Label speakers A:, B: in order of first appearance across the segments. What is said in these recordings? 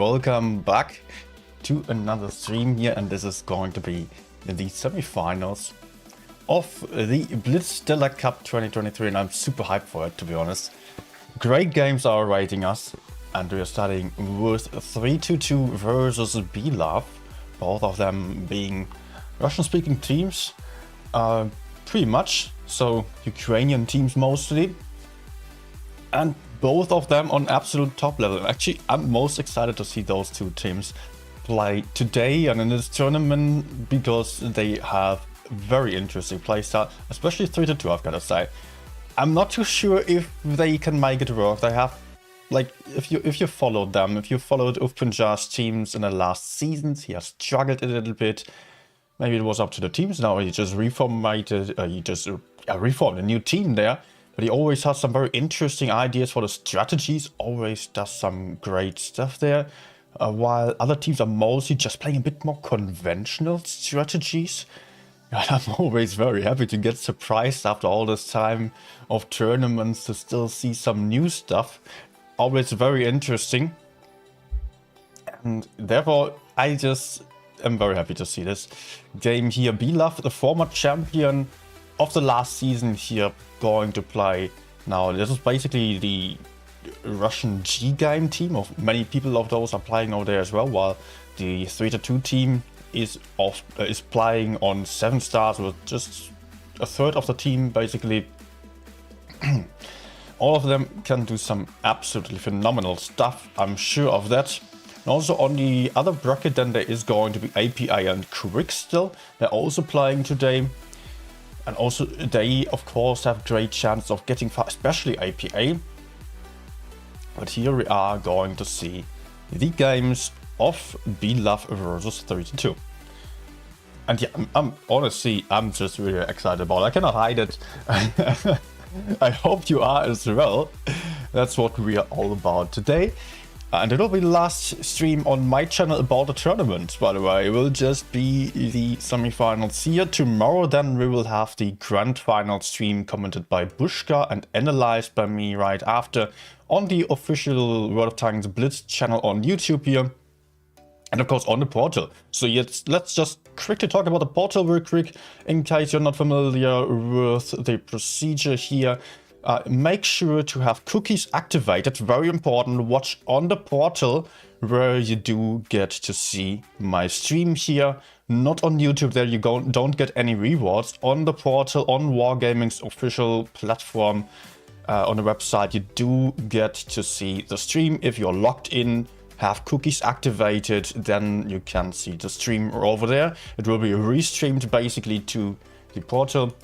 A: welcome back to another stream here, and this is going to be the semi-finals of the Blitz Stellar Cup 2023, and I'm super hyped for it, to be honest. Great games are awaiting us, and we are starting with 3-2 versus Belov, both of them being Russian-speaking teams, pretty much, so Ukrainian teams mostly, and both of them on absolute top level. Actually, I'm most excited to see those two teams play today and in this tournament because they have very interesting playstyle, especially 3-2, I've got to say. I'm not too sure if they can make it work. They have, like, if you followed them, if you followed Ufpunjar's teams in the last seasons, he has struggled a little bit. Maybe it was up to the teams. Now he just reformed a new team there. But he always has some very interesting ideas for the strategies, always does some great stuff there. While other teams are mostly just playing a bit more conventional strategies. And I'm always very happy to get surprised after all this time of tournaments to still see some new stuff. Always very interesting. And therefore, I just am very happy to see this game here. Belov, the former champion of the last season here, going to play now. This is basically the Russian G game team. Of many people of those are playing over there as well, while the 3-2 team is playing on 7 stars with just a third of the team basically. All of them can do some absolutely phenomenal stuff, I'm sure of that. And also on the other bracket then there is going to be API and Crick still. They're also playing today. And also they, of course, have great chance of getting far, especially APA. But here we are going to see the games of Belov versus 3-2. And yeah, I'm honestly, I'm just really excited about it. I cannot hide it. I hope you are as well. That's what we are all about today. And it will be the last stream on my channel about the tournament, by the way. It will just be the semi-finals here. Tomorrow then we will have the grand final stream commented by Bushka and analyzed by me right after on the official World of Tanks Blitz channel on YouTube here. And of course on the portal. So yes, let's just quickly talk about the portal real quick, in case you're not familiar with the procedure here. Make sure to have cookies activated, very important. Watch on the portal where you do get to see my stream here. Not on YouTube, there you don't get any rewards. On the portal, on Wargaming's official platform, on the website, you do get to see the stream. If you're logged in, have cookies activated, then you can see the stream over there. It will be restreamed basically to the portal.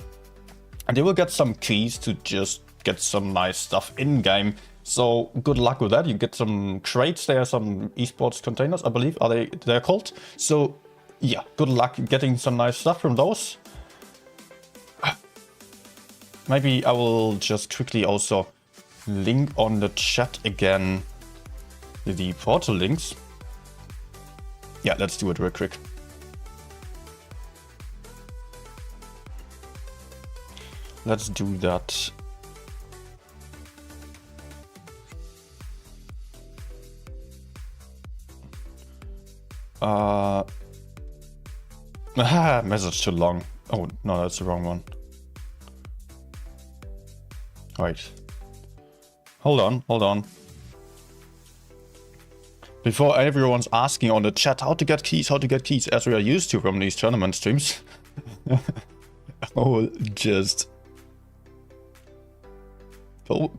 A: And you will get some keys to just get some nice stuff in game. So good luck with that. You get some crates there, some esports containers, I believe they're called. So yeah, good luck getting some nice stuff from those. Maybe I will just quickly also link on the chat again the portal links. Yeah, let's do it real quick. Let's do that. Message too long. Oh, no, that's the wrong one. Wait. Hold on. Before everyone's asking on the chat how to get keys, as we are used to from these tournament streams. I will just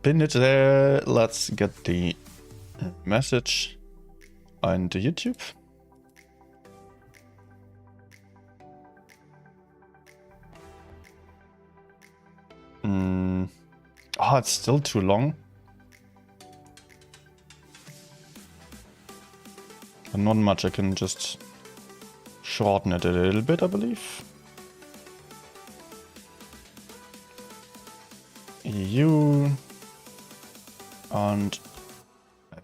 A: pin it there. Let's get the message into YouTube. Oh, it's still too long. And not much, I can just shorten it a little bit, I believe. EU and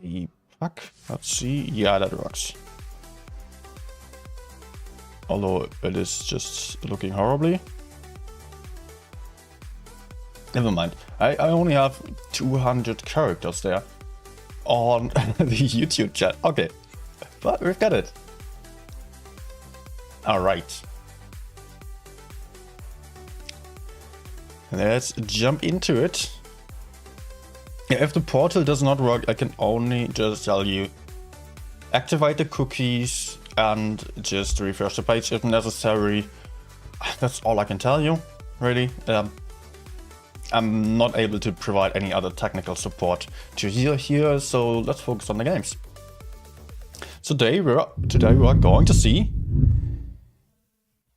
A: a pack. Let's see. Yeah, that works. Although it is just looking horribly. Never mind. I only have 200 characters there on the YouTube chat. Okay, But we've got it. Alright. Let's jump into it. If the portal does not work, I can only just tell you, activate the cookies and just refresh the page if necessary. That's all I can tell you, really. I'm not able to provide any other technical support to you here, so let's focus on the games. Today we are going to see...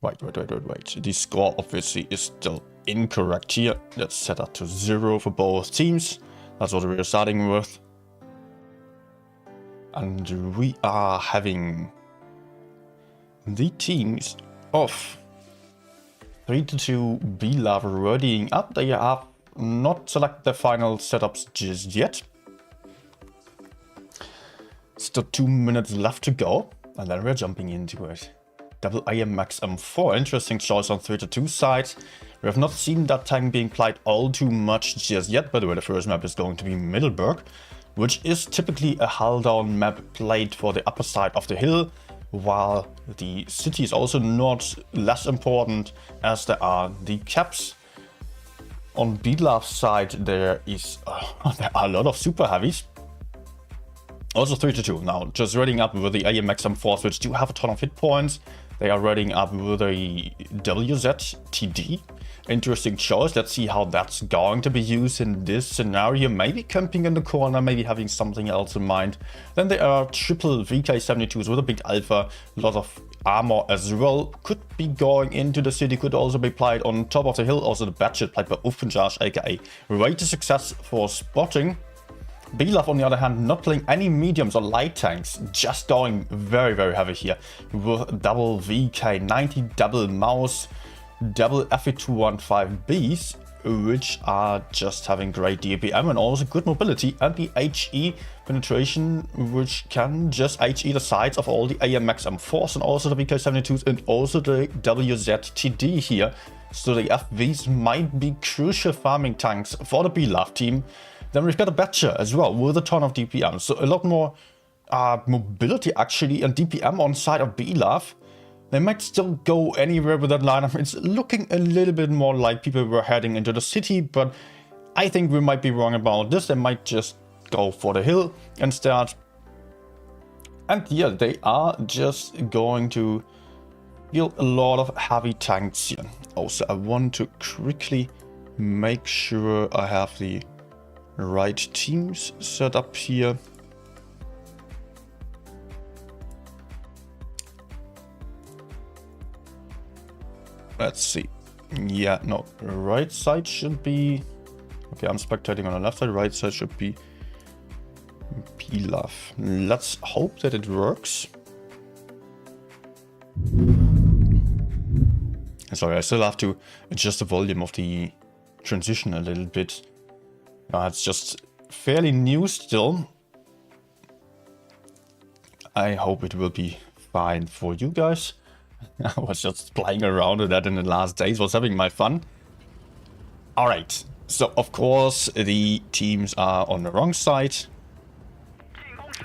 A: Wait. The score obviously is still incorrect here. Let's set that to 0 for both teams. That's what we're starting with. And we are having the teams of 3-2 B-Love readying up. They have not selected the final setups just yet. Still 2 minutes left to go, and then we're jumping into it. Double AMX M4, interesting choice on 3-2 side. We have not seen that tank being played all too much just yet. By the way, the first map is going to be Middleburg, which is typically a hull down map played for the upper side of the hill, while the city is also not less important as there are the caps. On B-Love's side there are a lot of super heavies. Also 3-2 now, just reading up with the AMX M4s, which do have a ton of hit points. They are reading up with a WZ-TD. Interesting choice. Let's see how that's going to be used in this scenario. Maybe camping in the corner, maybe having something else in mind. Then there are triple VK72s with a big alpha, a lot of armor as well. Could be going into the city, could also be played on top of the hill. Also the Batchet played by Uffenjarsch, aka Way to Success for spotting. B-Love on the other hand, not playing any mediums or light tanks, just going very heavy here with double VK90, double Mouse, double FE215Bs, which are just having great DPM and also good mobility, and the HE penetration, which can just HE the sides of all the AMX M4s and also the VK72s and also the WZ-TD here. So the FVs might be crucial farming tanks for the B-Love team. Then we've got a Batcher as well with a ton of DPM, so a lot more mobility actually and DPM on side of B-Love. They might still go anywhere with that lineup. It's looking a little bit more like people were heading into the city, but I think we might be wrong about this. They might just go for the hill instead. And yeah, they are just going to build a lot of heavy tanks here. Also, I want to quickly make sure I have the right teams set up here. Let's see. Yeah, no, right side should be... Okay, I'm spectating on the left side. Right side should be B-Love. Let's hope that it works. Sorry, I still have to adjust the volume of the transition a little bit. It's just fairly new still. I hope it will be fine for you guys. I was just playing around with that in the last days, was having my fun. Alright, so of course the teams are on the wrong side.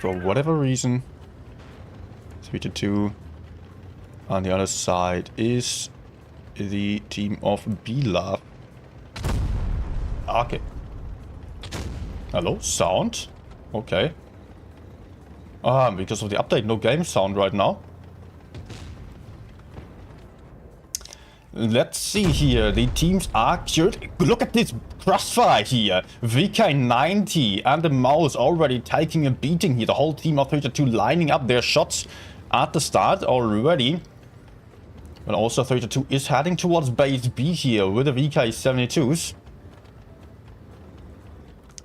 A: For whatever reason. 3-2. On the other side is the team of B-Love. Okay. Hello? Sound? Okay. Because of the update, no game sound right now. Let's see here. The teams are cured. Look at this crossfire here. VK90 and the Mouse already taking a beating here. The whole team of 3-2 lining up their shots at the start already. But also 3-2 is heading towards base B here with the VK72s.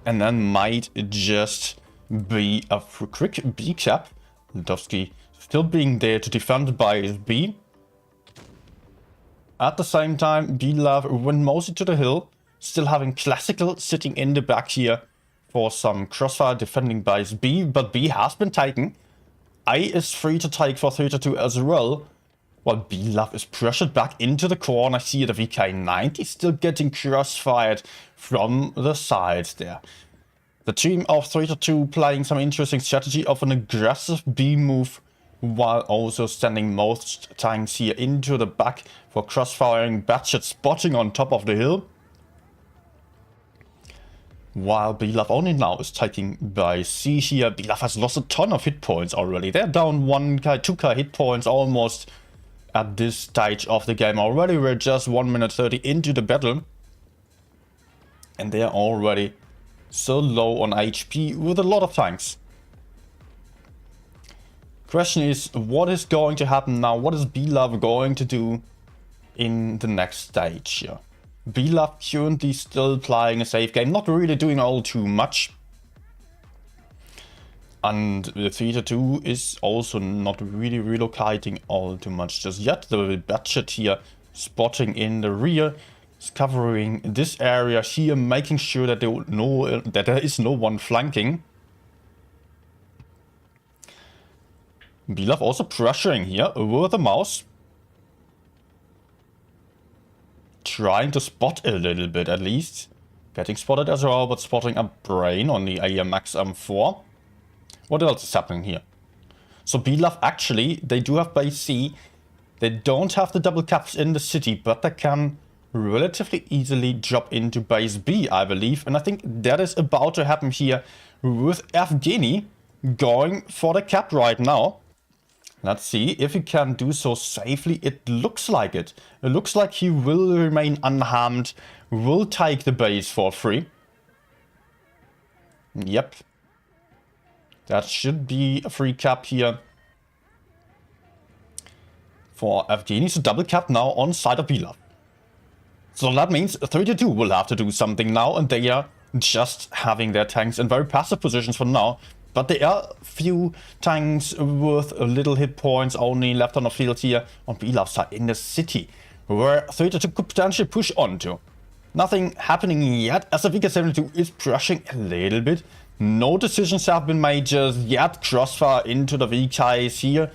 A: And then might just be a Crick B cap. Ludowski still being there to defend base B. At the same time, B-Love went mostly to the hill, still having Classical sitting in the back here for some crossfire defending base B, but B has been taken. A is free to take for 3-2 as well, while B-Love is pressured back into the corner here. The VK90 still getting crossfired from the side there. The team of 3-2 playing some interesting strategy of an aggressive B move while also sending most tanks here into the back for cross-firing batchet spotting on top of the hill. While Belaf only now is taking by C here. Belaf has lost a ton of hit points already. They're down 1k, 2k hit points almost at this stage of the game already. We're just 1 minute 30 into the battle. And they're already so low on HP with a lot of tanks. Question is, what is going to happen now? What is Belaf going to do in the next stage here? Belaf currently still playing a safe game, not really doing all too much. And the 3-2 is also not really relocating all too much just yet. The batchet here spotting in the rear is covering this area here, making sure that there is no one flanking. Belaf also pressuring here with the mouse. Trying to spot a little bit at least. Getting spotted as well, but spotting a brain on the AMX M4. What else is happening here? So Belaf actually, they do have base C. They don't have the double caps in the city, but they can relatively easily drop into base B, I believe. And I think that is about to happen here with Evgeny going for the cap right now. Let's see if he can do so safely. It looks like it. It looks like he will remain unharmed, will take the base for free. Yep. That should be a free cap here for Evgeny. So double cap now on side of Belaf. So that means 3-2 will have to do something now, and they are just having their tanks in very passive positions for now. But there are few tanks with little hit points only left on the field here on Belaf's side in the city, where 3-2 could potentially push onto. Nothing happening yet, as the VK72 is pushing a little bit. No decisions have been made just yet. Crossfire into the VKs here.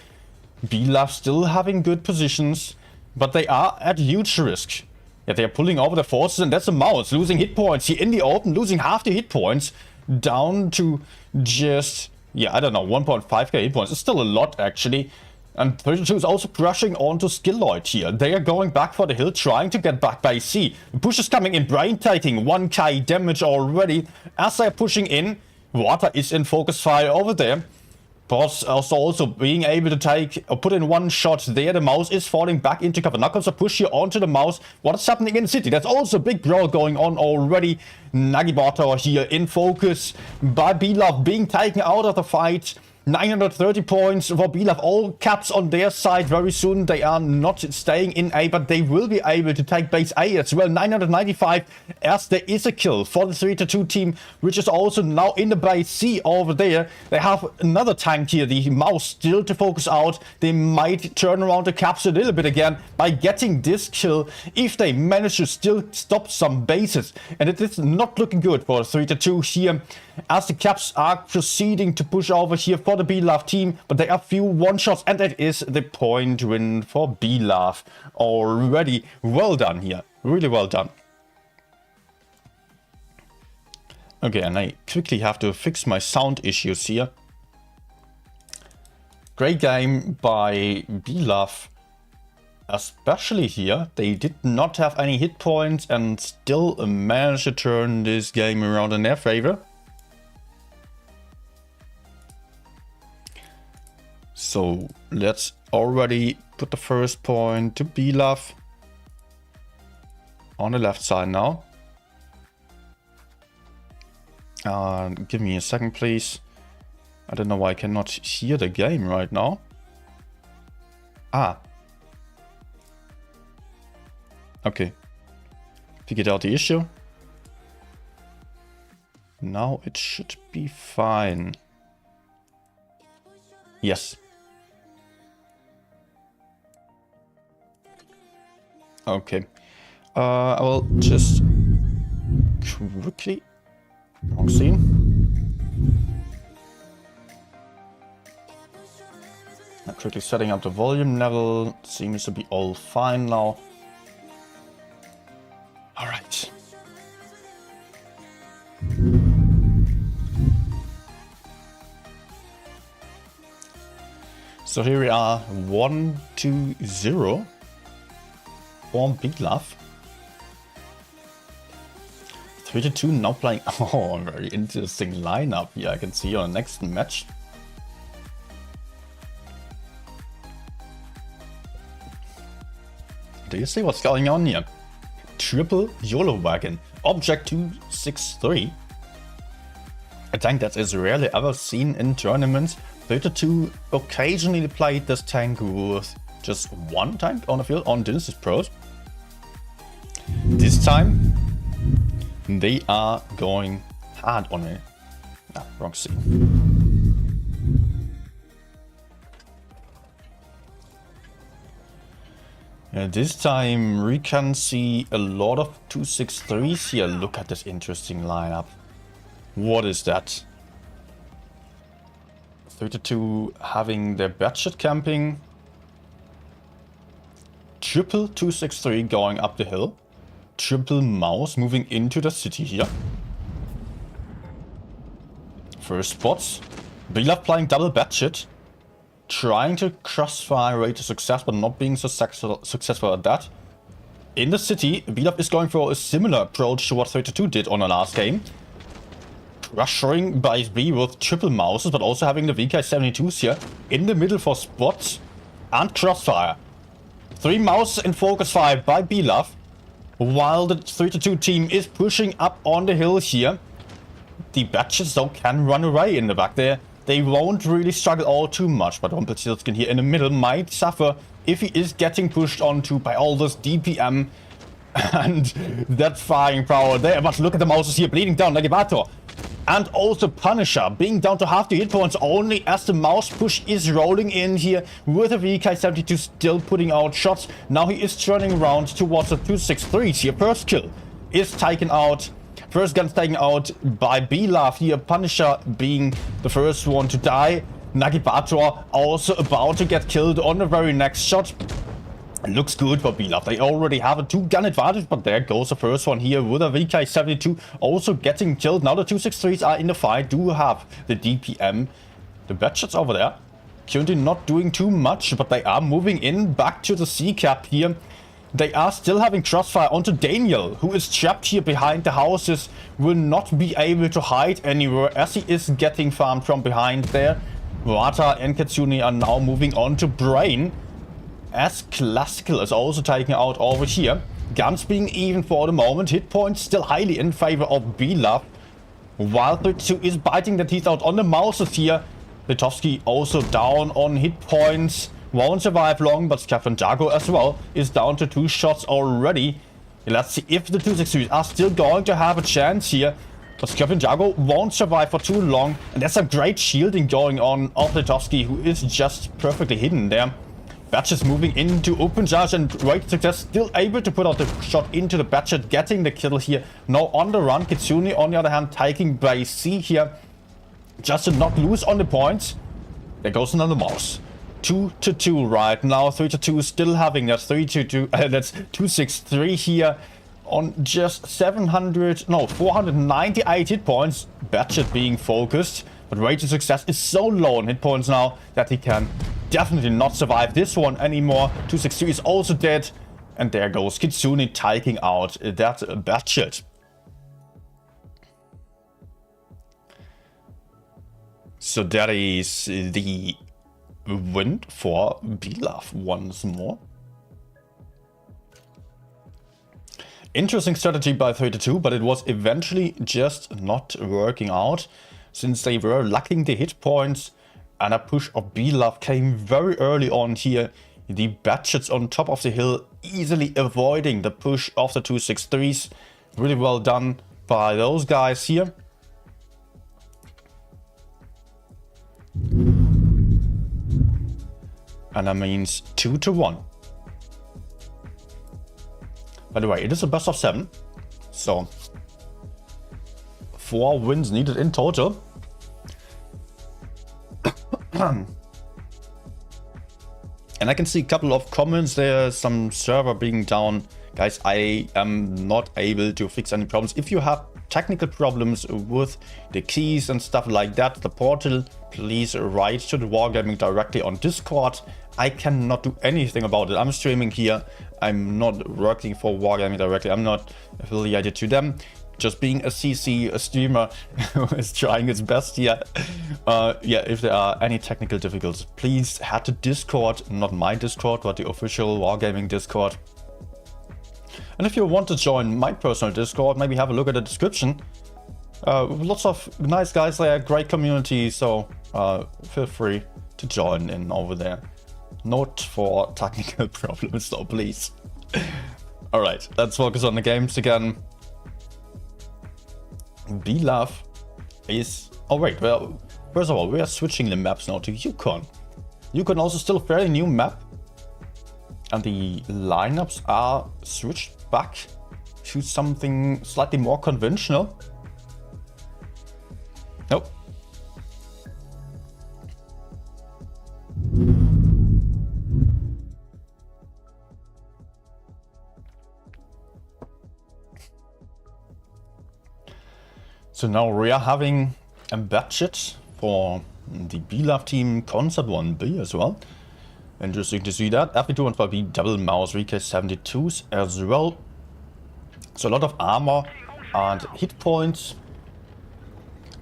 A: Belaf still having good positions, but they are at huge risk. Yeah, they are pulling over the forces, and that's a mouse losing hit points here in the open, losing half the hit points. Down to just, yeah, I don't know, 1.5k hit points. It's still a lot, actually. And 3-2 is also crushing onto Skilloid here. They are going back for the hill, trying to get back by C. The push is coming in, brain taking 1k damage already. As they're pushing in, Water is in focus fire over there. Boss also being able to take or put in one shot there. The mouse is falling back into cover. Now comes a push here onto the mouse. What is happening in the city? There's also a big brawl going on already. Nagibator here in focus by Belaf being taken out of the fight. 930 points for Belaf. All caps on their side very soon. They are not staying in A, but they will be able to take base A as well. 995 as there is a kill for the 3-2 team, which is also now in the base C over there. They have another tank here, the mouse, still to focus out. They might turn around the caps a little bit again by getting this kill if they manage to still stop some bases. And it is not looking good for the 3-2 here, as the caps are proceeding to push over here for the Belaf team, but there are few one-shots, and that is the point win for Belaf already. Well done here, really well done. Okay, and I quickly have to fix my sound issues here. Great game by Belaf, especially here. They did not have any hit points and still managed to turn this game around in their favor. So let's already put the first point to Belaf on the left side now. Give me a second, please. I don't know why I cannot hear the game right now. Okay. Figured out the issue. Now it should be fine. Yes. Okay. I will just quickly... Wrong scene. Quickly setting up the volume level. Seems to be all fine now. Alright. So here we are, 1-0 for Beelaf. 3-2 now playing. Oh, a very interesting lineup here. I can see on the next match. Do you see what's going on here? Triple YOLO wagon. Object 263. A tank that is rarely ever seen in tournaments. 32 occasionally played this tank with just one tank on the field on Dynasty Pros. This time they are going hard on it. Ah, wrong scene. This time we can see a lot of 263s here. Look at this interesting lineup. What is that? 32 having their budget camping. Triple 263 going up the hill. Triple mouse moving into the city here. First spots. Beelaf playing double budget. Trying to crossfire rate to success, but not being so successful at that. In the city, Beelaf is going for a similar approach to what 32 did on the last game. Pressuring by B with triple mouses, but also having the VK72s here in the middle for spots and crossfire. 3 mouses in focus fire by Beelaf, while the 32 team is pushing up on the hill here. The Batches though can run away in the back there. They won't really struggle all too much, but Rumpelstiltskin here in the middle might suffer if he is getting pushed onto by all this DPM and that firing power there. But look at the mouses here bleeding down like a Nagibator. And also Punisher being down to half the hit points only as the mouse push is rolling in here with a VK72 still putting out shots. Now he is turning around towards the 263s here. First kill is taken out. First gun's taken out by Beelaf here. Punisher being the first one to die. Nagibator also about to get killed on the very next shot. Looks good for Beelaf. They already have a 2-gun advantage, but there goes the first one here with a VK72 also getting killed. Now the 263s are in the fight, do have the DPM. The Batchets over there currently not doing too much, but they are moving in back to the C-cap here. They are still having crossfire onto Daniel, who is trapped here behind the houses, will not be able to hide anywhere as he is getting farmed from behind there. Rata and Katsuni are now moving on to Brain, as Classical is also taken out over here. Guns being even for the moment, hit points still highly in favor of Beelaf, while 32 is biting the teeth out on the mouses here. Litovsky also down on hit points. Won't survive long, but Captain Jago as well is down to 2 shots already. Let's see if the 263s are still going to have a chance here. But Captain Jago won't survive for too long. And there's some great shielding going on of Litovsky, who is just perfectly hidden there. Batches moving into open charge and great success. Still able to put out the shot into the Batchet, getting the kill here. Now on the run. Kitsune on the other hand taking base C here. Just to not lose on the points. There goes another mouse. 2-2 right now. 3-2 still having that 3-2. That's 263 here on just 498 hit points. Batchet being focused, but rate of success is so low on hit points now that he can definitely not survive this one anymore. 263 is also dead, and there goes Kitsune taking out that Batchet. So that is the win for Beelaf once more. Interesting strategy by 32, but it was eventually just not working out, since they were lacking the hit points, and a push of Beelaf came very early on here. The Batchets on top of the hill easily avoiding the push of the 263s. Really well done by those guys here. And that means 2-1. By the way, it is a best of 7. So 4 wins needed in total. And I can see a couple of comments there, some server being down. Guys, I am not able to fix any problems. If you have technical problems with the keys and stuff like that, the portal, please write to the Wargaming directly on Discord. I cannot do anything about it. I'm streaming here. I'm not working for Wargaming directly. I'm not affiliated to them. Just being a CC, a streamer who is trying its best here. Yeah, if there are any technical difficulties, please head to Discord, not my Discord, but the official Wargaming Discord. And if you want to join my personal Discord, maybe have a look at the description. Lots of nice guys there, great community, so feel free to join in over there. Not for technical problems though, please. Alright, let's focus on the games again. B-Love is... Oh wait, well, first of all, we are switching the maps now to Yukon. Yukon also still a fairly new map. And the lineups are switched back to something slightly more conventional. Nope. So now we are having a budget for the B-Love team, Concept 1B as well. Interesting to see that. FV2 and 5B double mouse VK72s as well. So a lot of armor and hit points.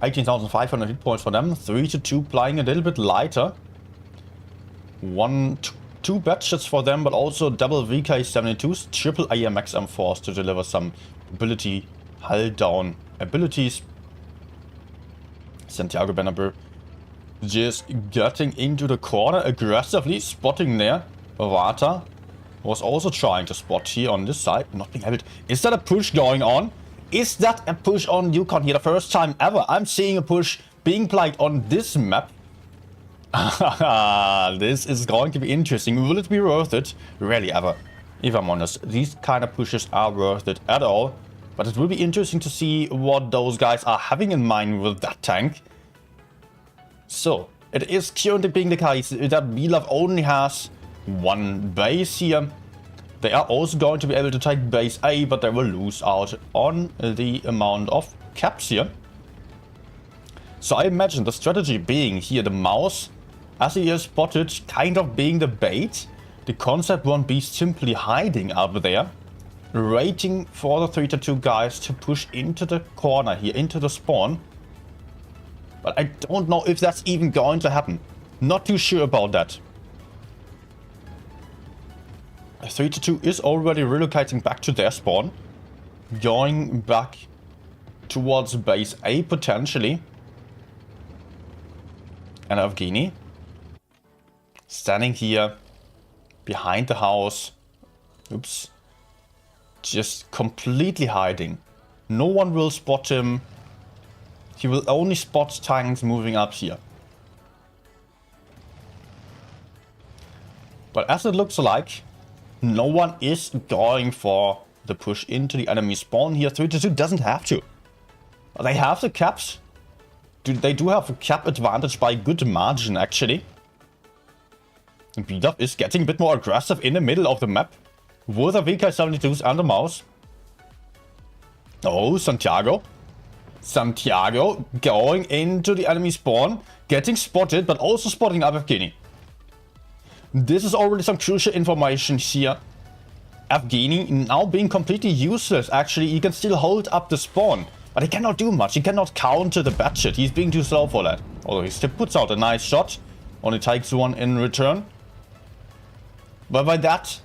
A: 18,500 hit points for them. 3-2 playing a little bit lighter. Two budgets for them, but also double VK72s, triple AMX M4s to deliver some ability hull down abilities. Santiago Benaber just getting into the corner aggressively, spotting there. Vata was also trying to spot here on this side, not being able to. Is that a push going on? Is that a push on Yukon here? The first time ever I'm seeing a push being played on this map. This is going to be interesting. Will it be worth it? Rarely ever. If I'm honest, these kind of pushes are worth it at all. But it will be interesting to see what those guys are having in mind with that tank. So, it is currently being the case that B-Love only has one base here. They are also going to be able to take base A, but they will lose out on the amount of caps here. So I imagine the strategy being here the mouse, as he is spotted, kind of being the bait. The Concept 1B simply hiding up there, waiting for the 3-2 guys to push into the corner here, into the spawn. But I don't know if that's even going to happen. Not too sure about that. 3-2 is already relocating back to their spawn. Going back towards base A potentially. And Evgeny standing here behind the house. Oops. Just completely hiding. No one will spot him. He will only spot tanks moving up here. But as it looks like, no one is going for the push into the enemy spawn here. 3-2 doesn't have to. They have the caps. They do have a cap advantage by a good margin actually. B-Love is getting a bit more aggressive in the middle of the map. With the VK72s and the mouse. Oh, Santiago. Santiago going into the enemy spawn. Getting spotted, but also spotting up Evgeny. This is already some crucial information here. Evgeny now being completely useless. Actually, he can still hold up the spawn. But he cannot do much. He cannot counter the batshit. He's being too slow for that. Although he still puts out a nice shot. Only takes one in return. But by that,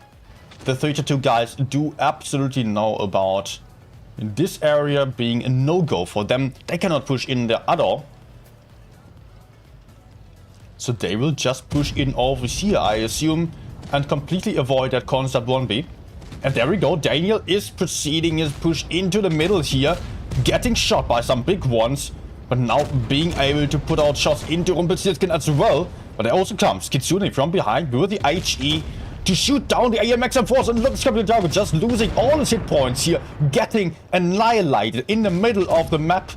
A: the 3-2 guys do absolutely know about this area being a no-go for them. They cannot push in there at all. So they will just push in over here, I assume, and completely avoid that Concept 1B. And there we go. Daniel is proceeding his push into the middle here, getting shot by some big ones, but now being able to put out shots into Rumpelstiltskin as well. But there also comes Kitsune from behind with the HE to shoot down the AMX M4s, and look, Santiago just losing all his hit points here, getting annihilated in the middle of the map.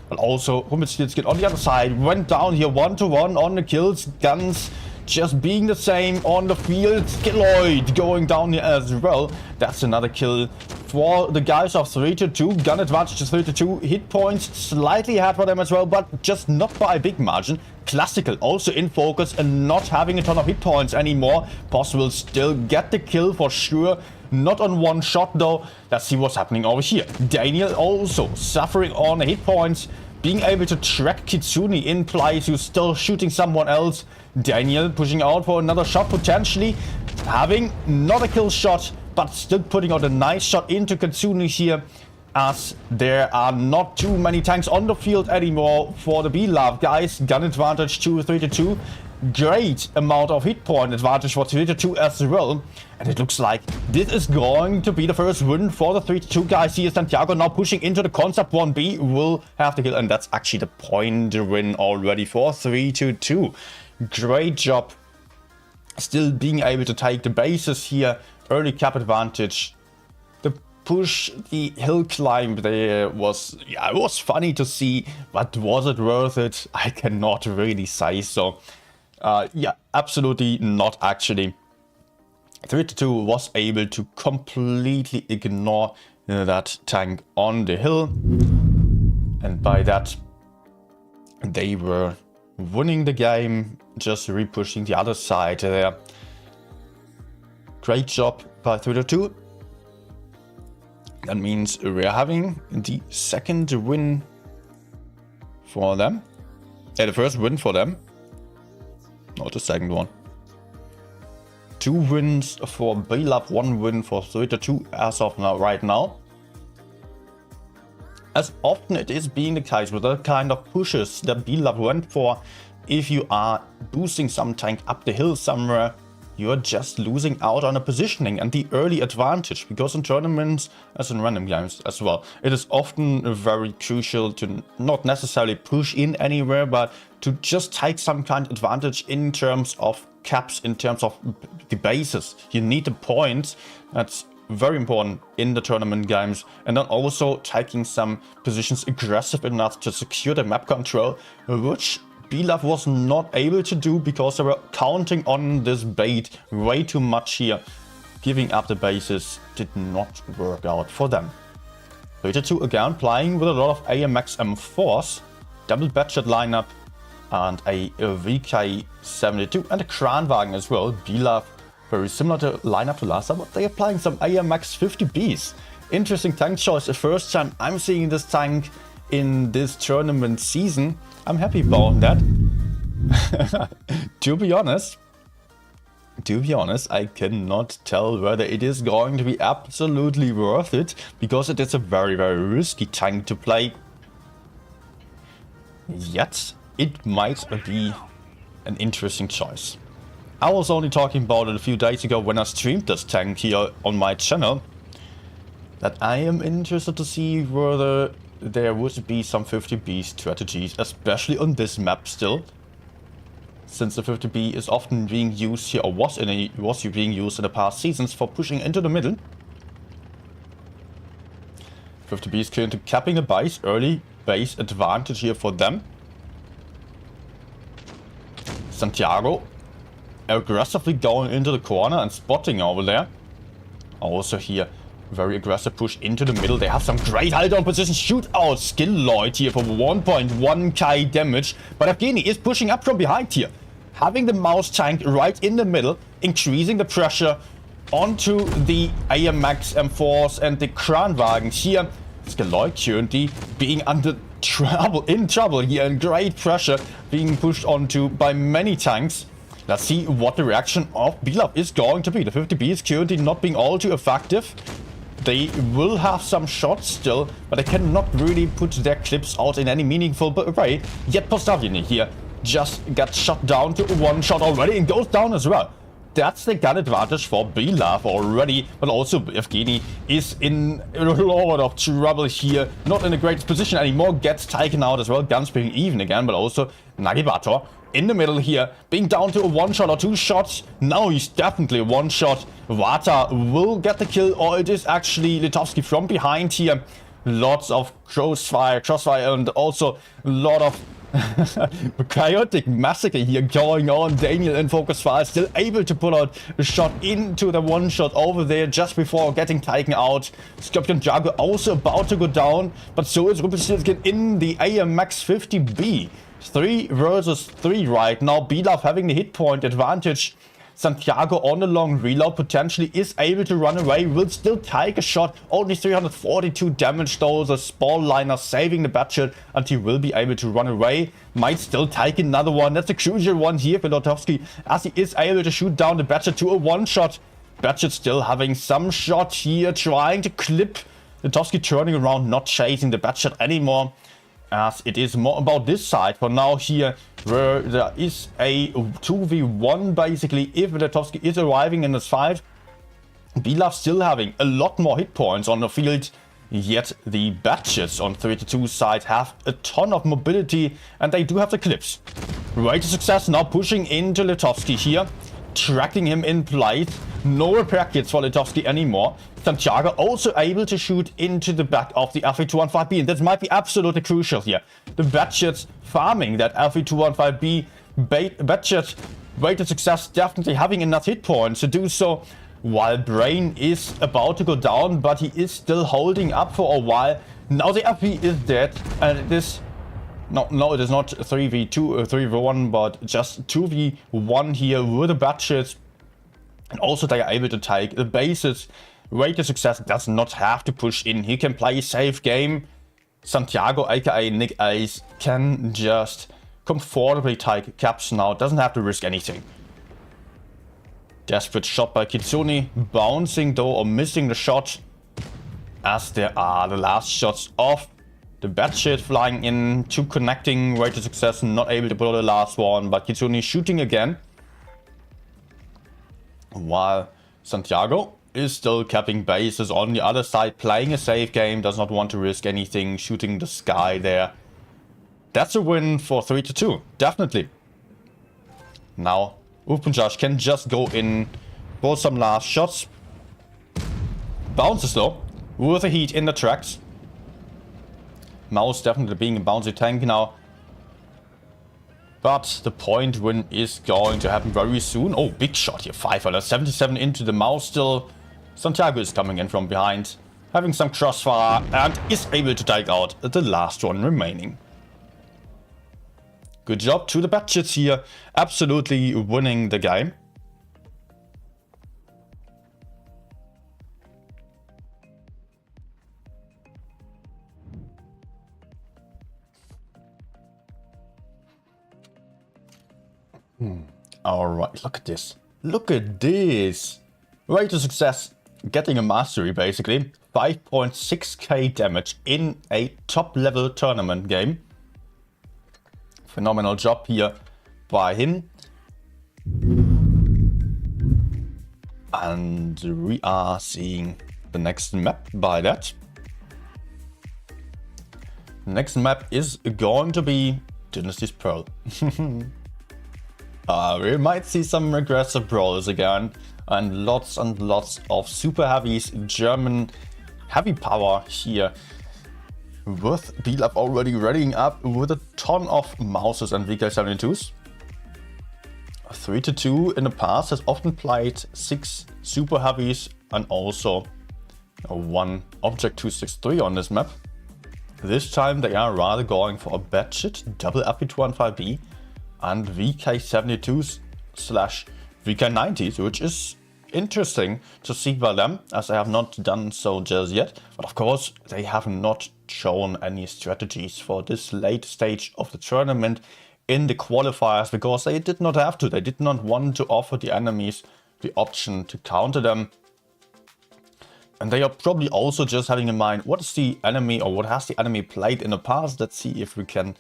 A: But also Rumpelstiltskin on the other side went down here 1-to-1 on the kills. Guns just being the same on the field. Skilloid going down here as well. That's another kill for the guys of 3-2. Gun advantage to 3-2. Hit points slightly ahead for them as well, but just not by a big margin. Classical also in focus and not having a ton of hit points anymore. Boss will still get the kill for sure. Not on one shot though. Let's see what's happening over here. Daniel also suffering on hit points. Being able to track Kitsune in play to still shooting someone else. Daniel pushing out for another shot potentially. Having not a kill shot, but still putting out a nice shot into Kitsune here. As there are not too many tanks on the field anymore for the B-Lab guys. Gun advantage to 3-2. Great amount of hit point advantage for 3-2 as well. And it looks like this is going to be the first win for the 3-2 guys here. Santiago now pushing into the concept 1B. Will have the kill, and that's actually the point win already for 3-2. Great job. Still being able to take the bases here. Early cap advantage. The push, the hill climb there was, yeah, it was funny to see, but was it worth it? I cannot really say so. Yeah, absolutely not actually. 3-2 was able to completely ignore that tank on the hill. And by that, they were winning the game, just repushing the other side there. Great job by 3-2. That means we're having the second win for them. The first win for them. Not the second one. 2 wins for B-Lab, 1 win for 3-2 as of now, right now. As often it is being the case with the kind of pushes that B-Lab went for, if you are boosting some tank up the hill somewhere, you're just losing out on a positioning and the early advantage, because in tournaments, as in random games as well, it is often very crucial to not necessarily push in anywhere, but to just take some kind of advantage in terms of caps, in terms of the bases. You need the points. That's very important in the tournament games. And then also taking some positions aggressive enough to secure the map control, which B-Lab was not able to do because they were counting on this bait way too much here. Giving up the bases did not work out for them. 3-2 again, playing with a lot of AMX M4s, double batchet lineup, and a VK72 and a Kranwagen as well. B-Lab, very similar to lineup to last time, but they are playing some AMX 50Bs. Interesting tank choice. The first time I'm seeing this tank in this tournament season. I'm happy about that. To be honest, I cannot tell whether it is going to be absolutely worth it, because it is a very, very risky tank to play. Yet, it might be an interesting choice. I was only talking about it a few days ago when I streamed this tank here on my channel, that I am interested to see whether there would be some 50B strategies, especially on this map still, since the 50B is often being used here, or was being used in the past seasons for pushing into the middle. 50B is currently capping a base, early base advantage here for them. Santiago aggressively going into the corner and spotting over there. Also here, very aggressive push into the middle. They have some great hold-on position. Shootout skill Lloyd here for 1.1k damage. But Evgeny is pushing up from behind here. Having the mouse tank right in the middle. Increasing the pressure onto the AMX M4s and the Kranwagens here. Lloyd currently being in trouble here. And great pressure being pushed onto by many tanks. Let's see what the reaction of B-Lab is going to be. The 50B is currently not being all too effective. They will have some shots still, but they cannot really put their clips out in any meaningful way. Yet Postavljeny here just got shot down to 1 shot already and goes down as well. That's the gun advantage for B-Lab already, but also Evgeny is in a lot of trouble here. Not in the greatest position anymore, gets taken out as well. Guns being even again, but also Nagibator in the middle here, being down to a 1 shot or 2 shots. Now he's definitely a 1 shot. Vata will get the kill, or it is actually Litovsky from behind here. Lots of crossfire, and also a lot of Chaotic massacre here going on. Daniel in focus fire, still able to pull out a shot into the one shot over there just before getting taken out. Scorpion Jago also about to go down, but so is Rumpelstiltskin in the AMX 50B. 3 versus 3 right now. Bilaf having the hit point advantage. Santiago on a long reload potentially is able to run away, will still take a shot. Only 342 damage though. The Spall Liner saving the Batchet and he will be able to run away. Might still take another one. That's a crucial one here for Lotovsky as he is able to shoot down the Batchet to a one shot. Batchet still having some shot here, trying to clip. Lotovsky turning around, not chasing the Batchet anymore. As it is more about this side for now here, where there is a 2v1 basically if Letovsky is arriving in this fight. Bilaf still having a lot more hit points on the field, yet the Batchets on 32 side have a ton of mobility and they do have the clips. Way to success now pushing into Letovsky here, tracking him in place. No repair kits for Letovsky anymore. Santiago also able to shoot into the back of the FE215B, and that might be absolutely crucial here. The Batchets farming that FE215B. Batchet, way to success, definitely having enough hit points to do so, while Brain is about to go down, but he is still holding up for a while. Now the FE is dead, and it is... No, it is not 3v2 or 3v1, but just 2v1 here with the Batchets. And also they are able to take the bases. Way to success does not have to push in. He can play a safe game. Santiago, aka Nick Ace, can just comfortably take caps now. Doesn't have to risk anything. Desperate shot by Kitsune. Bouncing though, or missing the shot. As there are the last shots of the Batchet flying in. 2 connecting. Way to success. Not able to pull the last one. But Kitsune shooting again. While Santiago is still capping bases on the other side, playing a safe game, does not want to risk anything, shooting the sky there. That's a win for 3-2, definitely. Now, Upunjaj can just go in for some last shots. Bounces though, with the heat in the tracks. Mouse definitely being a bouncy tank now. But the point win is going to happen very soon. Oh, big shot here. 577 into the Mouse still. Santiago is coming in from behind, having some crossfire, and is able to take out the last one remaining. Good job to the Batchets here. Absolutely winning the game. Alright, look at this. Look at this. Way to success. Getting a mastery basically. 5.6k damage in a top level tournament game. Phenomenal job here by him. And we are seeing the next map by that. Next map is going to be Dynasty's Pearl. We might see some regressive brawlers again, and lots of super heavies, German heavy power here, with Bilaf already readying up with a ton of Mouses and VK72s. 3-2 in the past has often played 6 super heavies and also 1 object 263 on this map. This time they are rather going for a Batchet, double FE215B and VK72s slash VK90s, which is interesting to see by them, as they have not done so just yet. But of course, they have not shown any strategies for this late stage of the tournament in the qualifiers, because they did not have to. They did not want to offer the enemies the option to counter them. And they are probably also just having in mind, what is the enemy, or what has the enemy played in the past? Let's see if we can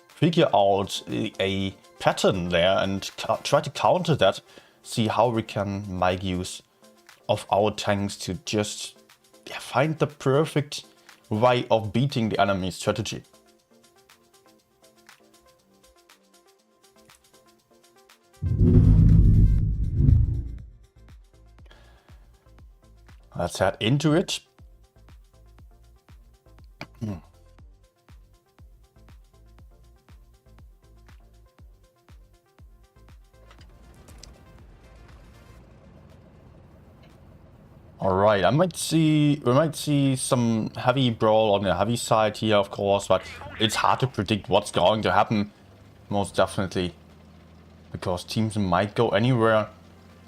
A: figure out a pattern there and try to counter that. See how we can make use of our tanks to just find the perfect way of beating the enemy strategy. Let's head into it. Alright, we might see some heavy brawl on the heavy side here, of course, but it's hard to predict what's going to happen, most definitely. Because teams might go anywhere.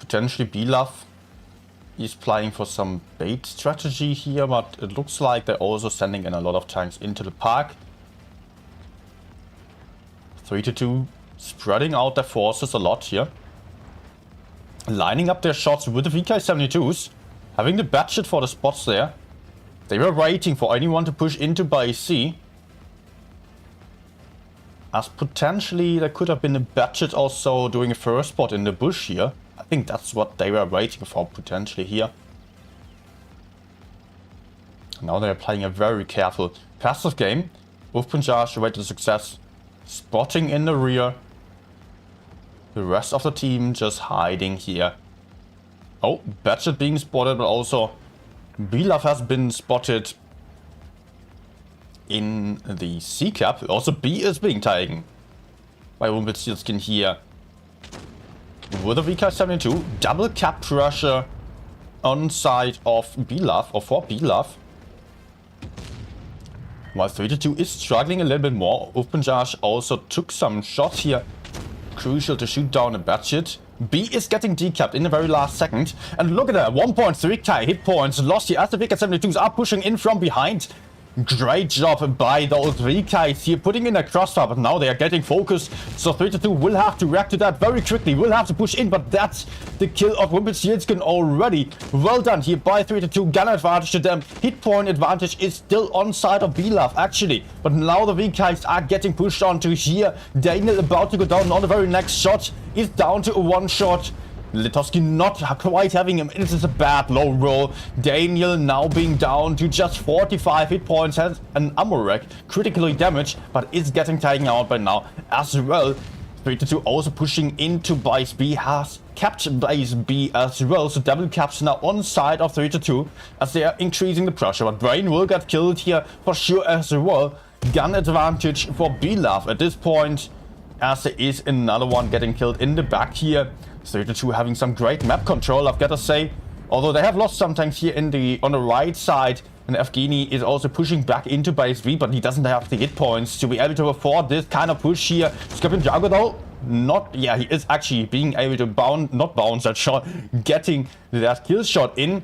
A: Potentially Bilaf is playing for some bait strategy here, but it looks like they're also sending in a lot of tanks into the park. 3-2, spreading out their forces a lot here. Lining up their shots with the VK-72s. Having the budget for the spots there. They were waiting for anyone to push into by C. As potentially there could have been a budget also doing a first spot in the bush here. I think that's what they were waiting for potentially here. Now they're playing a very careful passive game. With Punjab away to success. Spotting in the rear. The rest of the team just hiding here. Oh, budget being spotted, but also Bilaf has been spotted in the C cap. Also B is being taken by Rumpelstiltskin here. With a VK-72, double cap pressure on side of Bilaf, or for Bilaf. While 3-2 is struggling a little bit more, Punjab also took some shots here. Crucial to shoot down a budget. B is getting decapped in the very last second. And look at that, 1.3k hit points lost here as the VK-72s are pushing in from behind. Great job by those VKs here, putting in a crossfire, but now they are getting focused. So 3-2 will have to react to that very quickly, will have to push in, but that's the kill of Rumpelstiltskin already. Well done here by 3-2, gun advantage to them. Hit point advantage is still on side of Bilaf actually, but now the VKs are getting pushed onto here. Daniel about to go down on the very next shot, is down to a one shot. Litovsky not quite having him. It is a bad low roll. Daniel now being down to just 45 hit points, has an ammo rack critically damaged, but is getting taken out by now as well. 3-2 also pushing into base B, has capped base B as well, so double caps now on side of 3-2 as they are increasing the pressure, but Brain will get killed here for sure as well. Gun advantage for Bilaf at this point, as there is another one getting killed in the back here. 3-2 having some great map control, I've got to say. Although they have lost some tanks here on the right side. And Evgeny is also pushing back into base B, but he doesn't have the hit points to be able to afford this kind of push here. Scorpion Jago though, he is actually being able to not bounce that shot, getting that kill shot in.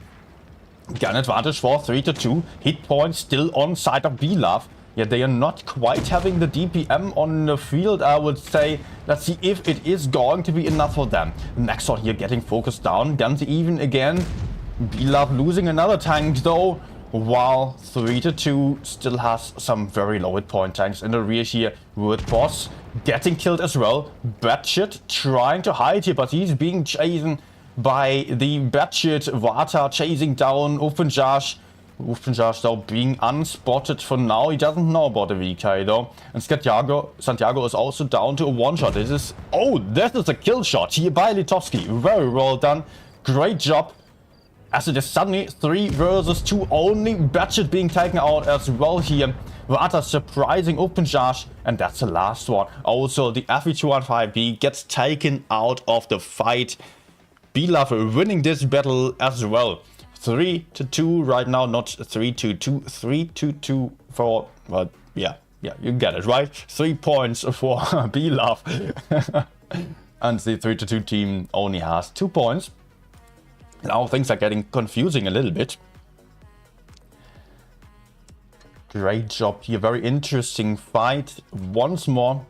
A: Gun advantage for 3-2. Hit points still on side of Bilaf. Yeah, they are not quite having the DPM on the field, I would say. Let's see if it is going to be enough for them. Next one here getting focused down. Guns even again. Bilaf losing another tank though. While 3-2 still has some very low hit point tanks in the rear here. With Boss getting killed as well. Batshit trying to hide here, but he's being chased by the Batshit. Vata chasing down Ufunjash. Ufunjash though being unspotted for now. He doesn't know about the VK though. And Santiago is also down to a one shot. This is a kill shot here by Litovsky. Very well done. Great job. As it is suddenly 3 versus 2 only. Batshit being taken out as well here. Vata surprising Ufunjash. And that's the last one. Also the FE215B gets taken out of the fight. Bilaf winning this battle as well. 3-2 right now, not 3-2-2, 3-2-2 for, well, yeah, you get it, right? 3 points for Bilaf. And the 3-2 team only has 2 points. Now things are getting confusing a little bit. Great job here, very interesting fight once more.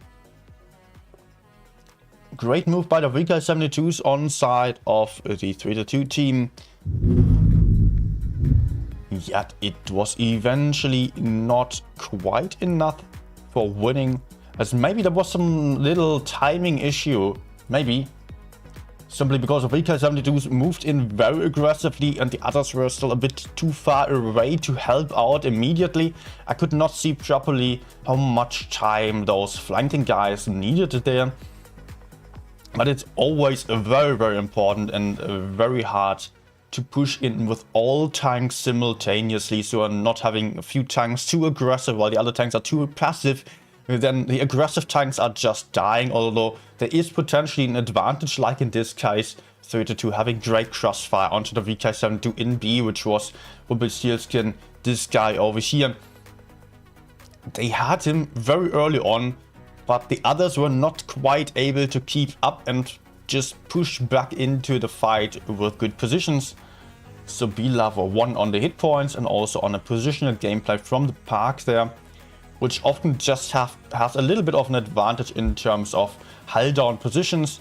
A: Great move by the VK-72s on side of the 3-2 team. Yet it was eventually not quite enough for winning, as maybe there was some little timing issue, maybe simply because the VK-72s moved in very aggressively and the others were still a bit too far away to help out immediately. I could not see properly how much time those flanking guys needed there, but it's always very important and very hard to push in with all tanks simultaneously, so I'm not having a few tanks too aggressive while the other tanks are too passive. Then the aggressive tanks are just dying, although there is potentially an advantage, like in this case. 3-2 having great crossfire onto the VK72 in B, which was Rumpelstiltskin, this guy over here. They had him very early on, but the others were not quite able to keep up and just push back into the fight with good positions. So BLove won on the hit points and also on a positional gameplay from the park there, which often just has a little bit of an advantage in terms of hull down positions.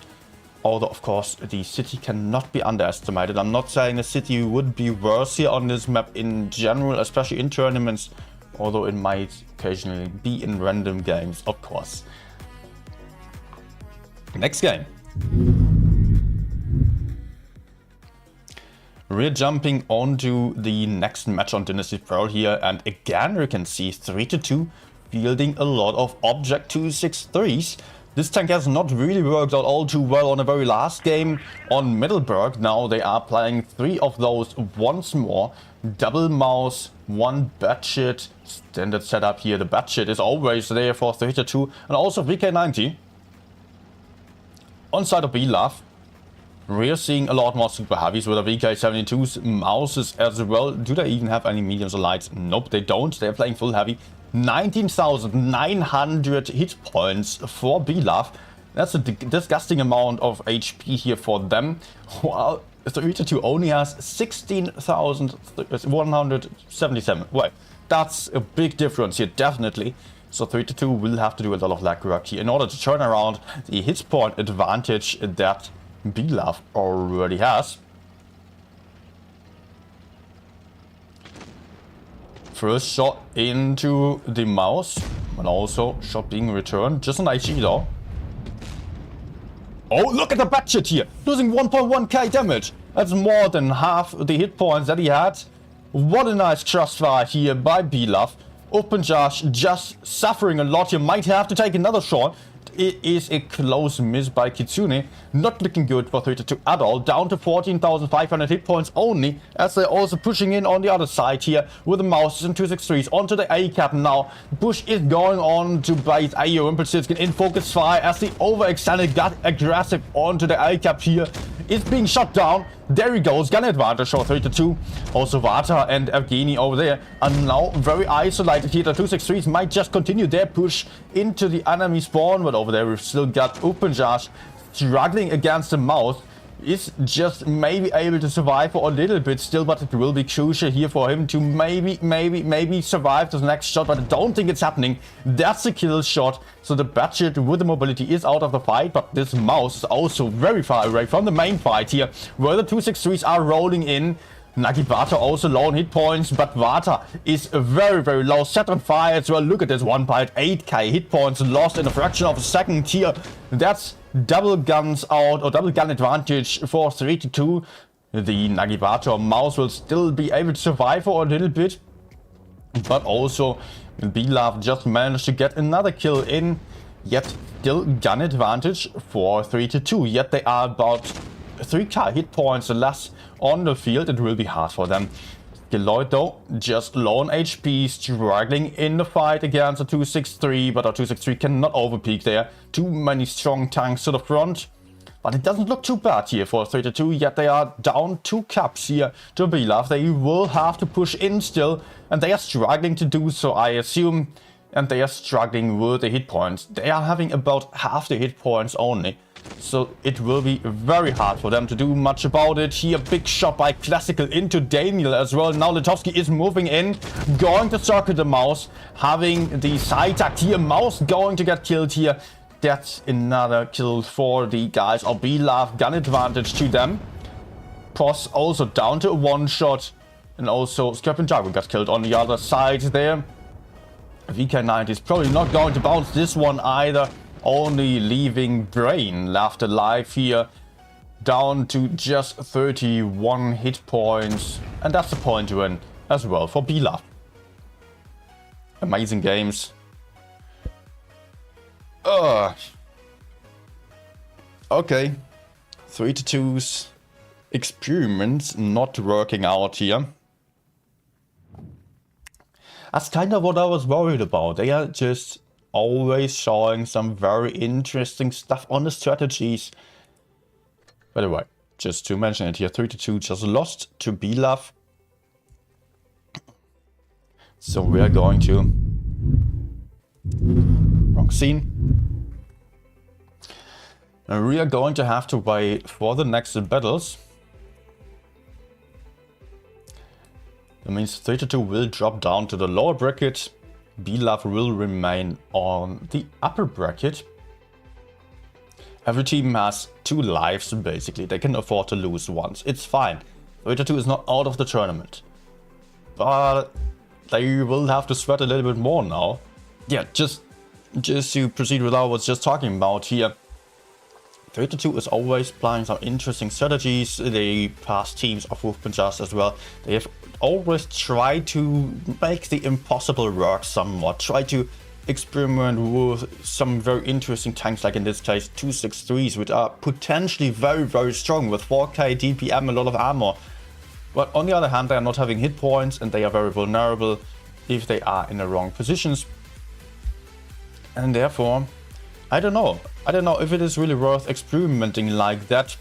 A: Although, of course, the city cannot be underestimated. I'm not saying the city would be worse here on this map in general, especially in tournaments, although it might occasionally be in random games, of course. Next game. We're jumping onto the next match on Dynasty Pearl here, and again we can see 3-2 fielding a lot of Object 263s. This tank has not really worked out all too well on the very last game on Middleburg. Now they are playing 3 of those once more. Double mouse, 1 batshit. Standard setup here. The batshit is always there for 3-2 and also VK90. On side of BLove, we're seeing a lot more super heavies with the VK72's mouses as well. Do they even have any mediums or lights? Nope, they don't. They're playing full heavy. 19,900 hit points for BLove. That's a disgusting amount of HP here for them. While 3-2 only has 16,177. Well, that's a big difference here, definitely. So 3-2 will have to do a lot of lag work here in order to turn around the hit point advantage that BLove already has. First shot into the mouse, and also shot being returned. Just an IG though. Oh, look at the batshit here! Losing 1.1k damage! That's more than half the hit points that he had. What a nice crossfire here by BLove. Open Josh just suffering a lot here. Might have to take another shot. It is a close miss by Kitsune. Not looking good for 3-2 at all. Down to 14,500 hit points only, as they're also pushing in on the other side here with the mouses and 263s onto the A-cap now. Push is going on to bite Ayo Rumpelstiltskin in focus fire as the overextended got aggressive onto the A-cap here. It's being shot down. There he goes. Gun advantage for 3-2. Also Vata and Evgeny over there are now very isolated here. The 263s might just continue their push into the enemy spawn, but over there we've still got Upanjaj struggling against the mouse. Is just maybe able to survive for a little bit still, but it will be crucial here for him to maybe survive this next shot, but I don't think it's happening. That's a kill shot, so the batshit with the mobility is out of the fight, but this mouse is also very far away from the main fight here, where the 263s are rolling in. Nagibata also low on hit points, but Vata is very low. Set on fire as well. Look at this 1.8k hit points lost in a fraction of a second here. That's double guns out, or double gun advantage for 3-2. The Nagibata mouse will still be able to survive for a little bit, but also BLove just managed to get another kill in. Yet still gun advantage for 3-2. Yet they are about 3k hit points less on the field. It will be hard for them. Geloid though, just low on HP, struggling in the fight against a 263, but a 263 cannot overpeak there. Too many strong tanks to the front. But it doesn't look too bad here for 3-2, yet they are down 2 caps here to BLove. They will have to push in still, and they are struggling to do so, I assume. And they are struggling with the hit points. They are having about half the hit points only. So it will be very hard for them to do much about it. Here, big shot by Classical into Daniel as well. Now Litovsky is moving in, going to circle the mouse, having the side attack here. Mouse going to get killed here. That's another kill for the guys of BLove. Gun advantage to them. Pos also down to a 1-shot. And also Scorpion Jago got killed on the other side there. VK90 is probably not going to bounce this one either. Only leaving Brain left alive here, down to just 31 hit points, and that's the point to win as well for BLove. Amazing games. Okay, 3-2's experiments not working out here. That's kind of what I was worried about. They are just always showing some very interesting stuff on the strategies. By the way, Just to mention it here, 3-2 just lost to Bilaf. So we are going to... Wrong scene. And we are going to have to wait for the next battles. That means 3-2 will drop down to the lower bracket. Bilaf will remain on the upper bracket. Every team has 2 lives, basically. They can afford to lose once. It's fine. 3-2 is not out of the tournament. But they will have to sweat a little bit more now. Yeah, just to proceed with what I was just talking about here. 3-2 is always playing some interesting strategies. They pass teams of Wolf Punchers as well. They have always tried to make the impossible work somewhat. Try to experiment with some very interesting tanks, like in this case 263s, which are potentially very strong with 4k DPM, a lot of armor. But on the other hand, they are not having hit points and they are very vulnerable if they are in the wrong positions. And therefore, I don't know if it is really worth experimenting like that.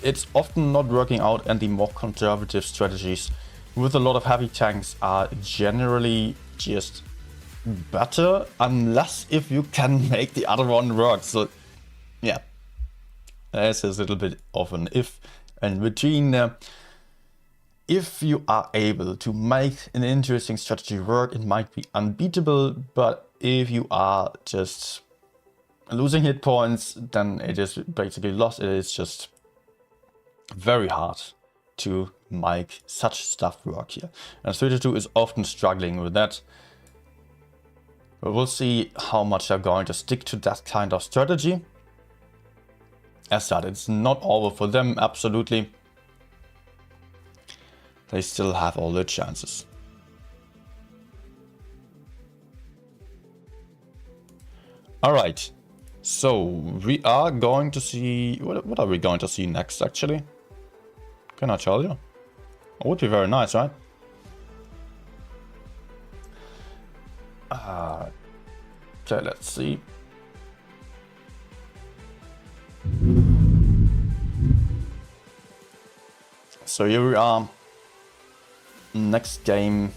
A: It's often not working out, and the more conservative strategies with a lot of heavy tanks are generally just better, unless if you can make the other one work. So yeah, there's a little bit of an if and between there. If you are able to make an interesting strategy work, it might be unbeatable, but if you are just losing hit points, then it is basically lost. It is just very hard to make such stuff work here. And 3-2 is often struggling with that. But we'll see how much they're going to stick to that kind of strategy. As said, it's not over for them, absolutely. They still have all the chances. Alright, so we are going to see... What are we going to see next, actually? Can I tell you? It would be very nice, right? Okay, let's see. So here we are. Next game.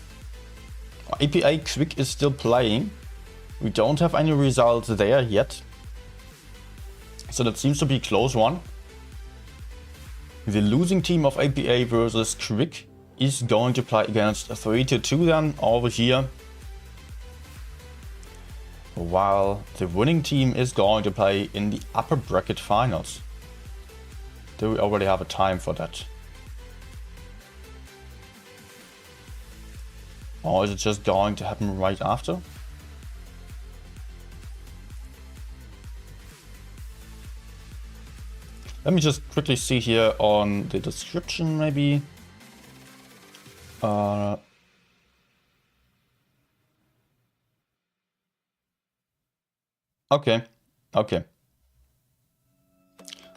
A: APA Crick is still playing. We don't have any results there yet. So that seems to be a close one. The losing team of APA versus Crick is going to play against 3-2 then over here. While the winning team is going to play in the upper bracket finals. Do we already have a time for that? Or is it just going to happen right after? Let me just quickly see here on the description, maybe. Okay.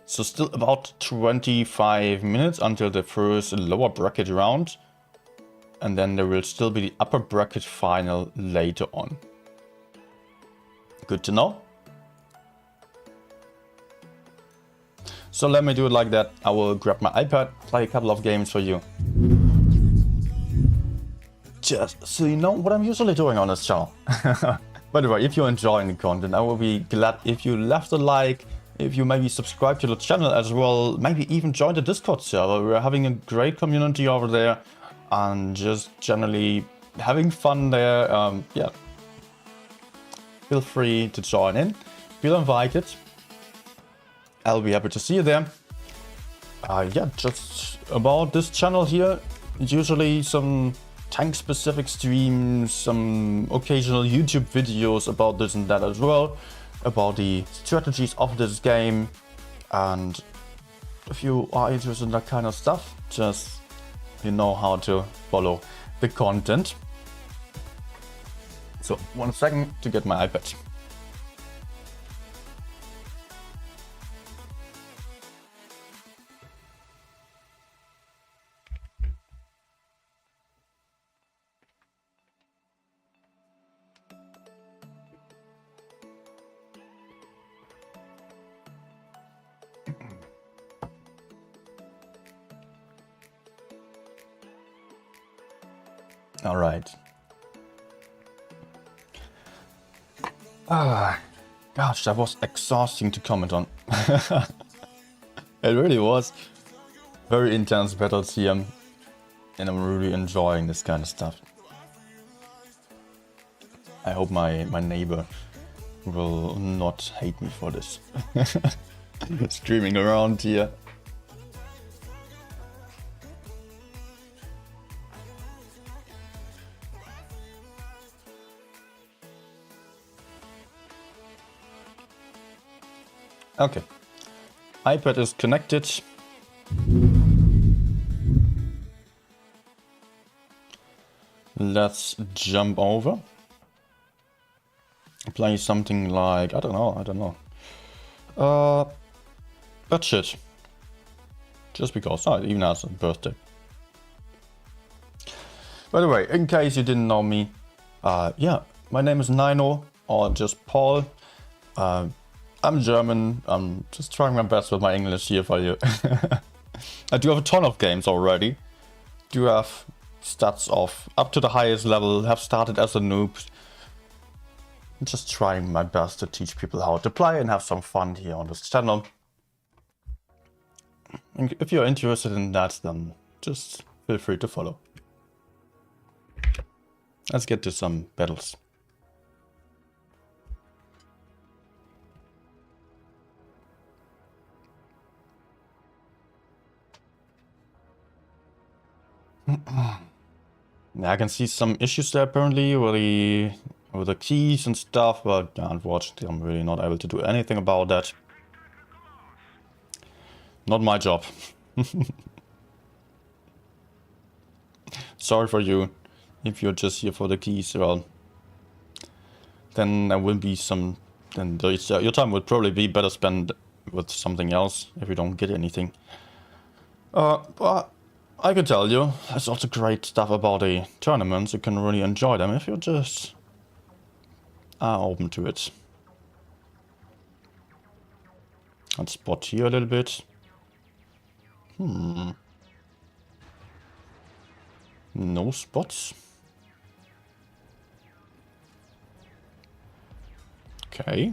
A: So still about 25 minutes until the first lower bracket round. And then there will still be the upper bracket final later on. Good to know. So let me do it like that. I will grab my iPad, play a couple of games for you. Just so you know what I'm usually doing on this channel. By the way, if you're enjoying the content, I will be glad if you left a like, if you maybe subscribe to the channel as well, maybe even join the Discord server. We're having a great community over there and just generally having fun there. Yeah, feel free to join in. Feel invited. I'll be happy to see you there. Yeah, just about this channel here, usually some tank specific streams, some occasional YouTube videos about this and that as well, about the strategies of this game. And if you are interested in that kind of stuff, just you know how to follow the content. So 1 second to get my iPad. Alright. Gosh, that was exhausting to comment on. It really was. Very intense battles here. And I'm really enjoying this kind of stuff. I hope my neighbor will not hate me for this. Streaming around here. Okay. iPad is connected. Let's jump over. Play something like, I don't know. That shit. Just because. Oh, it even has a birthday. By the way, in case you didn't know me, yeah, my name is Nino, or just Paul. I'm German. I'm just trying my best with my English here for you. I do have a ton of games already. Do have stats of up to the highest level, have started as a noob. I'm just trying my best to teach people how to play and have some fun here on this channel. And if you're interested in that, then just feel free to follow. Let's get to some battles. I can see some issues there apparently with the keys and stuff, but unfortunately I'm really not able to do anything about that. Not my job. Sorry for you. If you're just here for the keys, well, then there will be some. Then your time would probably be better spent with something else if you don't get anything. But I can tell you, there's also great stuff about the tournaments. You can really enjoy them if you just are open to it. Let's spot here a little bit. No spots. Okay.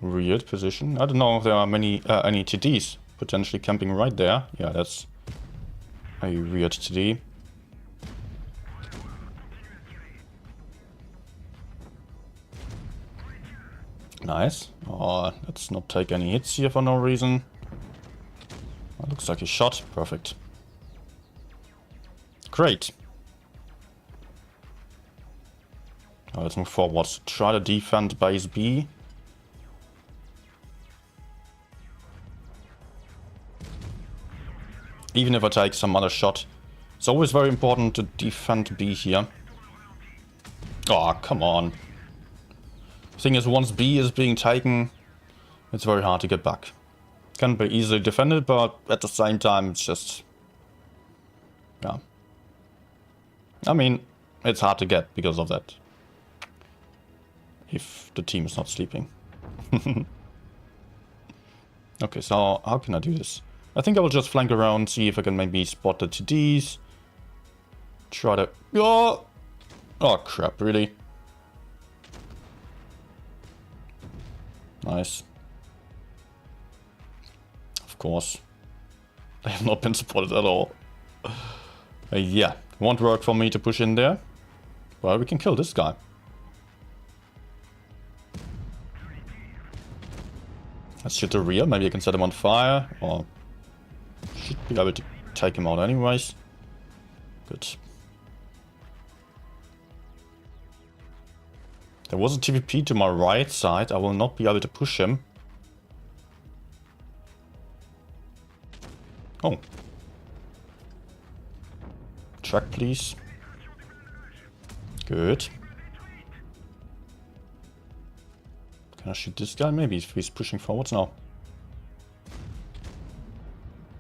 A: Weird position. I don't know if there are any TDs potentially camping right there. Yeah, that's a weird TD. Nice. Oh, let's not take any hits here for no reason. That looks like a shot. Perfect. Great. Now let's move forward. Try to defend base B. Even if I take some other shot. It's always very important to defend B here. Oh, come on. Thing is, once B is being taken, it's very hard to get back. Can be easily defended, but at the same time, it's just... yeah. I mean, it's hard to get because of that. If the team is not sleeping. Okay, so how can I do this? I think I will just flank around, see if I can maybe spot the TDs. Try to... oh, oh crap, really? Nice. Of course. They have not been spotted at all. Yeah, won't work for me to push in there. Well, we can kill this guy. Let's shoot the rear. Maybe I can set him on fire. Or should be able to take him out anyways. Good. There was a TVP to my right side. I will not be able to push him. Oh. Track, please. Good. Can I shoot this guy? Maybe if he's pushing forwards now.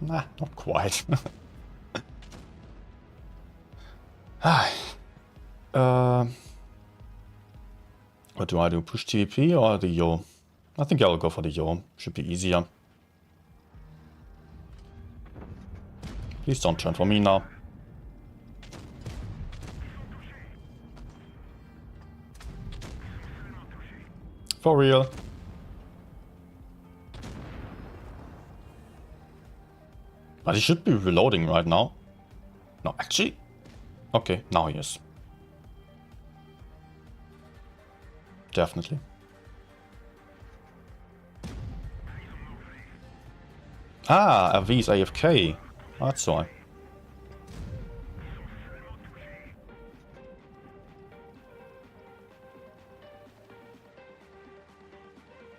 A: Nah, not quite. What do I do? Push TVP or the Yo? I think I'll go for the Yo. Should be easier. Please don't turn for me now. For real. But he should be reloading right now. No, actually. Okay, now he is. Definitely. Ah, V's AFK. That's why.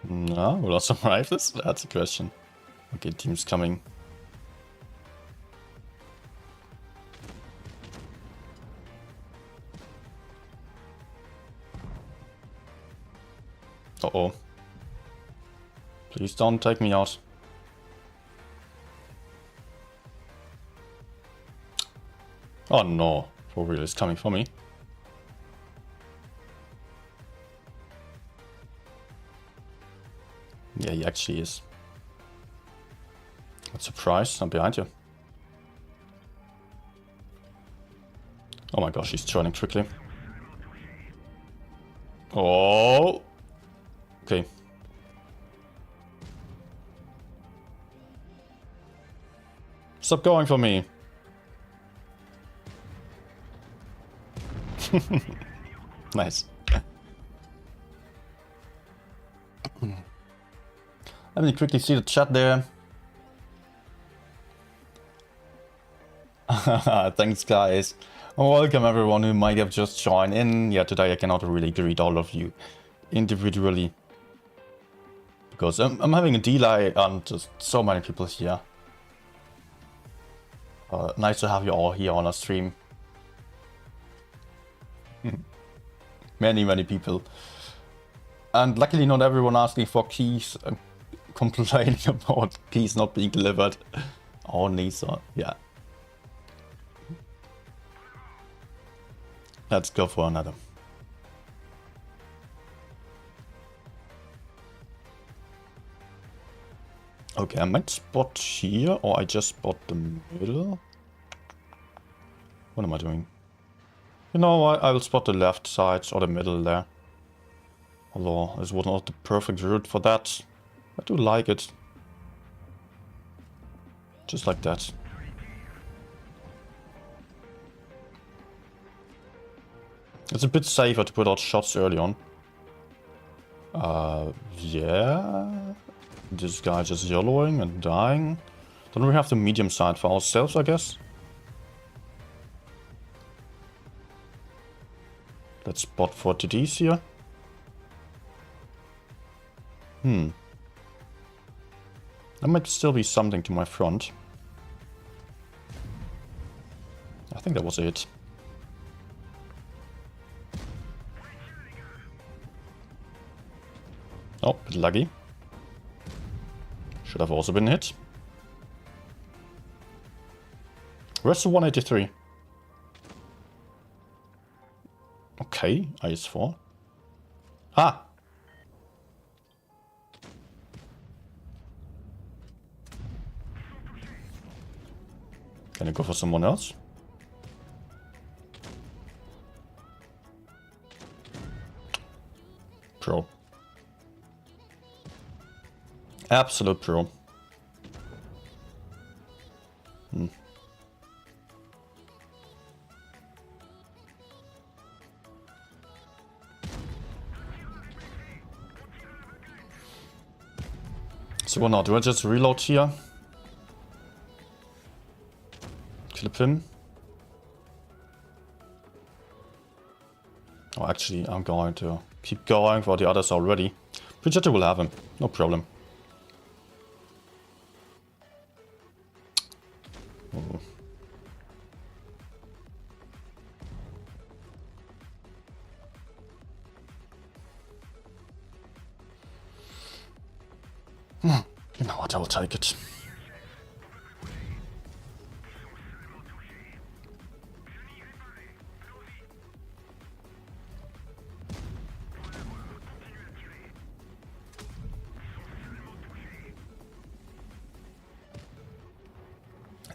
A: No, will I survive this? That's a question. Okay, team's coming. Uh-oh. Please don't take me out. Oh no, for real, it's coming for me. Yeah, he actually is. What surprise, I'm behind you. Oh my gosh, he's turning quickly. Oh! Okay. Stop going for me. Nice. Let me quickly see the chat there. Thanks, guys. Welcome everyone who might have just joined in. Yeah, today I cannot really greet all of you individually because I'm having a delay and just so many people here. Nice to have you all here on our stream. Many people. And luckily not everyone asking for keys and complaining about keys not being delivered. Only so, yeah. Let's go for another. Okay, I might spot here, or I just spot the middle. What am I doing? You know what, I will spot the left side or the middle there. Although this was not the perfect route for that. I do like it. Just like that. It's a bit safer to put out shots early on. Yeah. This guy just yellowing and dying. Don't we have the medium side for ourselves, I guess? Let's spot for TDs here. There might still be something to my front. I think that was it. Oh, bit lucky. Should have also been hit. Where's the 183? Okay, IS-4. Ah! Can I go for someone else? Pro. Absolute pro. So what now? Do I just reload here? Clip him? Oh, actually, I'm going to keep going for the others already. Projector will have him, no problem. Oh. You know what, I will take it.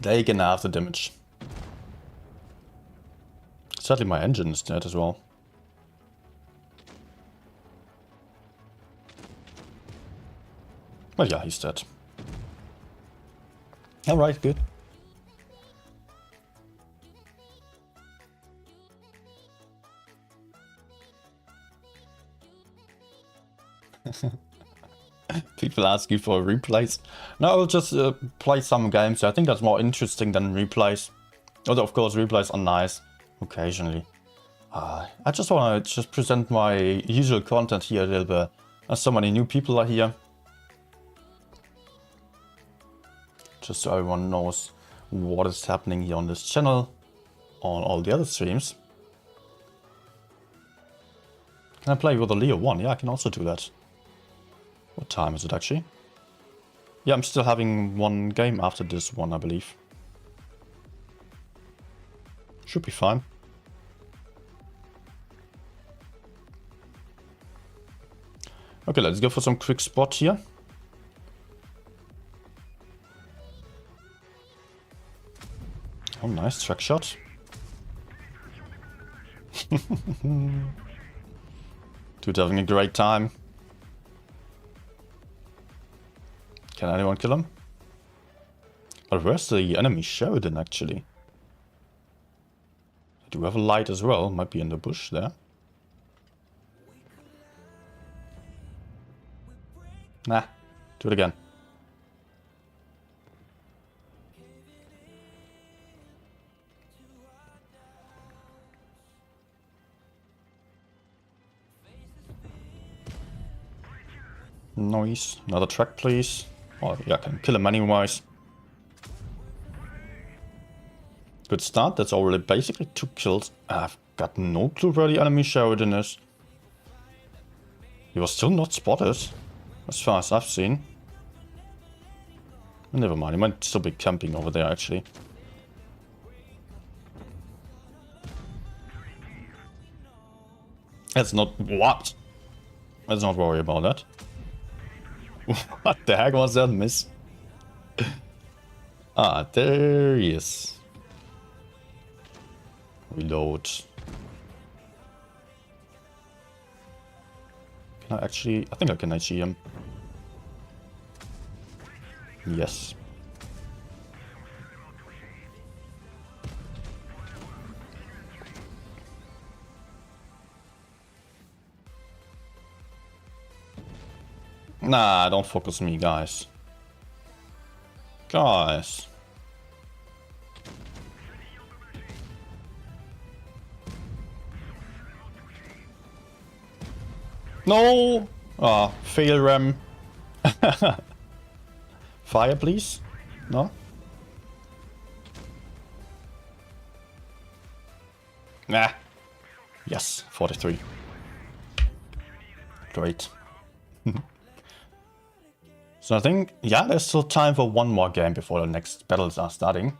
A: They can have the damage. Sadly, my engine is dead as well. Well, yeah, he's dead. Alright, good. People asking for replays. No, I'll just play some games. I think that's more interesting than replays. Although, of course, replays are nice occasionally. I just want to present my usual content here a little bit. As so many new people are here. Just so everyone knows what is happening here on this channel, on all the other streams. Can I play with a Leo 1? Yeah, I can also do that. What time is it actually? Yeah, I'm still having one game after this one, I believe. Should be fine. Okay, let's go for some quick spot here. Oh, nice track shot. Dude, having a great time. Can anyone kill him? But where's the enemy Sheridan actually? I do have a light as well, might be in the bush there. Nah, do it again. Nice. Another track, please. Oh, yeah, I can kill him anyways. Good start. That's already basically 2 kills. I've got no clue where the enemy Sheridan is. He was still not spotted, as far as I've seen. Never mind, he might still be camping over there, actually. That's not... What? Let's not worry about that. What the heck was that miss? Ah, there he is. Reload. Can I actually... I think I can HE him. Yes. Nah, don't focus me, guys. Guys. No! Ah, fail ram. Fire, please? No? Nah. Yes, 43. Great. So I think, yeah, there's still time for one more game before the next battles are starting.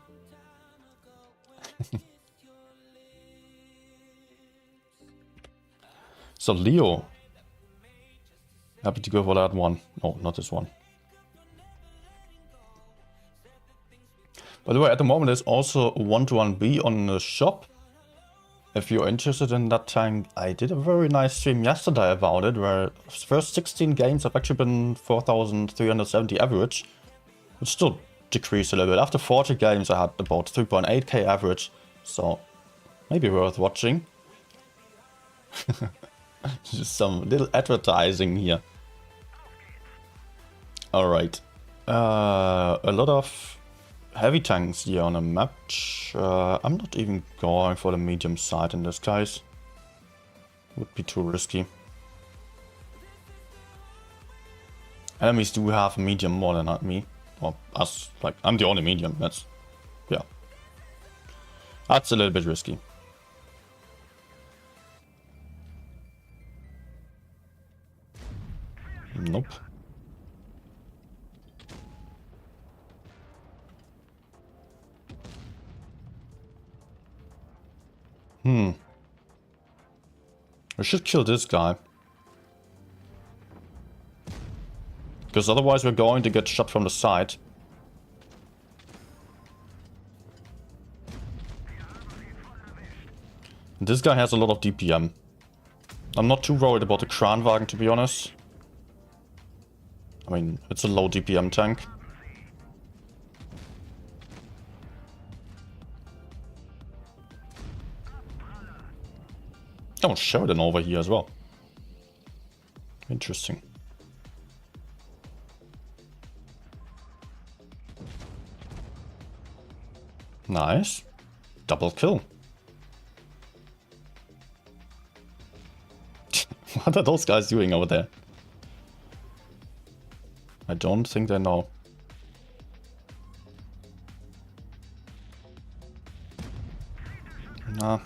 A: So Leo. Happy to go for that one. No, not this one. By the way, at the moment there's also 1-to-1B on the shop. If you're interested in that tank, I did a very nice stream yesterday about it, where first 16 games have actually been 4,370 average, which still decreased a little bit. After 40 games I had about 3.8k average, so maybe worth watching. Just some little advertising here. Alright. A lot of heavy tanks here on a map. I'm not even going for the medium side in this, guys. Would be too risky. Enemies do have medium more than me. Or us. Like, I'm the only medium. That's... yeah. That's a little bit risky. Nope. I should kill this guy. Because otherwise we're going to get shot from the side. This guy has a lot of DPM. I'm not too worried about the Kranwagen, to be honest. I mean, it's a low DPM tank. Oh, Sheridan over here as well. Interesting. Nice. Double kill. What are those guys doing over there? I don't think they know. Nah.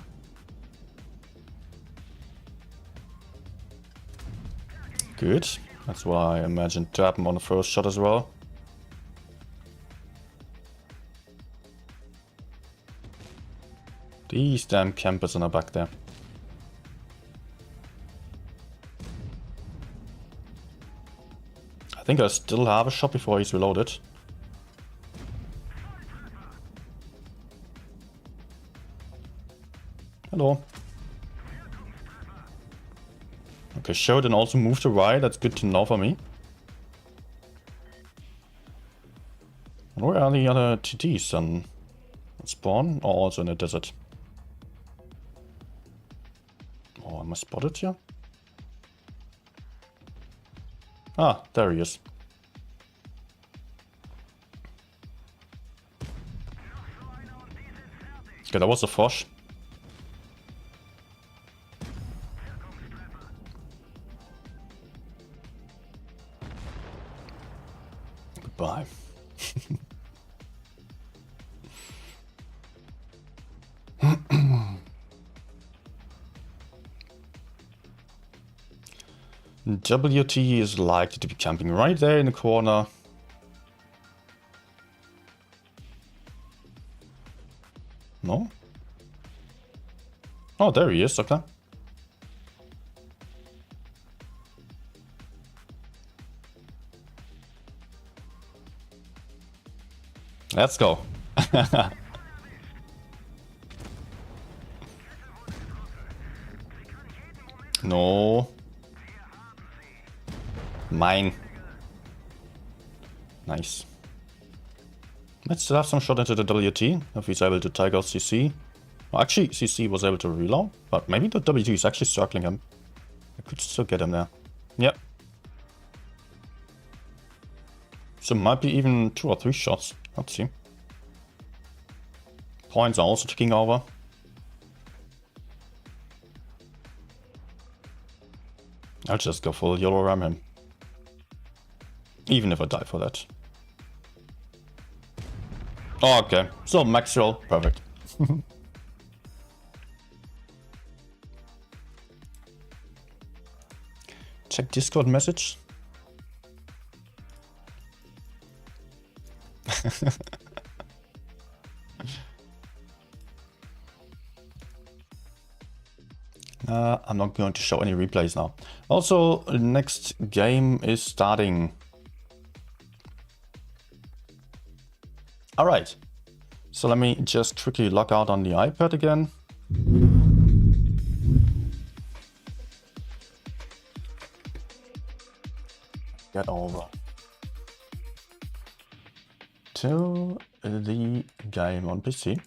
A: Good. That's what I imagined to happen on the first shot as well. These damn campers in the back there. I think I still have a shot before he's reloaded. Hello. Okay, Sheridan also moved to right. That's good to know for me. And where are the other TTs then? Spawn or also in the desert? Oh, am I spotted here? Ah, there he is. Okay, that was a Frosch. Goodbye. WT is likely to be camping right there in the corner. No? Oh, there he is, okay. Let's go. No. Mine. Nice. Let's still have some shot into the WT if he's able to take out CC. Well, actually, CC was able to reload, but maybe the WT is actually circling him. I could still get him there. Yep. So might be even 2 or 3 shots. Let's see. Points are also ticking over. I'll just go full YOLO ram him. Even if I die for that. Oh, okay, so max roll, perfect. Check Discord message. I'm not going to show any replays now. Also, next game is starting. Alright, so let me just quickly log out on the iPad again. Get over to the game on PC.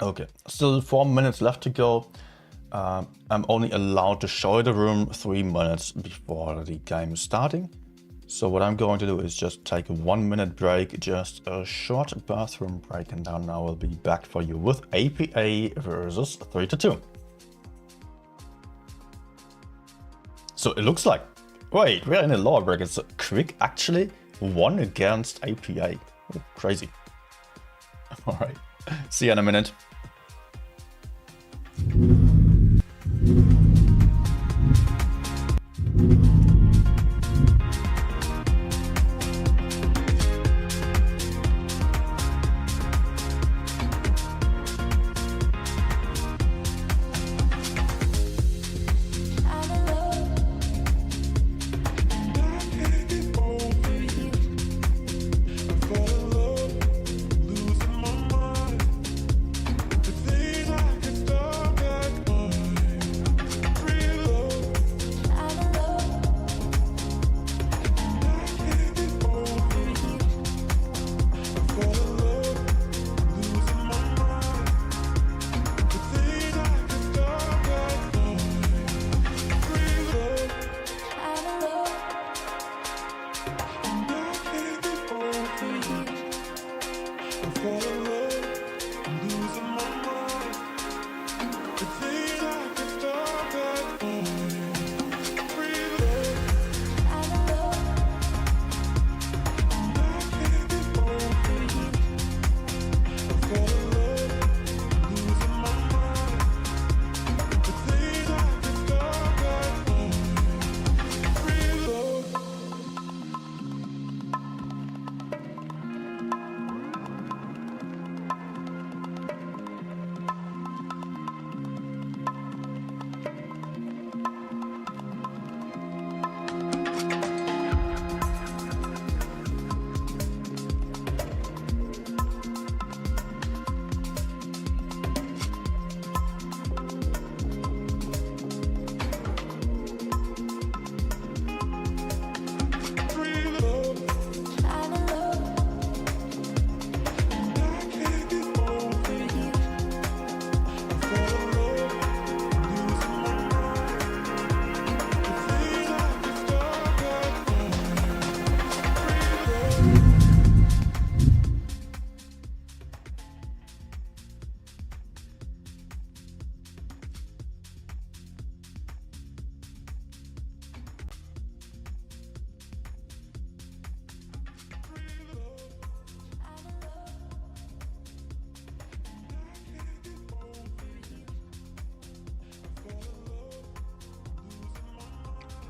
A: Okay, still 4 minutes left to go. I'm only allowed to show the room 3 minutes before the game is starting. So what I'm going to do is just take a 1 minute break, just a short bathroom break, and then I will be back for you with APA versus 3-2. So it looks like, wait, we're in a law break. It's Crick actually won against APA. Oh, crazy. All right, see you in a minute.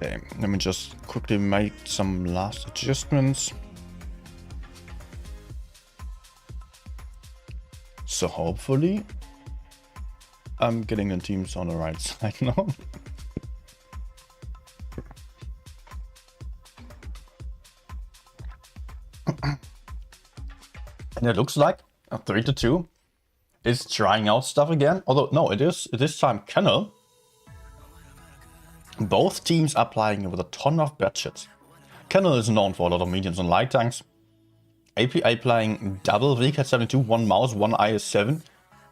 A: Okay, let me just quickly make some last adjustments. So hopefully I'm getting the teams on the right side now. And it looks like a 3-2 is trying out stuff again. Although, no, it is this time Kennel. Both teams are playing with a ton of budgets. Kennel is known for a lot of mediums and light tanks. APA playing double VK72, 1 mouse, 1 IS7,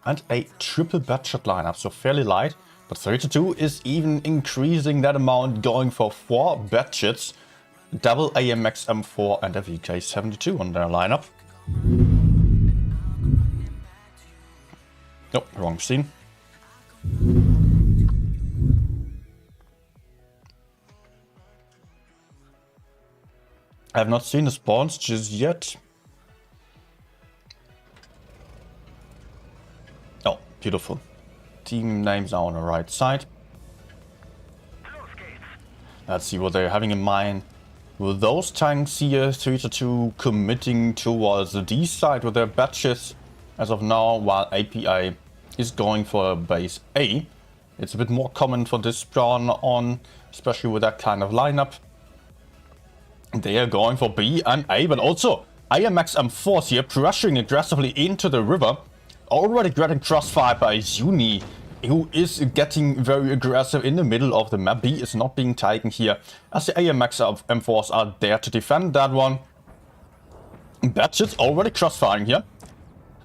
A: and a triple budget lineup, so fairly light. But 3-2 is even increasing that amount, going for 4 budgets, double AMX M4 and a VK72 on their lineup. Nope, wrong scene. I have not seen the spawns just yet. Oh, beautiful. Team names are on the right side. Let's see what they're having in mind. Will those tanks here, 3-2, committing towards the D side with their batches as of now, while APA is going for base A. It's a bit more common for this spawn on, especially with that kind of lineup. They are going for B and A, but also IMX M4 here, pressuring aggressively into the river. Already getting crossfire by Uni, who is getting very aggressive in the middle of the map. B is not being taken here, as the AMX M4s are there to defend that one. Batchet's already crossfiring here,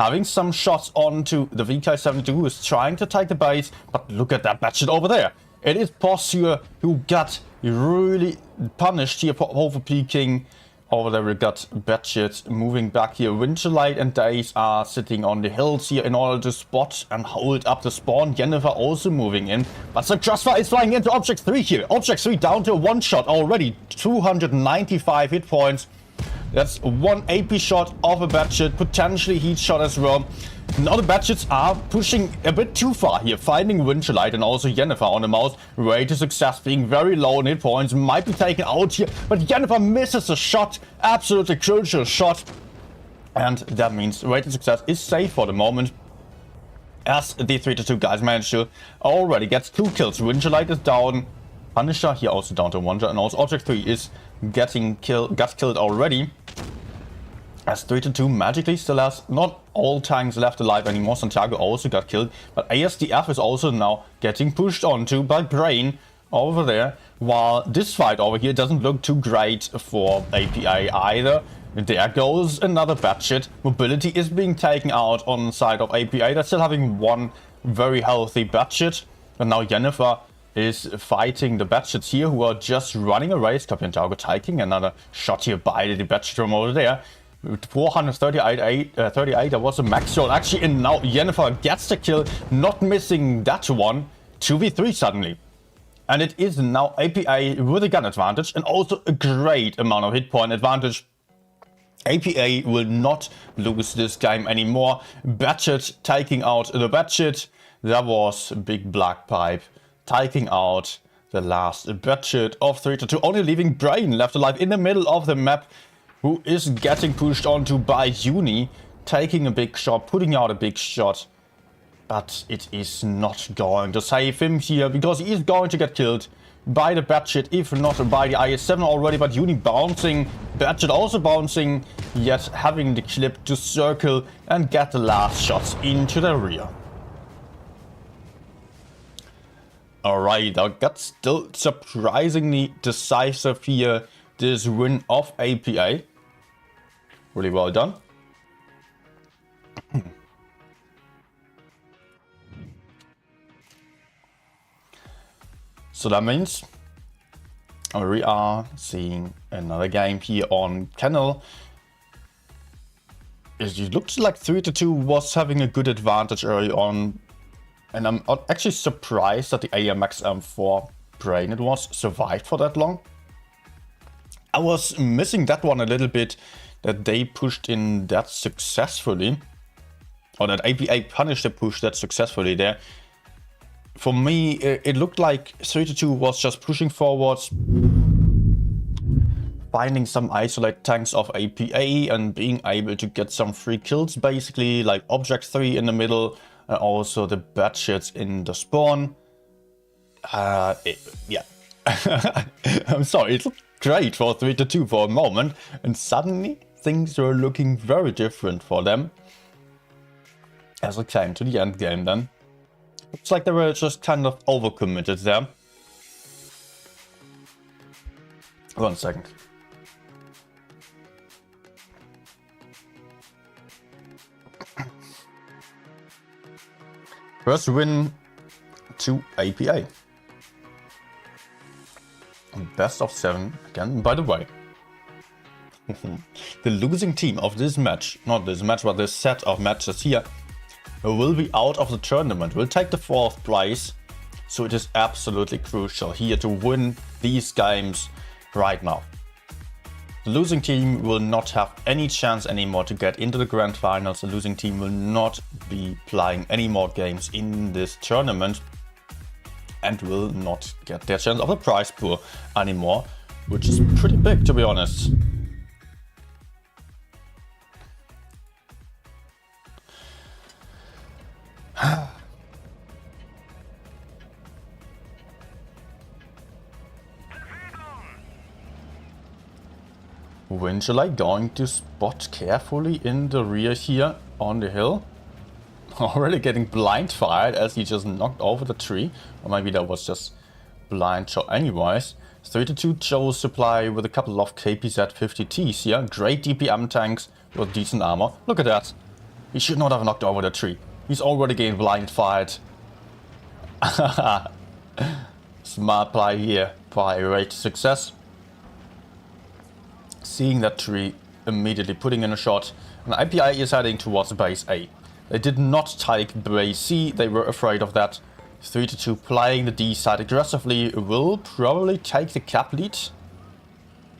A: having some shots onto the VK72, who is trying to take the base, but look at that Batchet over there. It is Posture who got really punished here for overpeaking. Over there we got Batchet moving back here. Winterlight and Daze are sitting on the hills here in order to spot and hold up the spawn. Jennifer also moving in, but the crossfire is flying into Object 3 here. Object 3 down to a 1 shot already. 295 hit points. That's 1 AP shot of a Batchet, potentially heat shot as well. Now the Batchets are pushing a bit too far here, finding Winterlight and also Jennifer on the mouse. Rate to success being very low in hit points, might be taken out here, but Jennifer misses a shot, absolutely crucial shot. And that means rate to success is safe for the moment, as the 3-2 guys managed to already get 2 kills. Winterlight is down, Punisher here also down to 1 shot, and also Object 3 is got killed already. As 3-2 magically still has not all tanks left alive anymore. Santiago also got killed, but ASDF is also now getting pushed onto by Brain over there, while this fight over here doesn't look too great for APA either. There goes another Batchet. Mobility is being taken out on the side of APA. They're still having 1 very healthy Batchet, and now Jennifer is fighting the Batchets here, who are just running away. Santiago taking another shot here by the Batchet from over there. 438, that was a max shot actually, and now Jennifer gets the kill, not missing that one. 2v3 suddenly, and it is now APA with a gun advantage and also a great amount of hit point advantage. APA will not lose this game anymore. Batchet taking out the Batchet. That was Big Black Pipe taking out the last Batchet of 3-2, only leaving Brain left alive in the middle of the map, who is getting pushed onto by Uni, taking a big shot, putting out a big shot. But it is not going to save him here, because he is going to get killed by the Batchet, if not by the IS7 already. But Uni bouncing, Batchet also bouncing, yet having the clip to circle and get the last shots into the rear. Alright, that got still surprisingly decisive here, this win of APA. Really well done. So that means we are seeing another game here on Kennel. It looks like 3-2 was having a good advantage early on, and I'm actually surprised that the AMX M4 Brain it was survived for that long. I was missing that one a little bit, that they pushed in that successfully, or that APA punished the push that successfully there. for me, it looked like 3-2 was just pushing forwards, finding some isolate tanks of APA and being able to get some free kills, basically, like Object 3 in the middle, and also the batshits in the spawn. Yeah. I'm sorry, it looked great for 3-2 for a moment, and suddenly things were looking very different for them as it came to the end game then. It's like they were just kind of overcommitted there. 1 second. First win to APA. Best of 7 again, by the way. The losing team of this match, not this match, but this set of matches here, will be out of the tournament, will take the 4th place. So it is absolutely crucial here to win these games right now. The losing team will not have any chance anymore to get into the grand finals. The losing team will not be playing any more games in this tournament and will not get their chance of the prize pool anymore, which is pretty big, to be honest. Winchellite going to spot carefully in the rear here on the hill. Already getting blind fired as he just knocked over the tree. Or maybe that was just blind shot anyways. 3-2 chose supply with a couple of KPZ 50Ts here. Great DPM tanks with decent armor. Look at that. He should not have knocked over the tree. He's already getting blind fired. Smart play here by Rate Success. Seeing that tree, immediately putting in a shot. And IPI is heading towards base A. They did not take base C, they were afraid of that. 3-2 playing the D side aggressively will probably take the cap lead.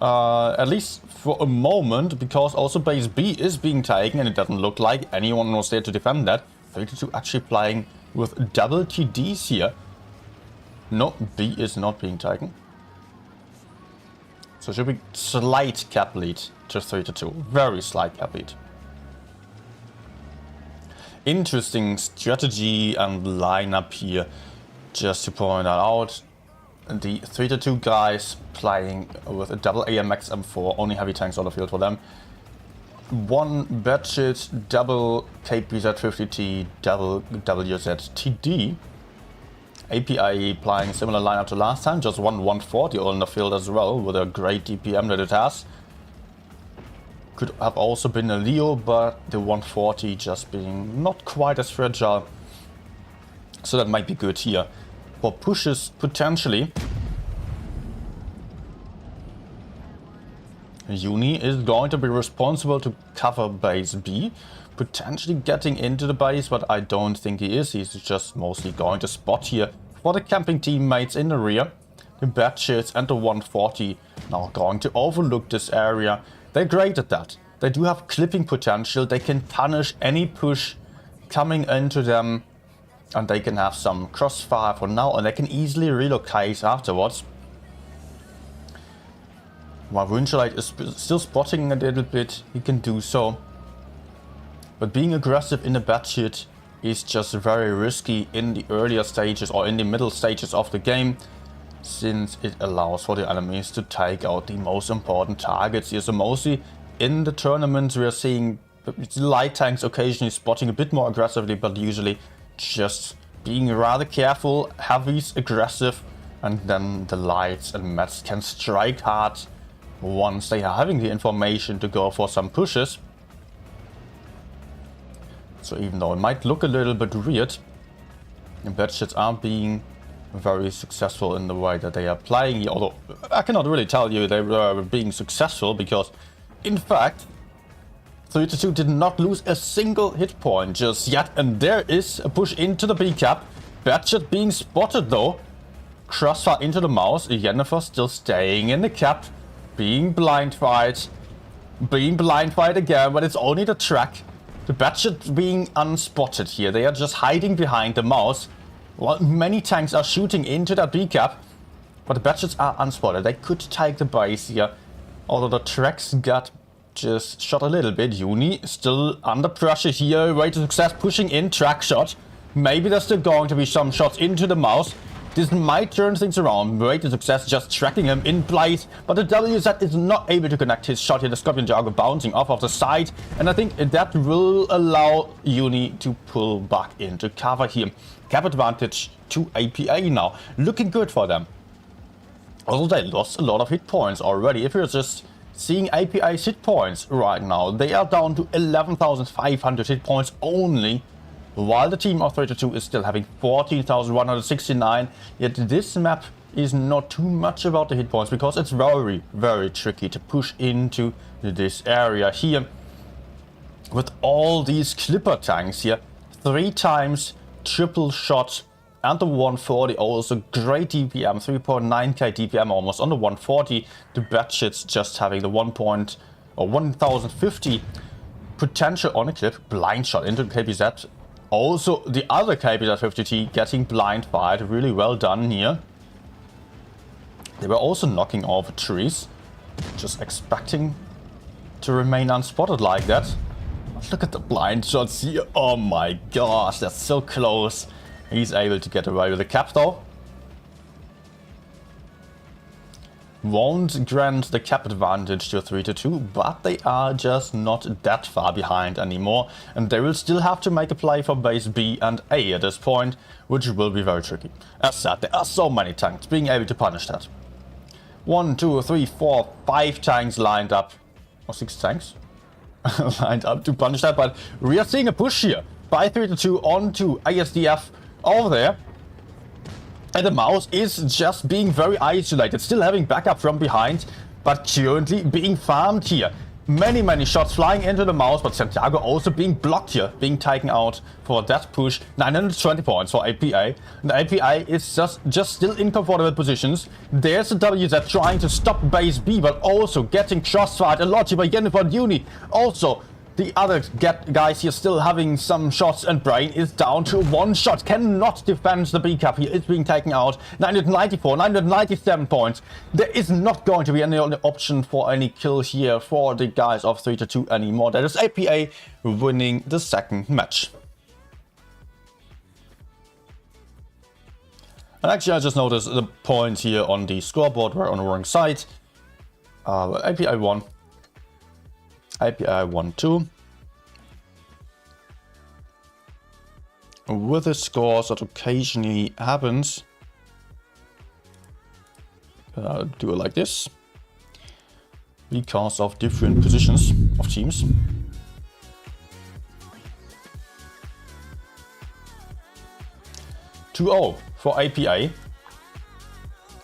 A: At least for a moment, because also base B is being taken and it doesn't look like anyone was there to defend that. 3-2 actually playing with double TDs here. No, B is not being taken. So it should be slight cap lead to 3-2. Very slight cap lead. Interesting strategy and lineup here. Just to point that out. The 3-2 guys playing with a double AMX M4. Only heavy tanks on the field for them. 1 Batshit, double KPZ 50T, double WZ TD. API playing a similar lineup to last time, just 140 on the field as well, with a great DPM that it has. Could have also been a Leo, but the 140 just being not quite as fragile. So that might be good here. For pushes, potentially. Uni is going to be responsible to cover base B. Potentially getting into the base, but I don't think he is. He's just mostly going to spot here for the camping teammates in the rear. The Batshits and the 140 now going to overlook this area. They're great at that. They do have clipping potential. They can punish any push coming into them. And they can have some crossfire for now. And they can easily relocate afterwards. While Winchellite is still spotting a little bit, he can do so. But being aggressive in the Batshit is just very risky in the earlier stages or in the middle stages of the game, since it allows for the enemies to take out the most important targets here. So mostly in the tournaments we are seeing light tanks occasionally spotting a bit more aggressively, but usually just being rather careful, heavies aggressive, and then the lights and mets can strike hard once they are having the information to go for some pushes. So even though it might look a little bit weird, the Batshits are being very successful in the way that they are playing here. Although I cannot really tell you they were being successful, because in fact 3-2 did not lose a single hit point just yet. And there is a push into the B cap. Batshit being spotted though. Crossfire into the mouse. Jennifer still staying in the cap. Being blind fired. Being blind fired again, but it's only the track. The Batshit being unspotted here. They are just hiding behind the mouse. Well, many tanks are shooting into that B-cap, but the batches are unspotted. They could take the base here, although the tracks got just shot a little bit. Uni still under pressure here. Way to success pushing in, track shot. Maybe there's still going to be some shots into the mouse. This might turn things around. Way to success just tracking him in place, but the WZ is not able to connect his shot here. The Scorpion Jago bouncing off of the side, and I think that will allow Uni to pull back into cover here. Cap advantage to APA now. Looking good for them. Also, they lost a lot of hit points already. If you're just seeing APA's hit points right now, they are down to 11,500 hit points only, while the team of 32 is still having 14,169. Yet this map is not too much about the hit points, because it's very, very tricky to push into this area here. With all these Clipper tanks here, 3 times triple shot, and the 140 also great DPM, 3.9k DPM almost on the 140. The batshits just having the 1050 potential on a clip. Blind shot into the KPZ. Also the other KPZ 50T getting blind fired. Really well done here. They were also knocking over trees, just expecting to remain unspotted like that. Look at the blind shots here. Oh my gosh, that's so close. He's able to get away with the cap though. Won't grant the cap advantage to 3-2, but they are just not that far behind anymore. And they will still have to make a play for base B and A at this point, which will be very tricky. As said, there are so many tanks being able to punish that. 1, 2, 3, 4, 5 tanks lined up. Or 6 tanks lined up to punish that, but we are seeing a push here by 3-2 onto ASDF over there. And the mouse is just being very isolated, still having backup from behind, but currently being farmed here. Many shots flying into the mouse, but Santiago also being blocked here, being taken out for that push. 920 points for APA. And APA is just still in comfortable positions. There's a WZ trying to stop base B, but also getting crossfired a lot here by Jennifer Uni. Also, the other guys here still having some shots, and Brain is down to 1 shot. Cannot defend the B-cap here. It's being taken out. 994, 997 points. There is not going to be any option for any kill here for the guys of 3-2 anymore. That is APA winning the second match. And actually I just noticed the points here on the scoreboard were on the wrong side. APA won. API 1-2. With the scores that occasionally happens, do it like this because of different positions of teams. (2-0) for APA.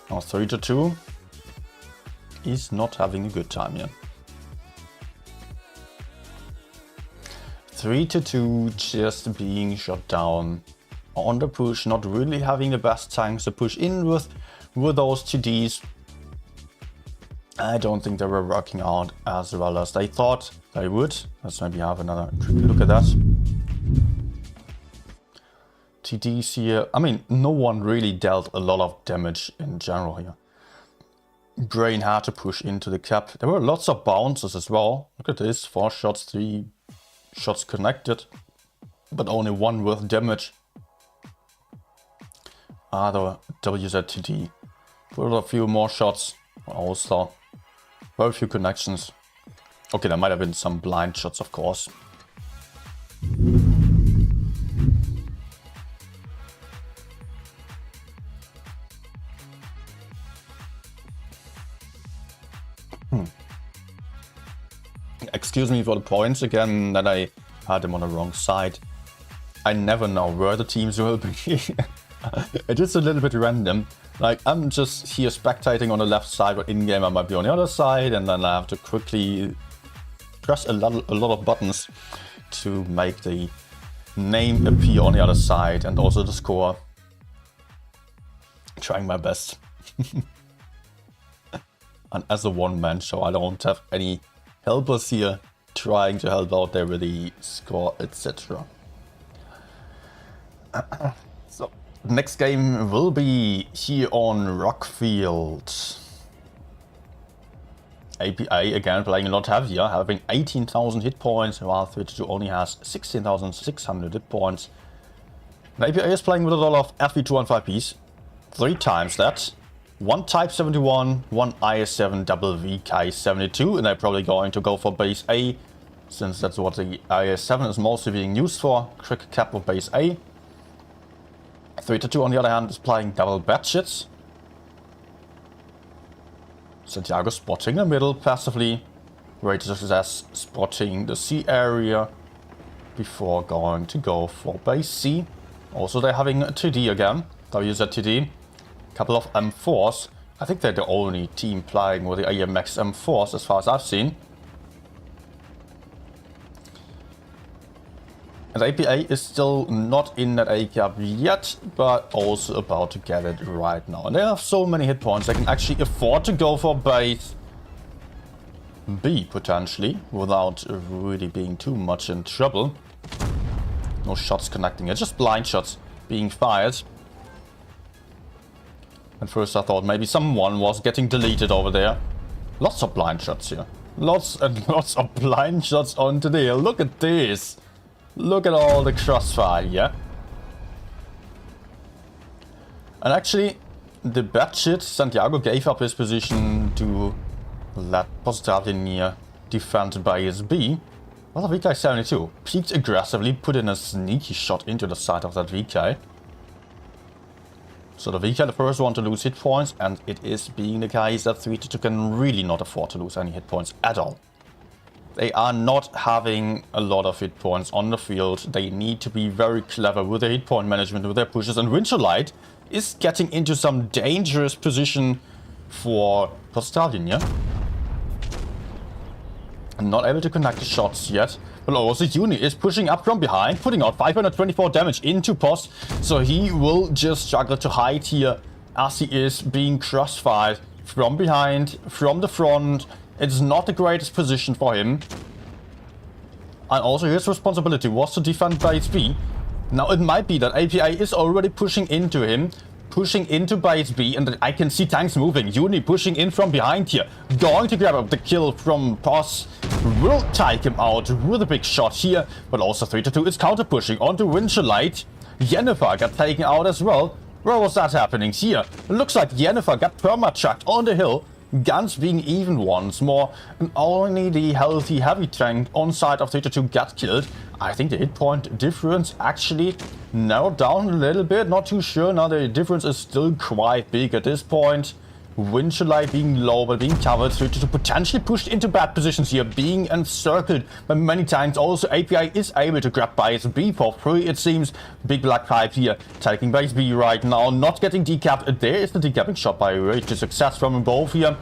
A: Now 3-2 is not having a good time here. 3-2 just being shot down on the push, not really having the best tanks to push in with those TDs. I don't think they were working out as well as they thought they would. Let's maybe have another quick look at that. TDs here, I mean, no one really dealt a lot of damage in general here. Brain had to push into the cap. There were lots of bounces as well. Look at this, 4 shots, 3 shots connected, but only 1 worth damage. Other WZTD put a few more shots, also very few connections. Okay, there might have been some blind shots, of course. Excuse me for the points again, that I had them on the wrong side. I never know where the teams will be. It is a little bit random. Like, I'm just here spectating on the left side, but in-game I might be on the other side, and then I have to quickly press a lot of buttons to make the name appear on the other side, and also the score. Trying my best. And as a one-man show, I don't have any helpers here trying to help out there with the score, etc. So next game will be here on Rockfield. APA again playing a lot heavier, having 18,000 hit points, while 32 only has 16,600 hit points. And APA is playing with a lot of FV2 and 5Ps, 3 times that. 1 Type 71, 1 IS-7 double VK-72, and they're probably going to go for base A, since that's what the IS-7 is mostly being used for. Crick cap of base A. 32 on the other hand is playing double batshits. Santiago spotting the middle passively. Great success spotting the C area before going to go for base C. Also they're having a TD again. WZTD. Couple of M4s. I think they're the only team playing with the AMX M4s as far as I've seen. And APA is still not in that A cap yet, but also about to get it right now. And they have so many hit points, they can actually afford to go for base B potentially, without really being too much in trouble. No shots connecting, it's just blind shots being fired. At first I thought maybe someone was getting deleted over there. Lots of blind shots here. Lots and lots of blind shots onto there. Look at this. Look at all the crossfire here. And actually, the batshit Santiago gave up his position to let Positavlin defend by his B. Well, the VK-72 peeked aggressively, put in a sneaky shot into the side of that VK. So the VK, the first one to lose hit points, and it is being the case that 3-2 can really not afford to lose any hit points at all. They are not having a lot of hit points on the field. They need to be very clever with their hit point management, with their pushes. And Winterlight is getting into some dangerous position for Postallion, yeah? Not able to connect the shots yet. But also Uni is pushing up from behind, putting out 524 damage into Post. So he will just struggle to hide here as he is being crossfired from behind, from the front. It's not the greatest position for him. And also his responsibility was to defend base B. Now it might be that APA is already pushing into him, pushing into base B, and I can see tanks moving. Uni pushing in from behind here, going to grab up the kill from Poss. Will take him out with a big shot here, but also 3-2 is counter pushing onto Winterlight. Yennefer got taken out as well. Where was that happening here? It looks like Yennefer got perma-chucked on the hill. Guns being even once more, and only the healthy heavy tank on side of 3-2 got killed. I think the hit point difference actually narrowed down a little bit, not too sure. Now the difference is still quite big at this point. Winterlight being low but being covered, 3-2 potentially pushed into bad positions here, being encircled by many tanks. Also API is able to grab base B for free, it seems. Big black pipe here, taking base B right now, not getting decapped. There is the decapping shot by Ray to success from them both here.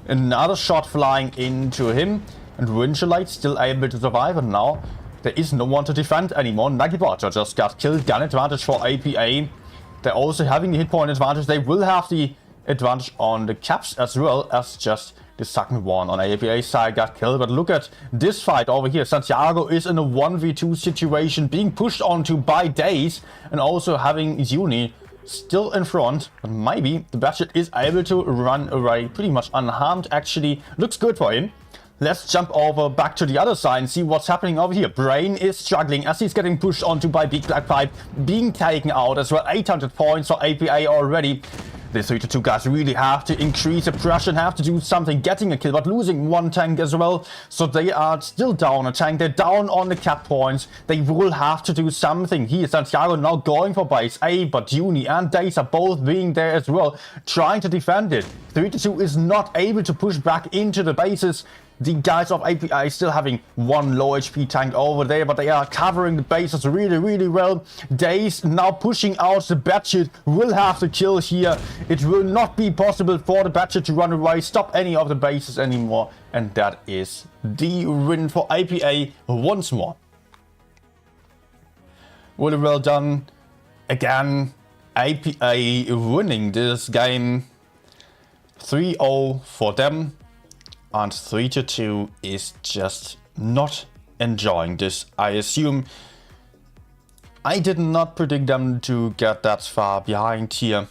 A: Another shot flying into him, and Winterlight still able to survive, and now there is no one to defend anymore. Nagibato just got killed, gun advantage for APA. They're also having the hit point advantage. They will have the advantage on the caps as well as just the second one on APA's side got killed. But look at this fight over here. Santiago is in a 1v2 situation, being pushed onto by Daze, and also having Uni still in front. But maybe the Batshit is able to run away pretty much unharmed. Actually looks good for him. Let's jump over back to the other side and see what's happening over here. Brain is struggling as he's getting pushed onto by Big Black Pipe, being taken out as well. 800 points for APA already. The 3-2 guys really have to increase the pressure and have to do something, getting a kill, but losing one tank as well. So they are still down a tank. They're down on the cap points. They will have to do something here. Santiago now going for base A, but Uni and Daze are both being there as well, trying to defend it. 3-2 is not able to push back into the bases. The guys of API still having one low HP tank over there, but they are covering the bases really well. Daze now pushing out the Batshit, will have to kill here. It will not be possible for the Batshit to run away, stop any of the bases anymore. And that is the win for APA once more. Really well done. Again, APA winning this game. 3-0 for them. And 3-2 is just not enjoying this. I assume I did not predict them to get that far behind here.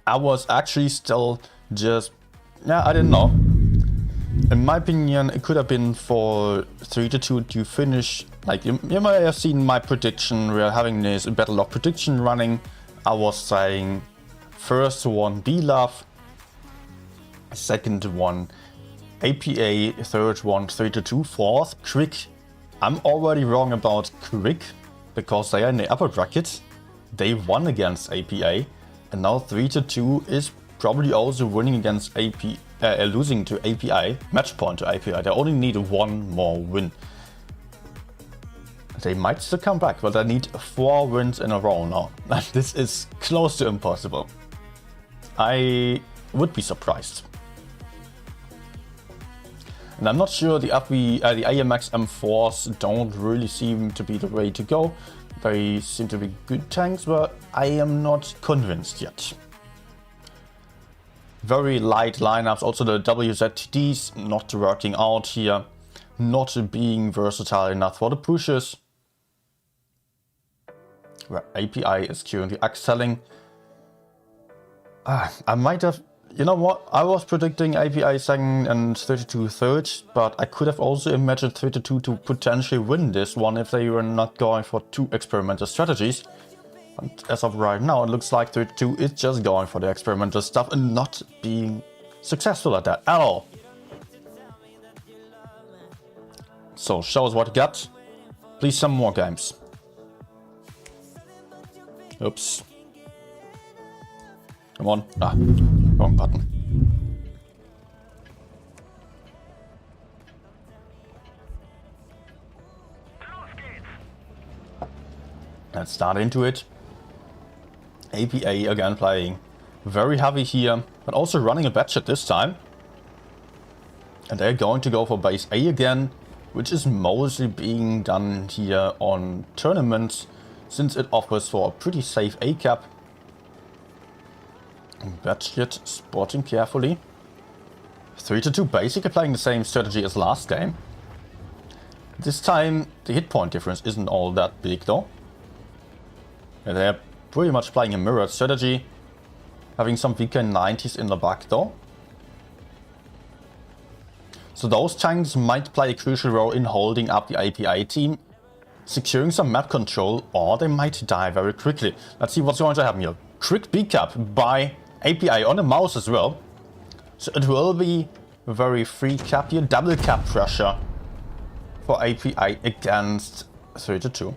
A: I was actually still just... yeah, I didn't know. In my opinion, it could have been for 3-2 to finish. Like, you might have seen my prediction. We are having this battle log prediction running. I was saying first one B-Love, second one APA, third one 3-2, fourth Crick. I'm already wrong about Crick because they are in the upper bracket. They won against APA, and now 3-2 is probably also winning against losing to API, match point to API. They only need one more win. They might still come back, but they need 4 wins in a row now. This is close to impossible. I would be surprised. And I'm not sure the AMX M4s don't really seem to be the way to go. They seem to be good tanks, but I am not convinced yet. Very light lineups, also the WZTDs not working out here, not being versatile enough for the pushes. Where API is currently excelling. I might have, you know what, I was predicting API second and 3-2 third, but I could have also imagined 3-2 to potentially win this one if they were not going for 2 experimental strategies. And as of right now, it looks like 3-2 is just going for the experimental stuff and not being successful at that at all. So, show us what you got. Please, some more games. Oops. Come on. Ah, wrong button. Let's start into it. APA again playing very heavy here, but also running a batchet this time. And they're going to go for base A again, which is mostly being done here on tournaments, since it offers for a pretty safe A cap. Batchet spotting carefully. 3-2 basically playing the same strategy as last game. This time the hit point difference isn't all that big though. They're pretty much playing a mirrored strategy, having some VK90s in the back though. So those tanks might play a crucial role in holding up the API team, securing some map control, or they might die very quickly. Let's see what's going to happen here. Quick B cap by API on the mouse as well. So it will be a very free cap here, double cap pressure for API against 3-2.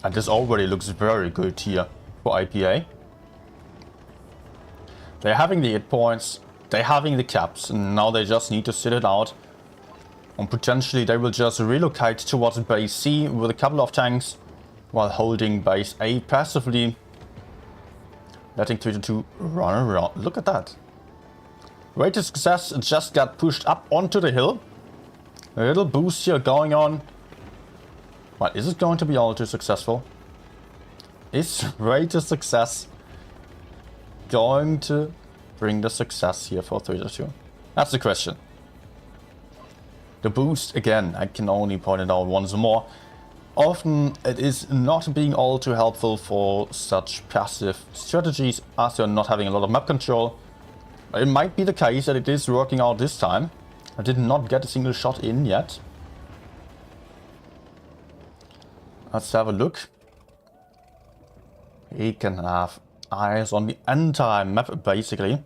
A: And this already looks very good here for APA. They're having the hit points, they're having the caps, and now they just need to sit it out. And potentially they will just relocate towards base C with a couple of tanks, while holding base A passively. Letting 3-2 run around. Look at that. Rated success just got pushed up onto the hill. A little boost here going on. But is it going to be all too successful? Is rated success going to bring the success here for 3-2? That's the question. The boost, again, I can only point it out once more. Often it is not being all too helpful for such passive strategies as you're not having a lot of map control. It might be the case that it is working out this time. I did not get a single shot in yet. Let's have a look. He can have eyes on the entire map basically.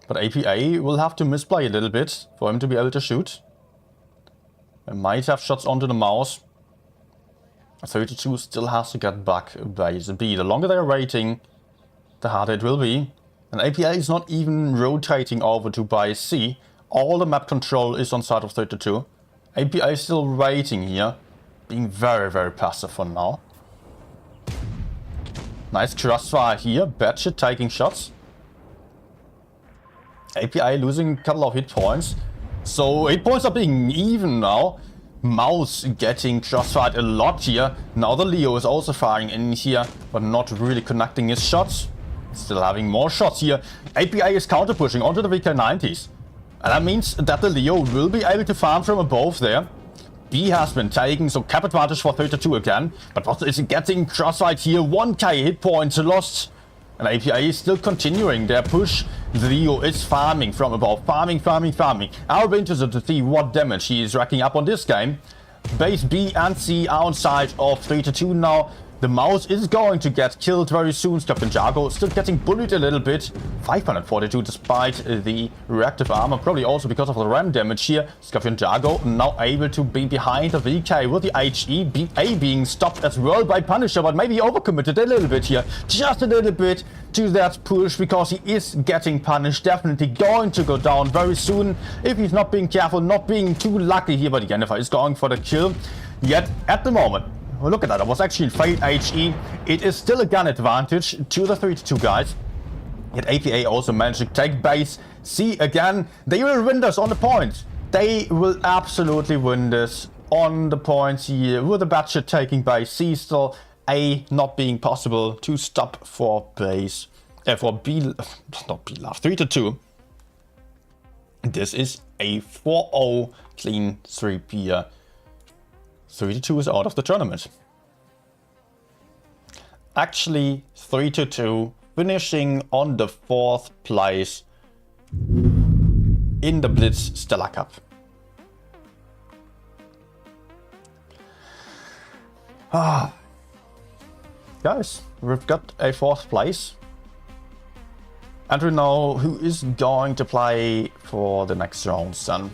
A: But APA will have to misplay a little bit for him to be able to shoot. I might have shots onto the mouse. 3-2 still has to get back base B. The longer they're waiting, the harder it will be. And APA is not even rotating over to base C. All the map control is on side of 3-2. APA is still waiting here, being very, very passive for now. Nice crossfire here, Batchet taking shots. API losing a couple of hit points. So hit points are being even now. Mouse getting crossfired a lot here. Now the Leo is also firing in here, but not really connecting his shots. Still having more shots here. API is counter pushing onto the VK90s. And that means that the Leo will be able to farm from above there. B has been taken, so cap advantage for 32 again. But what is he getting? Crossfight here, 1k hit points lost. And APA is still continuing their push. Leo is farming from above. Farming. I'll be interested to see what damage he is racking up on this game. Base B and C outside of 3-2 now. The mouse is going to get killed very soon. Captain Jago still getting bullied a little bit. 542 despite the reactive armor. Probably also because of the ram damage here. Captain Jago now able to be behind the VK with the HE. BA being stopped as well by Punisher. But maybe overcommitted a little bit here. Just a little bit to that push because he is getting punished. Definitely going to go down very soon. If he's not being careful, not being too lucky here. But Yennefer is going for the kill. Yet at the moment, well, look at that, it was actually failed HE. It is still a gun advantage to the 3-2 guys. Yet APA also managed to take base C again. They will win this on the points. They will absolutely win this on the points here. With the Batchet taking base C, still A not being possible to stop for base. For B, not B love, 3-2. This is a 4-0 clean 3-peer. 3-2 is out of the tournament. Actually, 3-2, finishing on the 4th place in the Blitz Stellar Cup. Guys, we've got a 4th place. And we know who is going to play for the next round, son.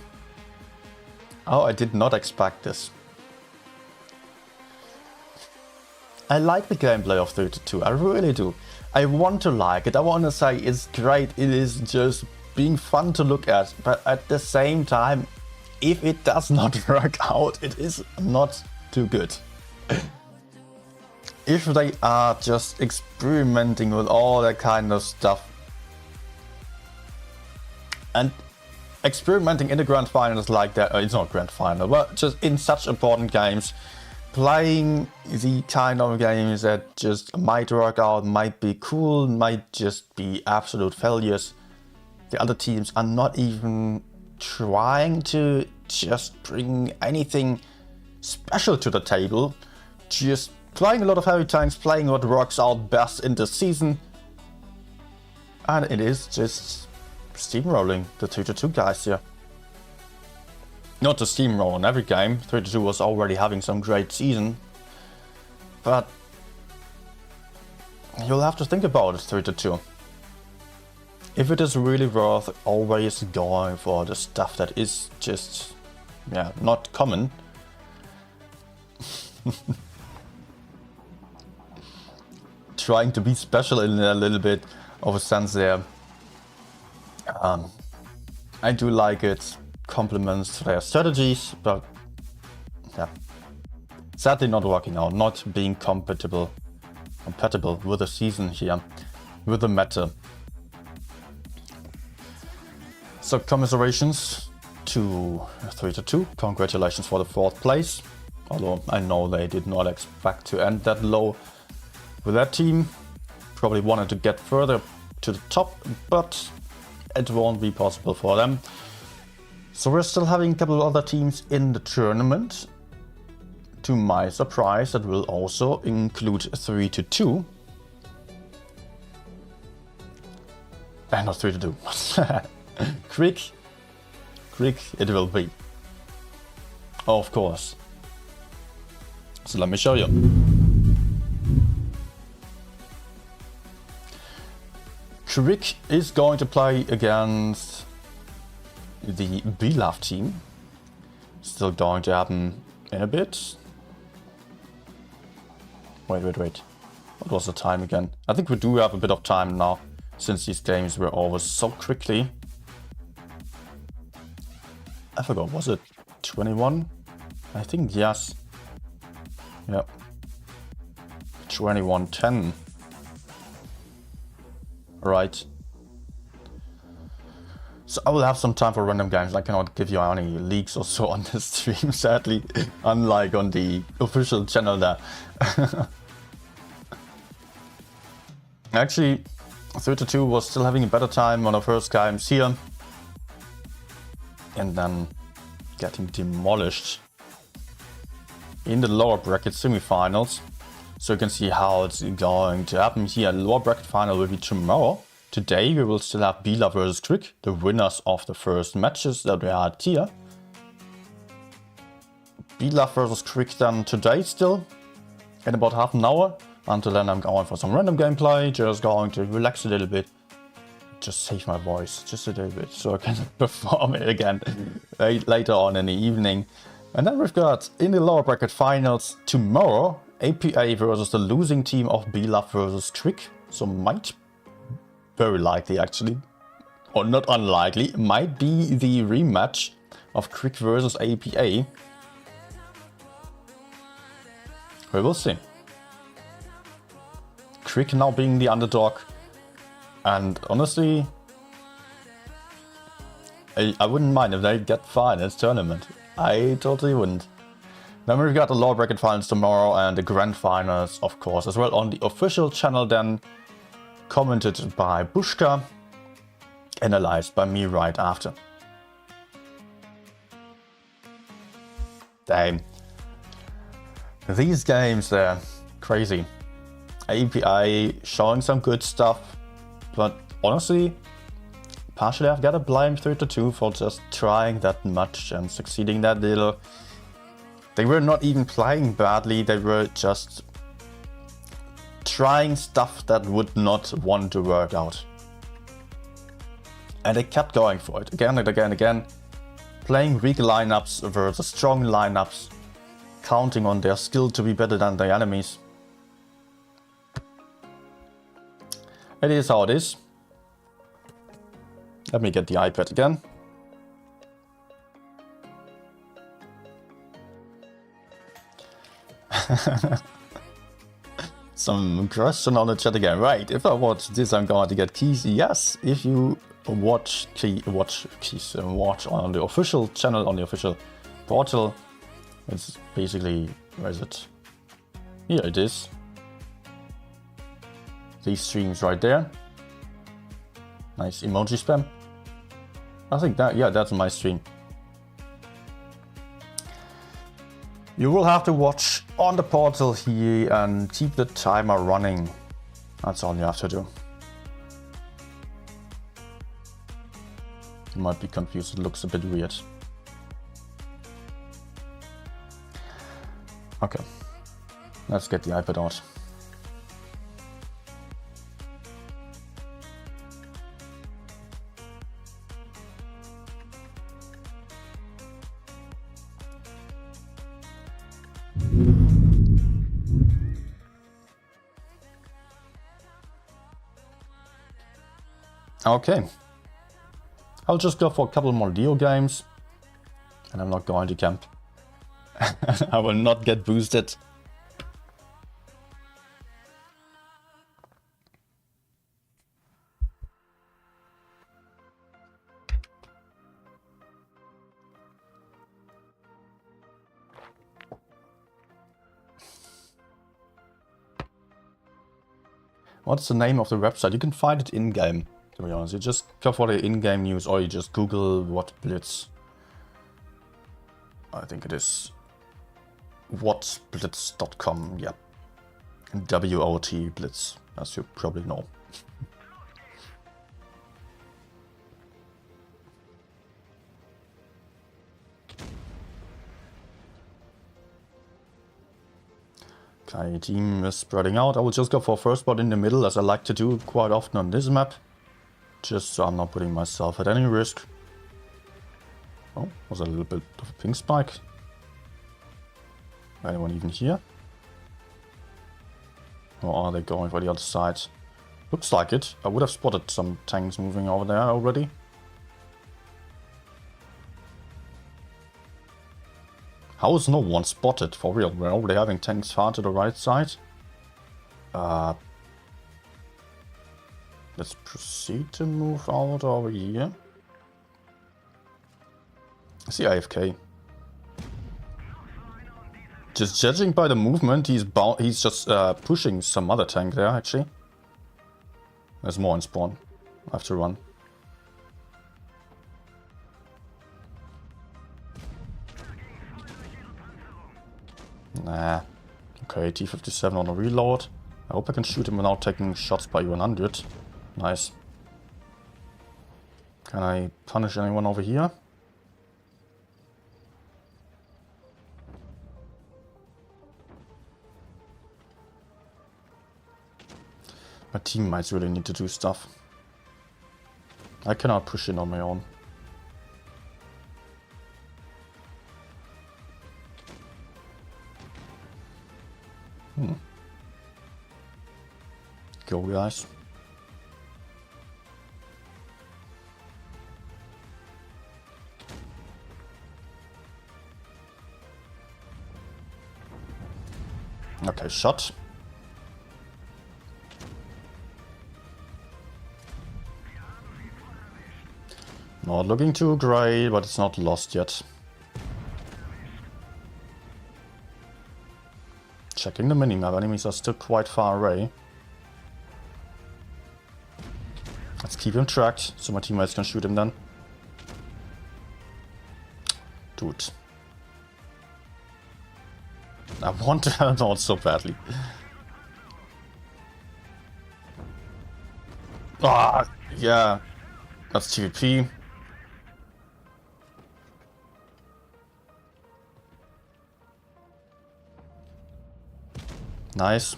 A: Oh, I did not expect this. I like the gameplay of 3-2, I really do. I want to like it, I want to say it's great, it is just being fun to look at. But at the same time, if it does not work out, it is not too good. If they are just experimenting with all that kind of stuff, and experimenting in the grand finals like that, it's not grand final, but just in such important games, playing the kind of games that just might work out, might be cool, might just be absolute failures. The other teams are not even trying to just bring anything special to the table. Just playing a lot of heavy tanks, playing what works out best in the season. And it is just steamrolling the 2-2 guys here. Not to steamroll in every game, 3-2 was already having some great season, but you'll have to think about it, 3-2. If it is really worth always going for the stuff that is just, yeah, not common. Trying to be special in a little bit of a sense there. I do like it. Compliments their strategies, but yeah, sadly not working out, not being compatible with the season here, with the meta. So commiserations to 3-2, congratulations for the 4th place, although I know they did not expect to end that low with that team, probably wanted to get further to the top, but it won't be possible for them. So we're still having a couple of other teams in the tournament. To my surprise, that will also include 3-2. Not 3-2. Crick it will be. Of course. So let me show you. Crick is going to play against the B-Love team. Still going to happen in a bit. Wait. What was the time again? I think we do have a bit of time now, since these games were over so quickly. I forgot, was it 21? I think yes. Yep. 21:10. Right. So I will have some time for random games. I cannot give you any leaks or so on this stream, sadly, unlike on the official channel there. Actually, 3-2 was still having a better time on the first games here. And then getting demolished in the lower bracket semifinals. So you can see how it's going to happen here. Lower bracket final will be tomorrow. Today we will still have Bila versus Crick, the winners of the first matches that we had here. Bila versus Crick then today still, in about half an hour. Until then I'm going for some random gameplay, just going to relax a little bit. Just save my voice, just a little bit, so I can perform it again later on in the evening. And then we've got, in the lower bracket finals tomorrow, APA versus the losing team of Bila versus Crick. So might, very likely actually, or not unlikely, might be the rematch of Crick versus APA. We will see. Crick now being the underdog. And honestly, I wouldn't mind if they get far in this tournament. I totally wouldn't. Then we've got the lower bracket finals tomorrow and the grand finals, of course, as well on the official channel then, commented by Bushka, analyzed by me right after. Damn. These games, they're crazy. API showing some good stuff, but honestly, partially I've got to blame 3-2 for just trying that much and succeeding that little. They were not even playing badly, they were just trying stuff that would not want to work out. And they kept going for it, again and again and again, playing weak lineups versus strong lineups, counting on their skill to be better than their enemies. It is how it is. Let me get the iPad again. Some question on the chat again. Right, if I watch this, I'm going to get keys. Yes, if you watch on the official channel, on the official portal, it's basically, where is it? Here it is. These streams right there. Nice emoji spam. I think that, yeah, that's my stream. You will have to watch on the portal here and keep the timer running. That's all you have to do. You might be confused, it looks a bit weird. Okay, let's get the iPad out. Okay, I'll just go for a couple more Leo games, and I'm not going to camp. I will not get boosted. What's the name of the website? You can find it in-game. To be honest, you just go for the in-game news, or you just Google what Blitz. I think it is whatblitz.com, yeah. W-O-T Blitz, as you probably know. Okay, team is spreading out. I will just go for first spot in the middle, as I like to do quite often on this map. Just so I'm not putting myself at any risk. Oh, was a little bit of a ping spike. Anyone even here? Or are they going for the other side? Looks like it. I would have spotted some tanks moving over there already. How is no one spotted? For real, we're already having tanks far to the right side. Let's proceed to move out over here. I see AFK. Just judging by the movement, he's just pushing some other tank there, actually. There's more in spawn. I have to run. Nah. Okay, T-57 on a reload. I hope I can shoot him without taking shots by 100. Nice. Can I punish anyone over here? My teammates really need to do stuff. I cannot push in on my own. Go, guys. Okay, shot. Not looking too great, but it's not lost yet. Checking the minimap, enemies are still quite far away. Let's keep him tracked, so my teammates can shoot him then. Dude. I want to help out so badly. Ah, yeah. That's TVP. Nice.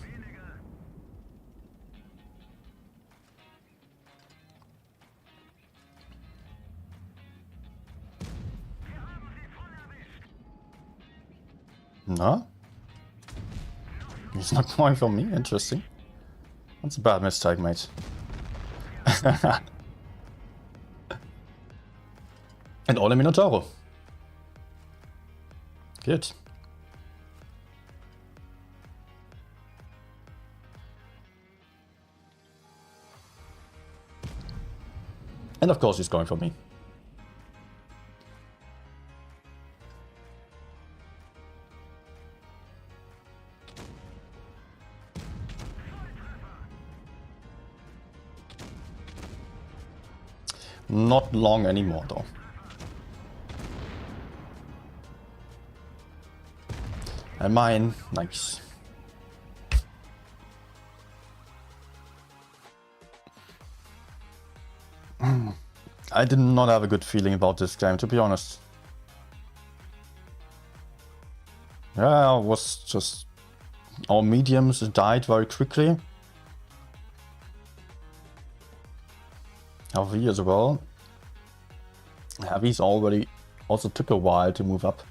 A: No? He's not going for me? Interesting. That's a bad mistake, mate. And all in Minotauro. Good. And of course he's going for me. Not long anymore though. And mine, nice. I did not have a good feeling about this game, to be honest. Yeah, it was just... Our mediums died very quickly. Heavy as well. Heavy's already also took a while to move up.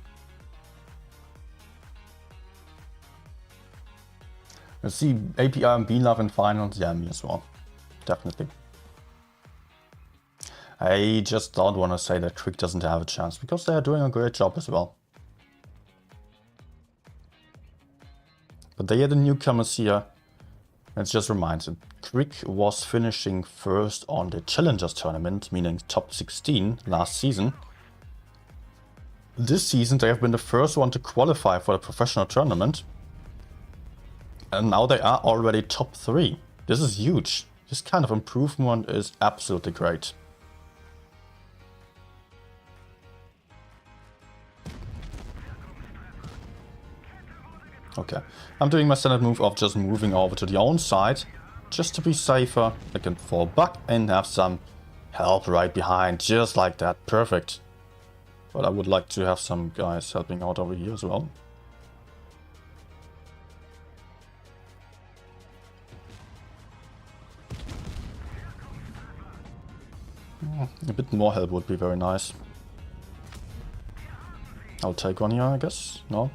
A: Let's see, API and B-Love in finals, yeah, me as well. Definitely. I just don't want to say that Crick doesn't have a chance, because they are doing a great job as well. But they are the newcomers here. Let's just remind you, Crick was finishing first on the Challengers tournament, meaning top 16 last season. This season they have been the first one to qualify for the professional tournament. And now they are already top 3. This is huge. This kind of improvement is absolutely great. Okay, I'm doing my standard move of just moving over to the own side, just to be safer. I can fall back and have some help right behind, just like that, perfect. But I would like to have some guys helping out over here as well. A bit more help would be very nice. I'll take one here, I guess, no?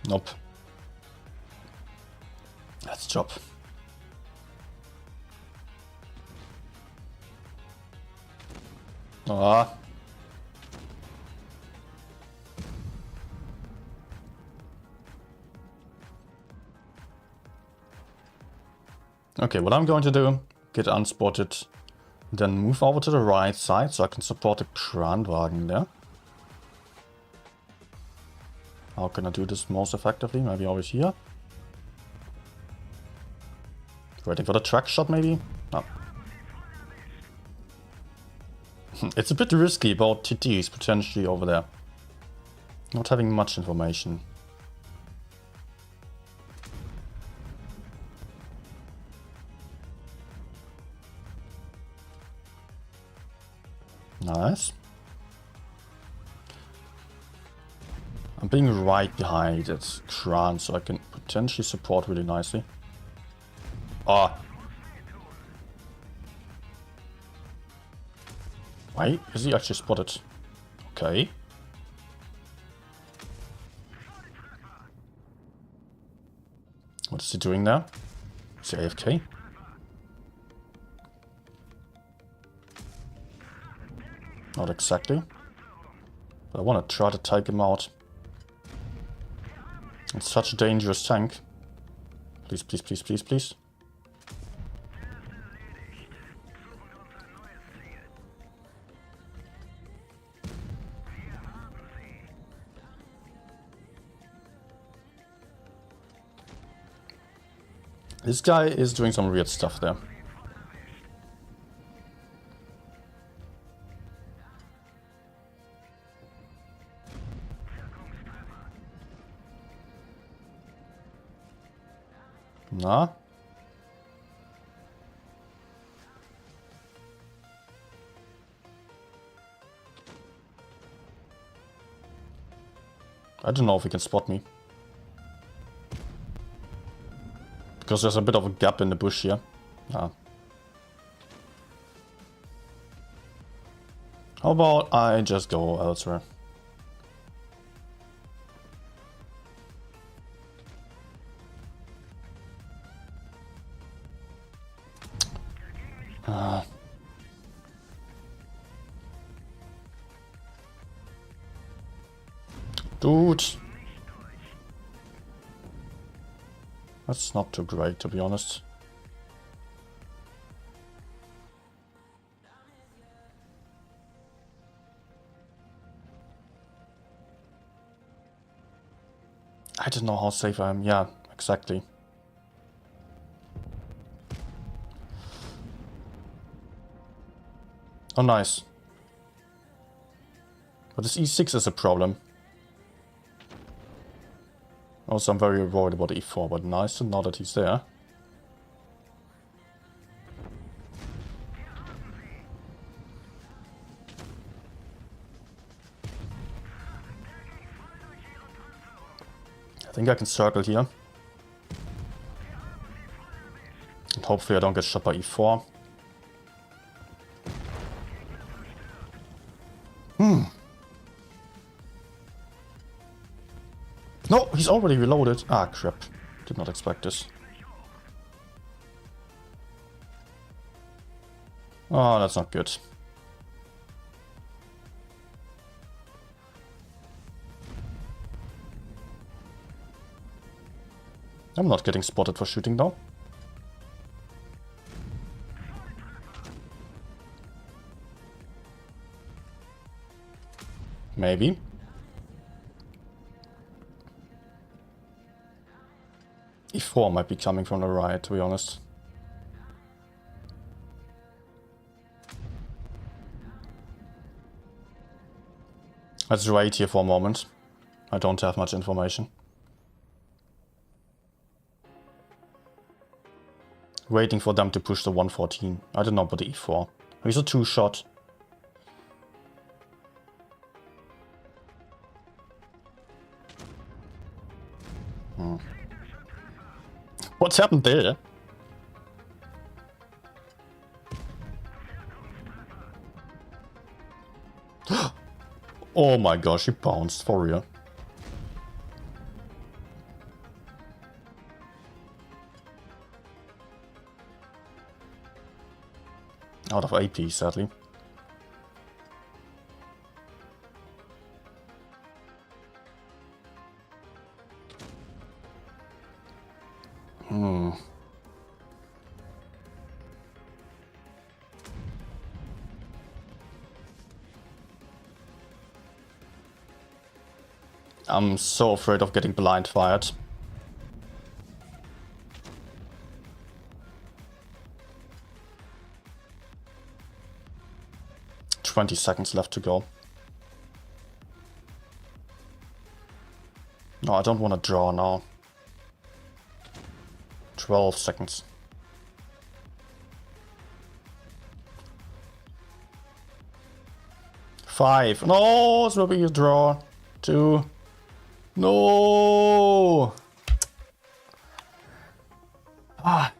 A: Nope. Let's chop. Ah. Okay, what I'm going to do, get unspotted, then move over to the right side so I can support the Kranwagen there. How can I do this most effectively? Maybe over here. Waiting for the track shot, maybe? No. It's a bit risky about TTs potentially over there. Not having much information. Nice. I'm being right behind that Kran, so I can potentially support really nicely. Ah. Wait, is he actually spotted? Okay. What is he doing now? Is he AFK? Not exactly. But I want to try to take him out. It's such a dangerous tank. Please, please, please, please, please. This guy is doing some weird stuff there. Nah. I don't know if he can spot me. Because there's a bit of a gap in the bush here. Ah. How about I just go elsewhere? Dude. That's not too great, to be honest. I don't know how safe I am. Yeah, exactly. Oh, nice. But this E6 is a problem. Also, I'm very worried about E4, but nice to know that he's there. I think I can circle here. And hopefully I don't get shot by E4. No, he's already reloaded. Ah, crap. Did not expect this. Oh, that's not good. I'm not getting spotted for shooting though. Maybe. E4 might be coming from the right, to be honest. Let's wait here for a moment. I don't have much information. Waiting for them to push the 114. I don't know about the E4. He's a 2-shot. What's happened there? Oh my gosh, he bounced for real. Out of AP, sadly. I'm so afraid of getting blind fired. 20 seconds left to go. No, I don't want to draw now. 12 seconds. Five. No, it will be a draw. 2. No. Ah.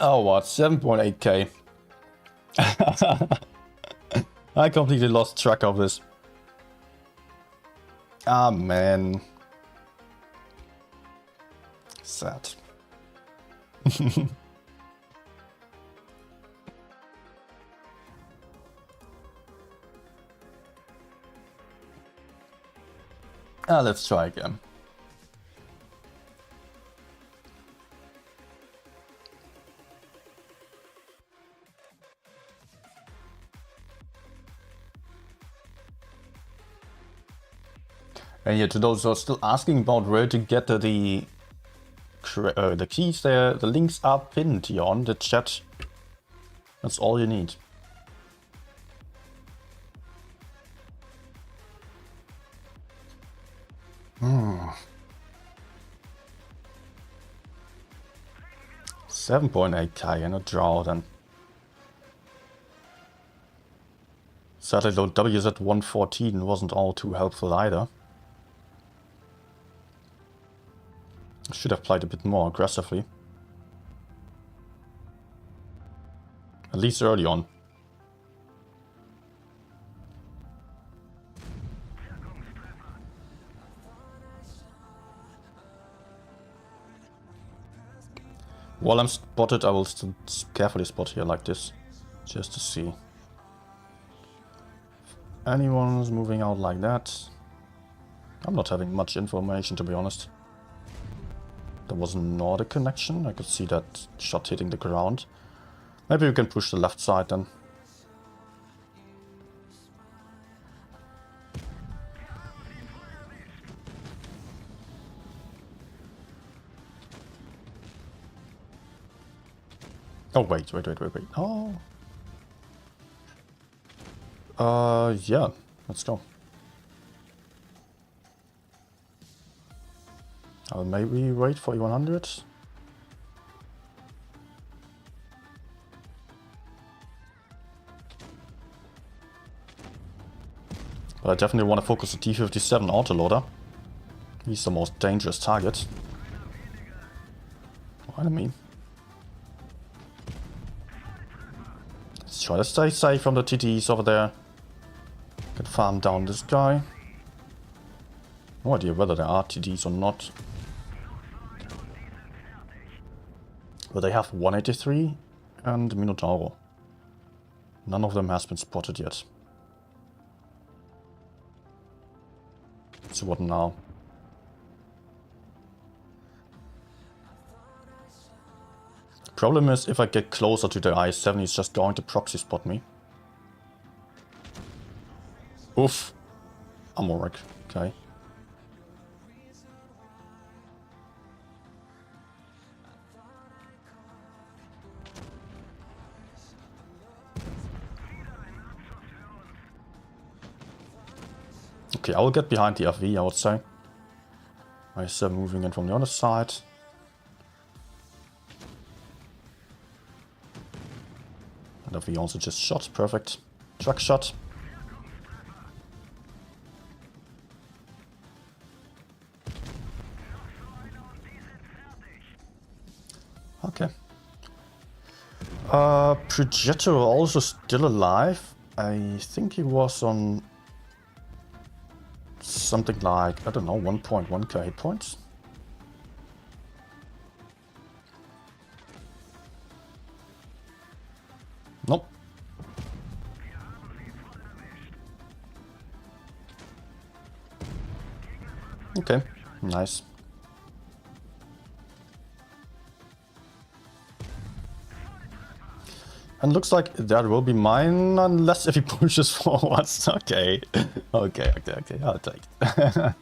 A: Oh, what? 7.8k. I completely lost track of this. Ah, man. Sad. Let's try again. And yeah, to those who are still asking about where to get the keys there, the links are pinned here on the chat. That's all you need. Hmm. 7.8k in a draw then. Sadly, though, WZ114 wasn't all too helpful either. I should have played a bit more aggressively. At least early on. While I'm spotted, I will still carefully spot here like this, just to see. If anyone's moving out like that. I'm not having much information, to be honest. There was not a connection. I could see that shot hitting the ground. Maybe we can push the left side then. Oh, wait. Oh. Yeah. Let's go. I'll maybe wait for E100. But I definitely want to focus the T-57 autoloader. He's the most dangerous target. Oh, enemy. Let's try to stay safe from the TTs over there. Can farm down this guy. No idea whether there are TTs or not. But they have 183 and Minotauro. None of them has been spotted yet. So what now? Problem is, if I get closer to the I-7, he's just going to proxy spot me. Oof. Amorek. Okay. Okay, I will get behind the FV, I would say. I-7 moving in from the other side. And FV also just shot, perfect. Truck shot. Okay. Progetto also still alive. I think he was on something like, I don't know, 1.1k hit points. Nope. Okay, nice. And looks like that will be mine, unless if he pushes forwards. Okay. Okay, I'll take it.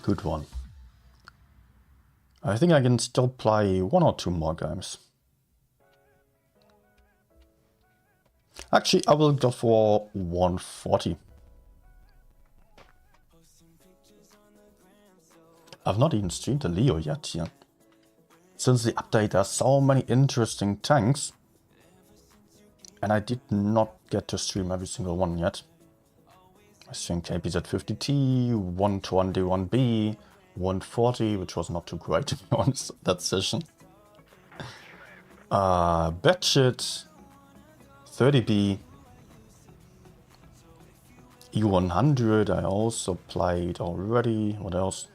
A: good one. I think I can still play 1 or 2 more games. Actually, I will go for 140. I've not even streamed the Leo yet here. Since the update, there are so many interesting tanks. And I did not get to stream every single one yet. I think KPZ50T, 121B, 140, which was not too great to be honest, that session. Batshit, 30B, E100 I also played already. What else?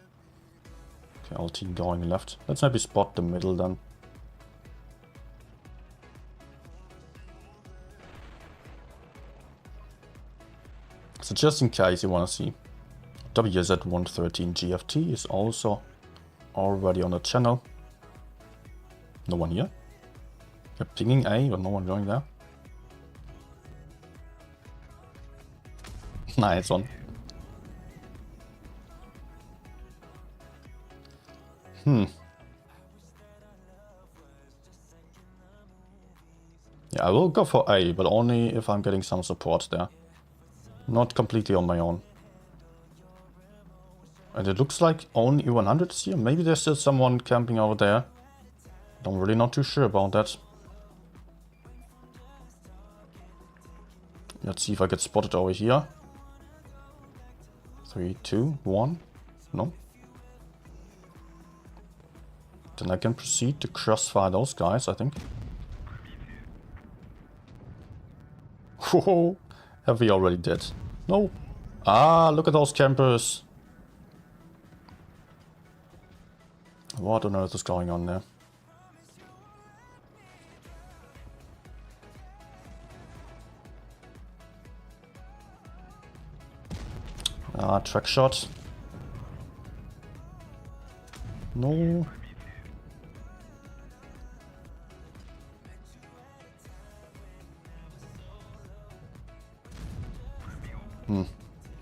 A: Okay, LT going left. Let's maybe spot the middle then. So just in case you want to see, WZ113 GFT is also already on the channel. No one here. You're pinging A, but no one going there. Nice one. Yeah, I will go for A, but only if I'm getting some support there. Not completely on my own. And it looks like only E100 is here. Maybe there's still someone camping over there. I'm really not too sure about that. Let's see if I get spotted over here. 3, 2, 1. No. Then I can proceed to crossfire those guys, I think. Whoa! Have we already dead? No. Ah, look at those campers. What on earth is going on there? Ah, track shot. No.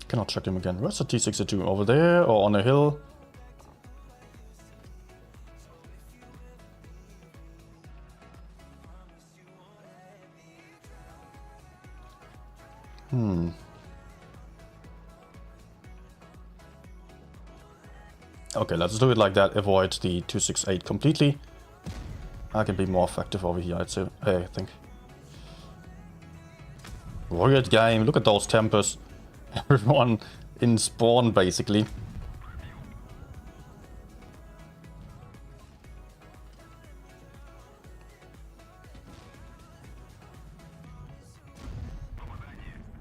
A: Cannot track him again. Where's the T62? Over there or on a hill? Okay, let's do it like that. Avoid the 268 completely. I can be more effective over here, I'd say. I think. Weird game. Look at those tempers. Everyone in spawn, basically.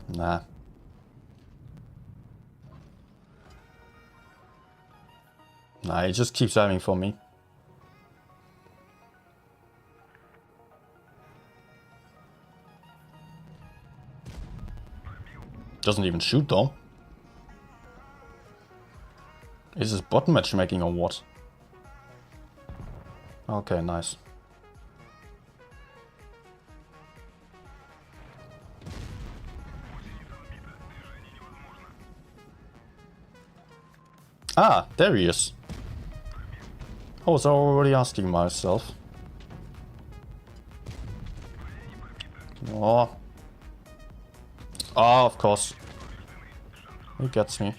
A: Nah. Nah, it just keeps aiming for me. Doesn't even shoot though. Is this bot matchmaking or what? Okay, nice. Ah, there he is. I was already asking myself. Oh. Ah, of course. He gets me.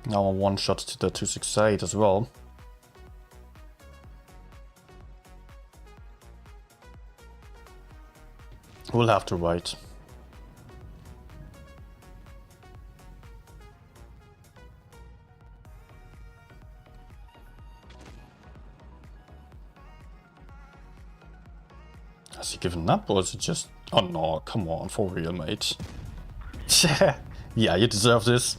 A: Now a one shot to the 268 as well. We'll have to wait. Has he given up or is it just... Oh no, come on, for real, mate. Yeah, you deserve this.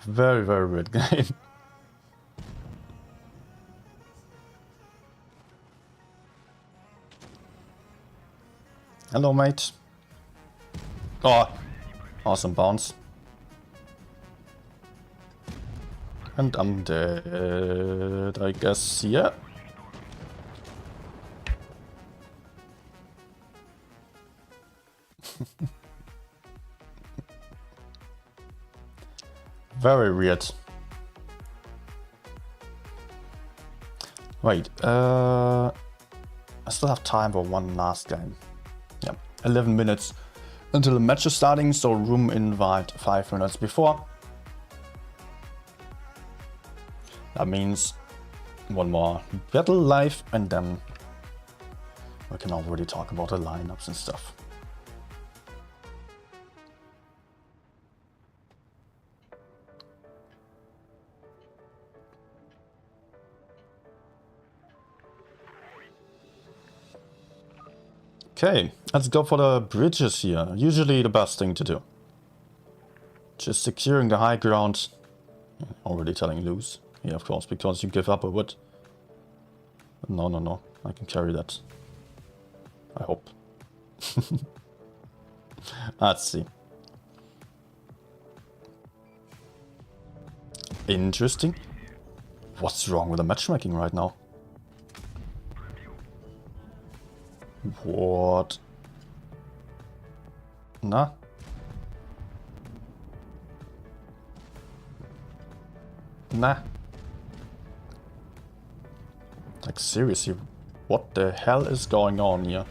A: Very, very weird game. Hello, mate. Oh, awesome bounce. And I'm dead, I guess, yeah. Very weird. Wait, I still have time for one last game. Yeah, 11 minutes until the match is starting, so room invite 5 minutes before. That means one more battle live, and then we can already talk about the lineups and stuff. Okay, let's go for the bridges here. Usually the best thing to do. Just securing the high ground. Already telling lose. Yeah, of course, because you give up a wood. No, no, no. I can carry that. I hope. Let's see. Interesting. What's wrong with the matchmaking right now? What? Nah. Nah. Like seriously, what the hell is going on here?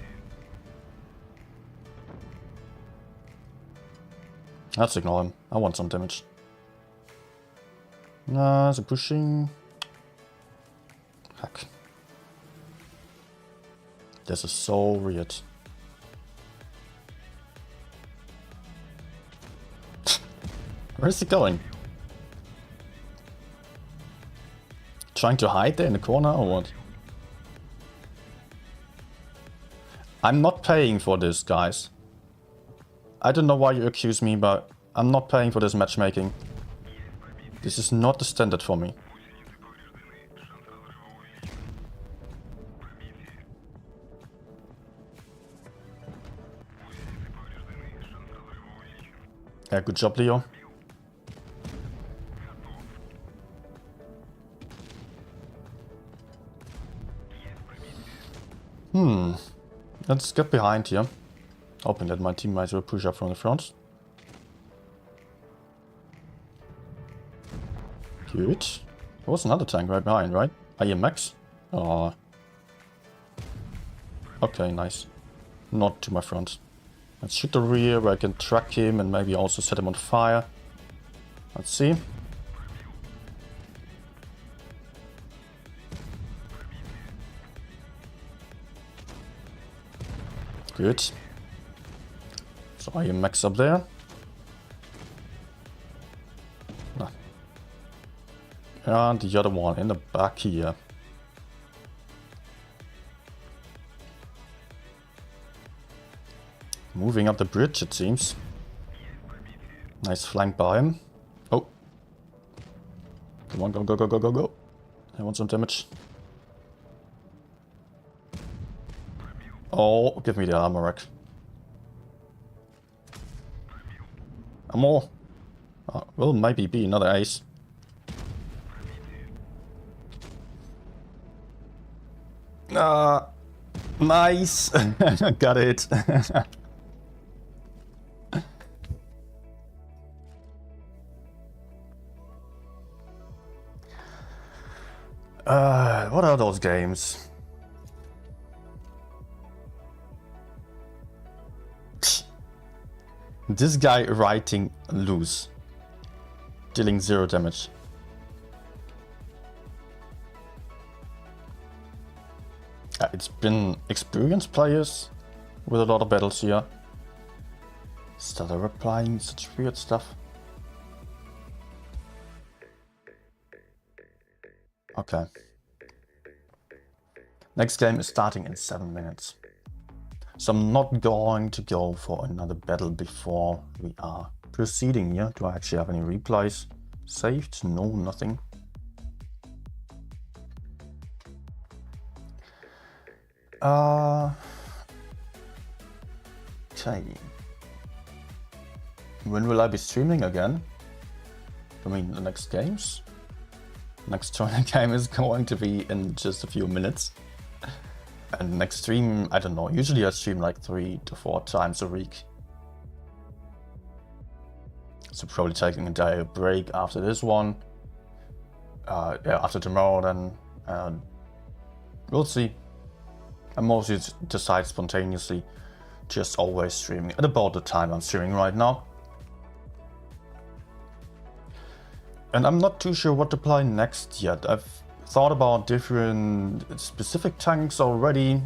A: Let's ignore him. I want some damage. Nah, is it pushing? Heck. This is so weird. Where is he going? Trying to hide there in the corner or what? I'm not paying for this, guys. I don't know why you accuse me, but I'm not paying for this matchmaking. This is not the standard for me. Yeah, good job, Leo. Let's get behind here. Hoping that my teammates will push up from the front. Good. There was another tank right behind, right? Are you max? Oh. Okay, nice. Not to my front. Let's shoot the rear where I can track him and maybe also set him on fire. Let's see. Good. So are you max up there? No. And the other one in the back here. Moving up the bridge, it seems. Nice flank by him. Oh. Come on, go, go, go, go, go, go. I want some damage. Oh, give me the armor rack. Ammo. Will maybe be another ace. Nice. Got it. What are those games? This guy writing lose, dealing 0 damage. It's been experienced players with a lot of battles here. Started replying such weird stuff. Okay. Next game is starting in 7 minutes. So I'm not going to go for another battle before we are proceeding here. Do I actually have any replies saved? No, nothing. Okay. When will I be streaming again? I mean, the next games? Next tournament game is going to be in just a few minutes. And next stream, I don't know, usually I stream like 3 to 4 times a week. So probably taking a day break after this one. Yeah, after tomorrow then. We'll see. I mostly decide spontaneously, just always streaming at about the time I'm streaming right now. And I'm not too sure what to play next yet. I've thought about different specific tanks already,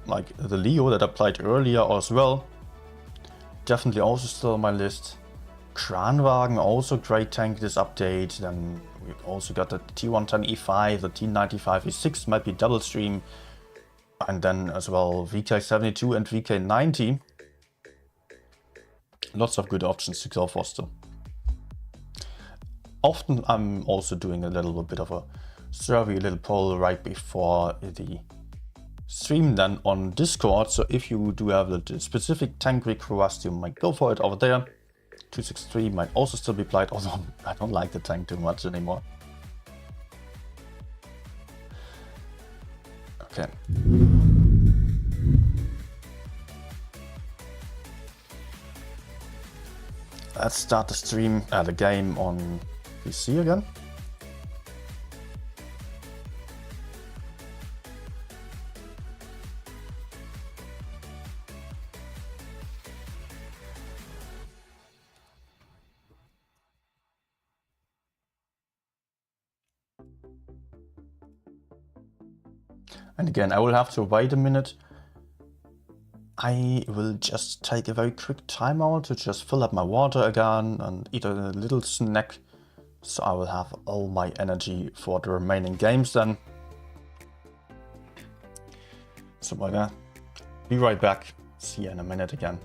A: like the Leo that I played earlier as well. Definitely also still on my list. Kranwagen, also great tank this update. Then we also got the T110E5, the T95E6 might be double stream. And then as well VK72 and VK90. Lots of good options to go for still. Often I'm also doing a little bit of a survey, a little poll right before the stream then on Discord. So if you do have a specific tank request, you might go for it over there. 263 might also still be played, although I don't like the tank too much anymore. Okay. Let's start the stream, the game on PC again. And again, I will have to wait a minute. I will just take a very quick timeout to just fill up my water again and eat a little snack. So I will have all my energy for the remaining games then. So by that, be right back. See you in a minute again.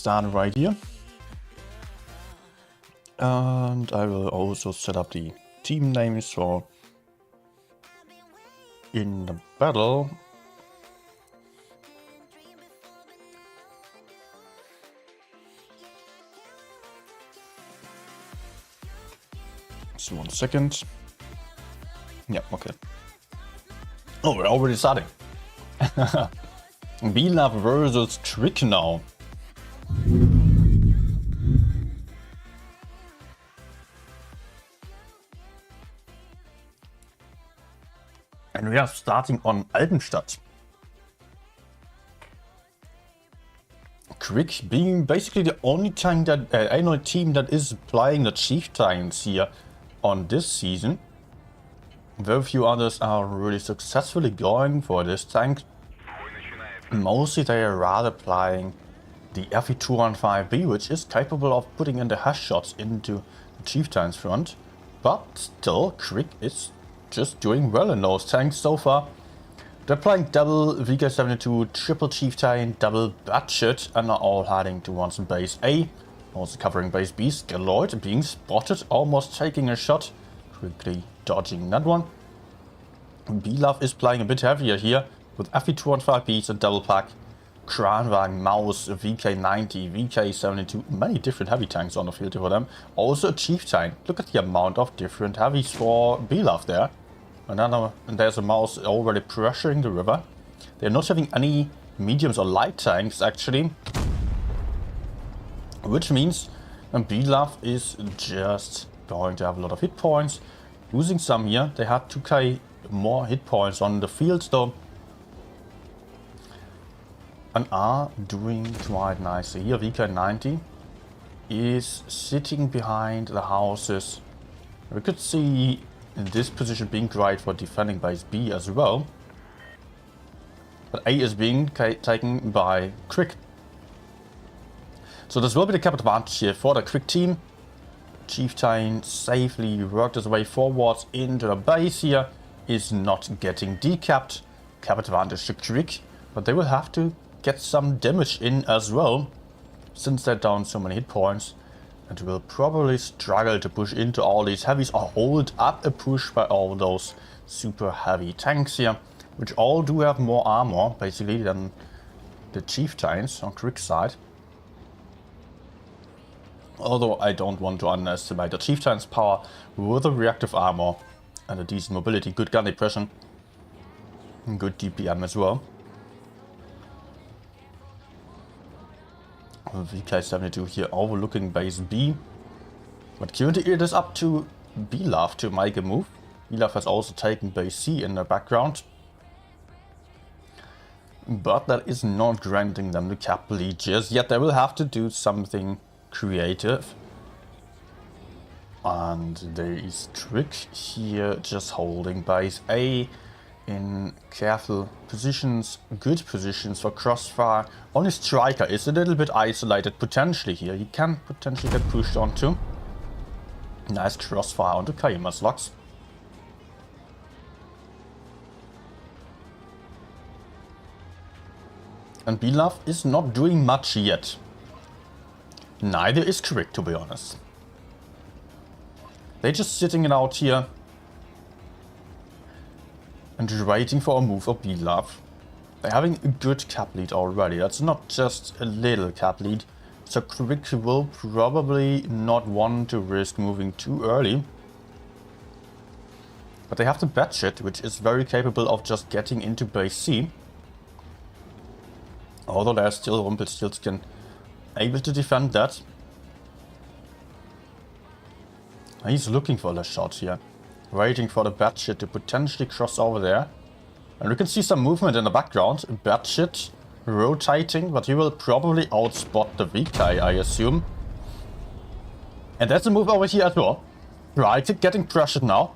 A: start right here. And I will also set up the team names for in the battle. Just 1 second. Yeah, okay. Oh, we're already starting. Blitz versus Crick now. And we are starting on Altenstadt. Crick being basically the only team that is playing the Chieftains here on this season. Very few others are really successfully going for this tank. Mostly they are rather playing the FE215B, which is capable of putting in the hash shots into the Chieftains front. But still, Crick is just doing well in those tanks so far. They're playing double VK72, triple Chieftain, double Batchet, and are all heading towards base A. Also covering base B, Scaloid being spotted, almost taking a shot. Quickly dodging that one. Blitz is playing a bit heavier here with FE215Bs and double pack. Kranwagen, Maus, VK90, VK72, many different heavy tanks on the field for them. Also a Chieftain. Look at the amount of different heavies for Blitz there. And there's a Maus already pressuring the river. They're not having any mediums or light tanks actually. Which means Blitz is just going to have a lot of hit points. Losing some here. They had 2k more hit points on the field though. And are doing quite nicely. Here VK90 is sitting behind the houses. We could see this position being great for defending base B as well. But A is being taken by Crick. So this will be the cap advantage here for the Crick team. Chieftain safely worked his way forwards into the base here. Is not getting decapped. Cap advantage to Crick. But they will have to get some damage in as well. Since they're down so many hit points. And will probably struggle to push into all these heavies or hold up a push by all those super heavy tanks here. Which all do have more armor basically than the Chieftains on Crick's side. Although I don't want to underestimate the Chieftain's power with a reactive armor and a decent mobility, good gun depression, and good DPM as well. VK72 here overlooking base B. But currently it is up to Blitz to make a move. Blitz has also taken base C in the background. But that is not granting them the cap lead just yet. They will have to do something creative. And there is Crick here just holding base A in careful positions, good positions for crossfire. Only Striker is a little bit isolated potentially here. He can potentially get pushed onto. Nice crossfire onto Kaima's locks. And Blitz is not doing much yet. Neither is Crick, to be honest. They're just sitting it out here and waiting for a move of Blitz. They're having a good cap lead already. That's not just a little cap lead. So Crick will probably not want to risk moving too early. But they have the Batchet, which is very capable of just getting into base C. Although there's still Rumpelstiltskin able to defend that. He's looking for the shot here. Waiting for the Batchet to potentially cross over there. And we can see some movement in the background. Batchet rotating, but he will probably outspot the VK, I assume. And there's a move over here as well. Right, getting pressured now.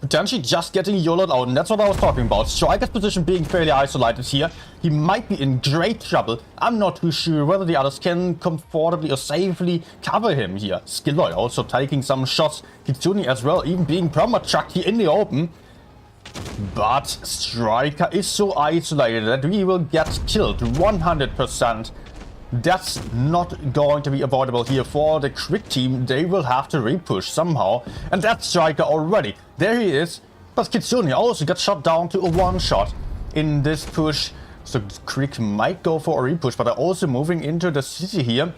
A: Potentially just getting YOLO'd out, and that's what I was talking about. Striker's position being fairly isolated here. He might be in great trouble. I'm not too sure whether the others can comfortably or safely cover him here. Skilloy also taking some shots. Kitsune as well, even being perma-chucked here in the open. But Striker is so isolated that we will get killed 100%. That's not going to be avoidable here for the Crick team. They will have to repush somehow. And that's Striker already. There he is. But Kitsune also got shot down to a one-shot in this push. So Crick might go for a repush, but they're also moving into the city here.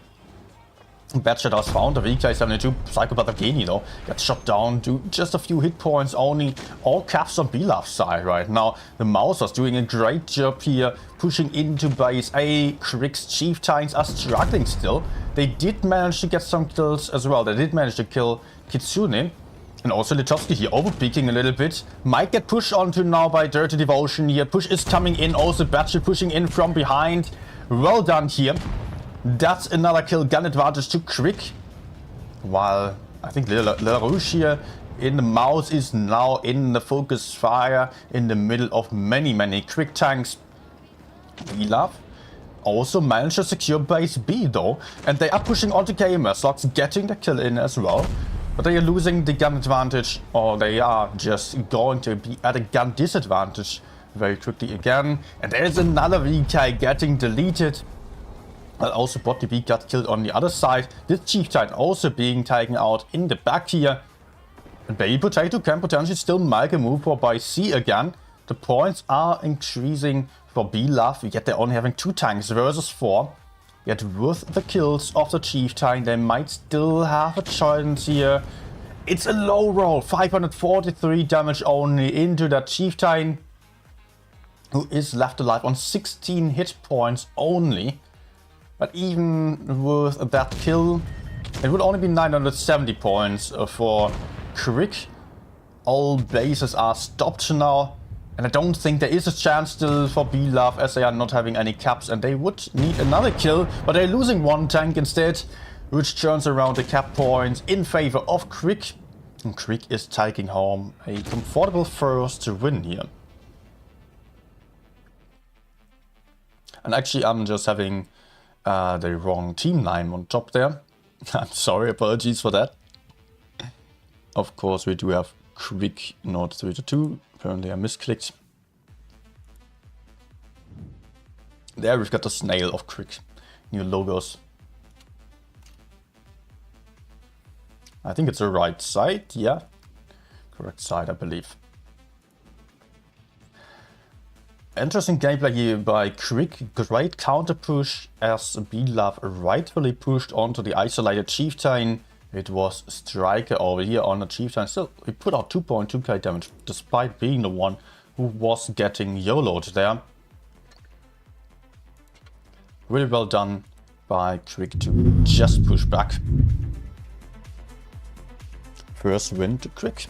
A: Badger does found a VK72 Psychopath Genie though. Got shot down to just a few hit points only. All caps on Bilaf's side right now. The Mousers doing a great job here. Pushing into base A. Crick's Chieftains are struggling still. They did manage to get some kills as well. They did manage to kill Kitsune. And also Litovsky here overpeaking a little bit. Might get pushed onto now by Dirty Devotion here. Push is coming in. Also Badger pushing in from behind. Well done here. That's another kill, gun advantage to Crick. While I think LaRouche here in the mouse is now in the focus fire in the middle of many Crick tanks. Bilaf also managed to secure base B though. And they are pushing onto KMS slots, getting the kill in as well. But they are losing the gun advantage, or they are just going to be at a gun disadvantage very quickly again. And there's another VK getting deleted. Also BotDB got killed on the other side. This Chieftain also being taken out in the back here. And Baby Potato can potentially still make a move for by C again. The points are increasing for Bilaf, yet they're only having 2 tanks versus 4. Yet with the kills of the Chieftain, they might still have a chance here. It's a low roll, 543 damage only into that Chieftain, who is left alive on 16 hit points only. But even with that kill, it would only be 970 points for Crick. All bases are stopped now. And I don't think there is a chance still for Bilaf, as they are not having any caps. And they would need another kill, but they're losing 1 tank instead, which turns around the cap points in favor of Crick. And Crick is taking home a comfortable first win here. And actually I'm just having the wrong team name on top there. I'm sorry, apologies for that. Of course, we do have Crick Node 3-2. Apparently I misclicked. There we've got the snail of Crick. New logos. I think it's the right side, yeah. Correct side, I believe. Interesting gameplay here by Crick. Great counter push as Bilaf rightfully pushed onto the isolated Chieftain. It was Striker over here on the Chieftain. Still, he put out 2.2k damage despite being the one who was getting YOLO'd there. Really well done by Crick to just push back. First win to Crick.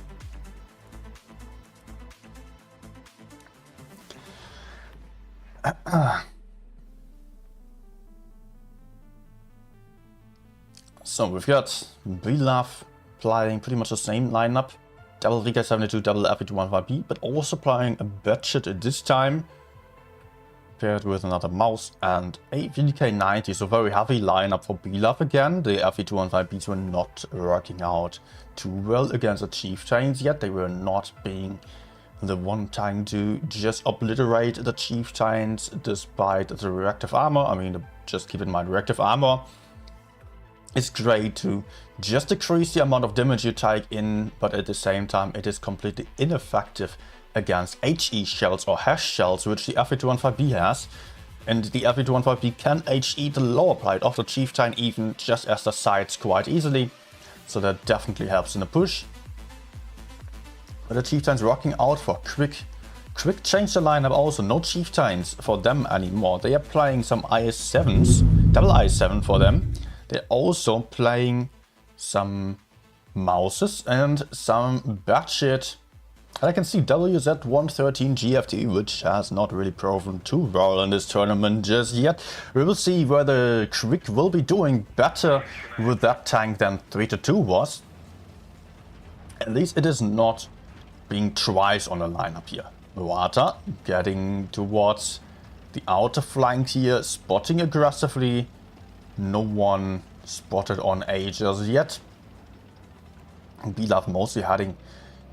A: So we've got Bilaf playing pretty much the same lineup. Double VK72, double FE215B, but also playing a budget this time. Paired with another mouse and a VK90, so very heavy lineup for Bilaf again. The FE215Bs were not working out too well against the Chieftains yet. They were not being the one time to just obliterate the Chieftains despite the reactive armor. I mean, just keep in mind, reactive armor is great to just decrease the amount of damage you take in, but at the same time it is completely ineffective against HE shells or hash shells, which the FE215B has. And the FE215B can HE the lower plate of the Chieftain even just as the sides quite easily. So that definitely helps in the push. But the Chieftains rocking out for Crick. Crick changed the lineup also, no Chieftains for them anymore. They are playing some IS7s, double IS7 for them. They're also playing some mouses and some batshit. And I can see WZ113 GFT, which has not really proven too well in this tournament just yet. We will see whether Crick will be doing better with that tank than 3-2 was. At least it is not being twice on the lineup here. Iwata getting towards the outer flank here, spotting aggressively. No one spotted on A just yet. Bilaf mostly heading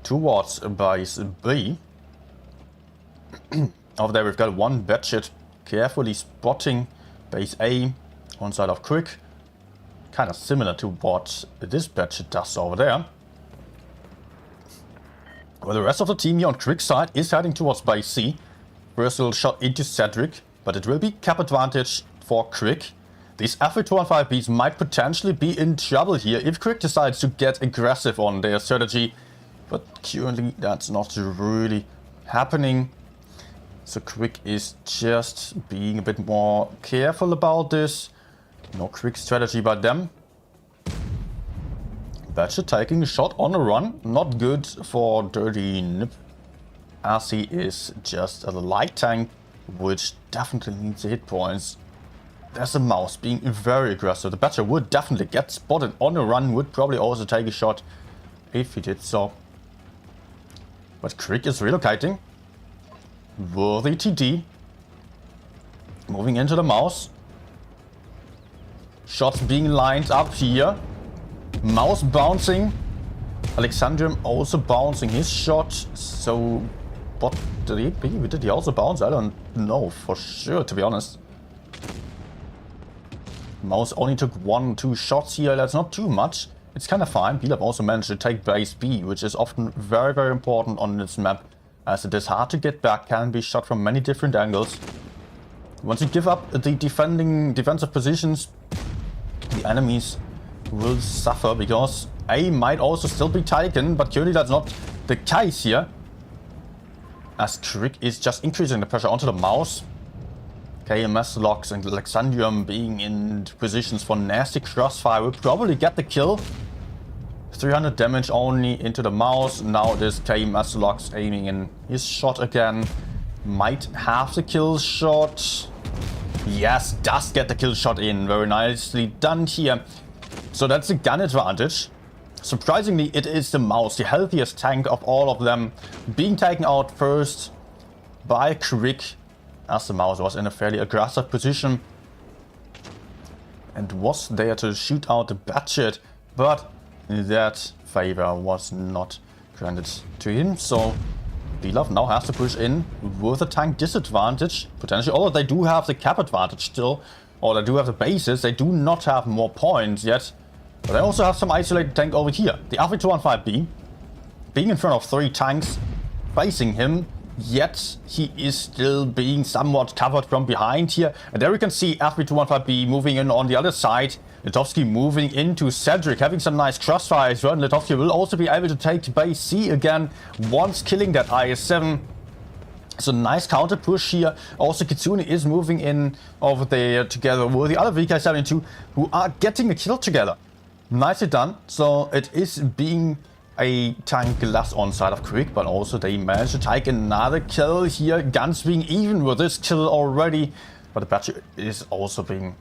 A: towards base B. Over there we've got one batshit carefully spotting base A. on side of Crick. Kind of similar to what this batch does over there. Well, the rest of the team here on Crick's side is heading towards base C. First little shot into Cedric, but it will be cap advantage for Crick. These FA215Bs might potentially be in trouble here if Crick decides to get aggressive on their strategy. But currently that's not really happening. So Crick is just being a bit more careful about this. No Crick strategy by them. Batcher taking a shot on a run. Not good for Dirty Nip, as he is just a light tank, which definitely needs the hit points. There's a mouse being very aggressive. The Batcher would definitely get spotted on a run, would probably also take a shot if he did so. But Crick is relocating. Worthy TD. Moving into the mouse. Shots being lined up here. Mouse bouncing. Alexandrium also bouncing his shot. So, what did he be? Did he also bounce? I don't know for sure, to be honest. Mouse only took 1-2 shots here. That's not too much. It's kind of fine. Bilab also managed to take base B, which is often very, very important on this map, as it is hard to get back, can be shot from many different angles. Once you give up the defensive positions, the enemies will suffer, because A might also still be taken, but currently that's not the case here, as Crick is just increasing the pressure onto the mouse. KMS locks and Alexandrium being in positions for nasty crossfire will probably get the kill. 300 damage only into the mouse. Now this KMS locks aiming in his shot again. Might have the kill shot. Yes, does get the kill shot in. Very nicely done here. So that's a gun advantage. Surprisingly, it is the mouse, the healthiest tank of all of them, being taken out first by Crick, as the mouse was in a fairly aggressive position and was there to shoot out the Batchet, but that favor was not granted to him. So Belov now has to push in with a tank disadvantage, potentially, although they do have the cap advantage still, or they do have the bases. They do not have more points yet, but they also have some isolated tank over here. The RV215B being in front of 3 tanks facing him, yet he is still being somewhat covered from behind here. And there we can see RV215B moving in on the other side. Litovsky moving into Cedric, having some nice crossfires. And Litovsky will also be able to take base C again, once killing that IS-7. So nice counter push here. Also Kitsune is moving in over there together with the other VK72, who are getting a kill together. Nicely done. So it is being a tank less on side of Crick, but also they managed to take another kill here. Guns being even with this kill already, but the Batcher is also being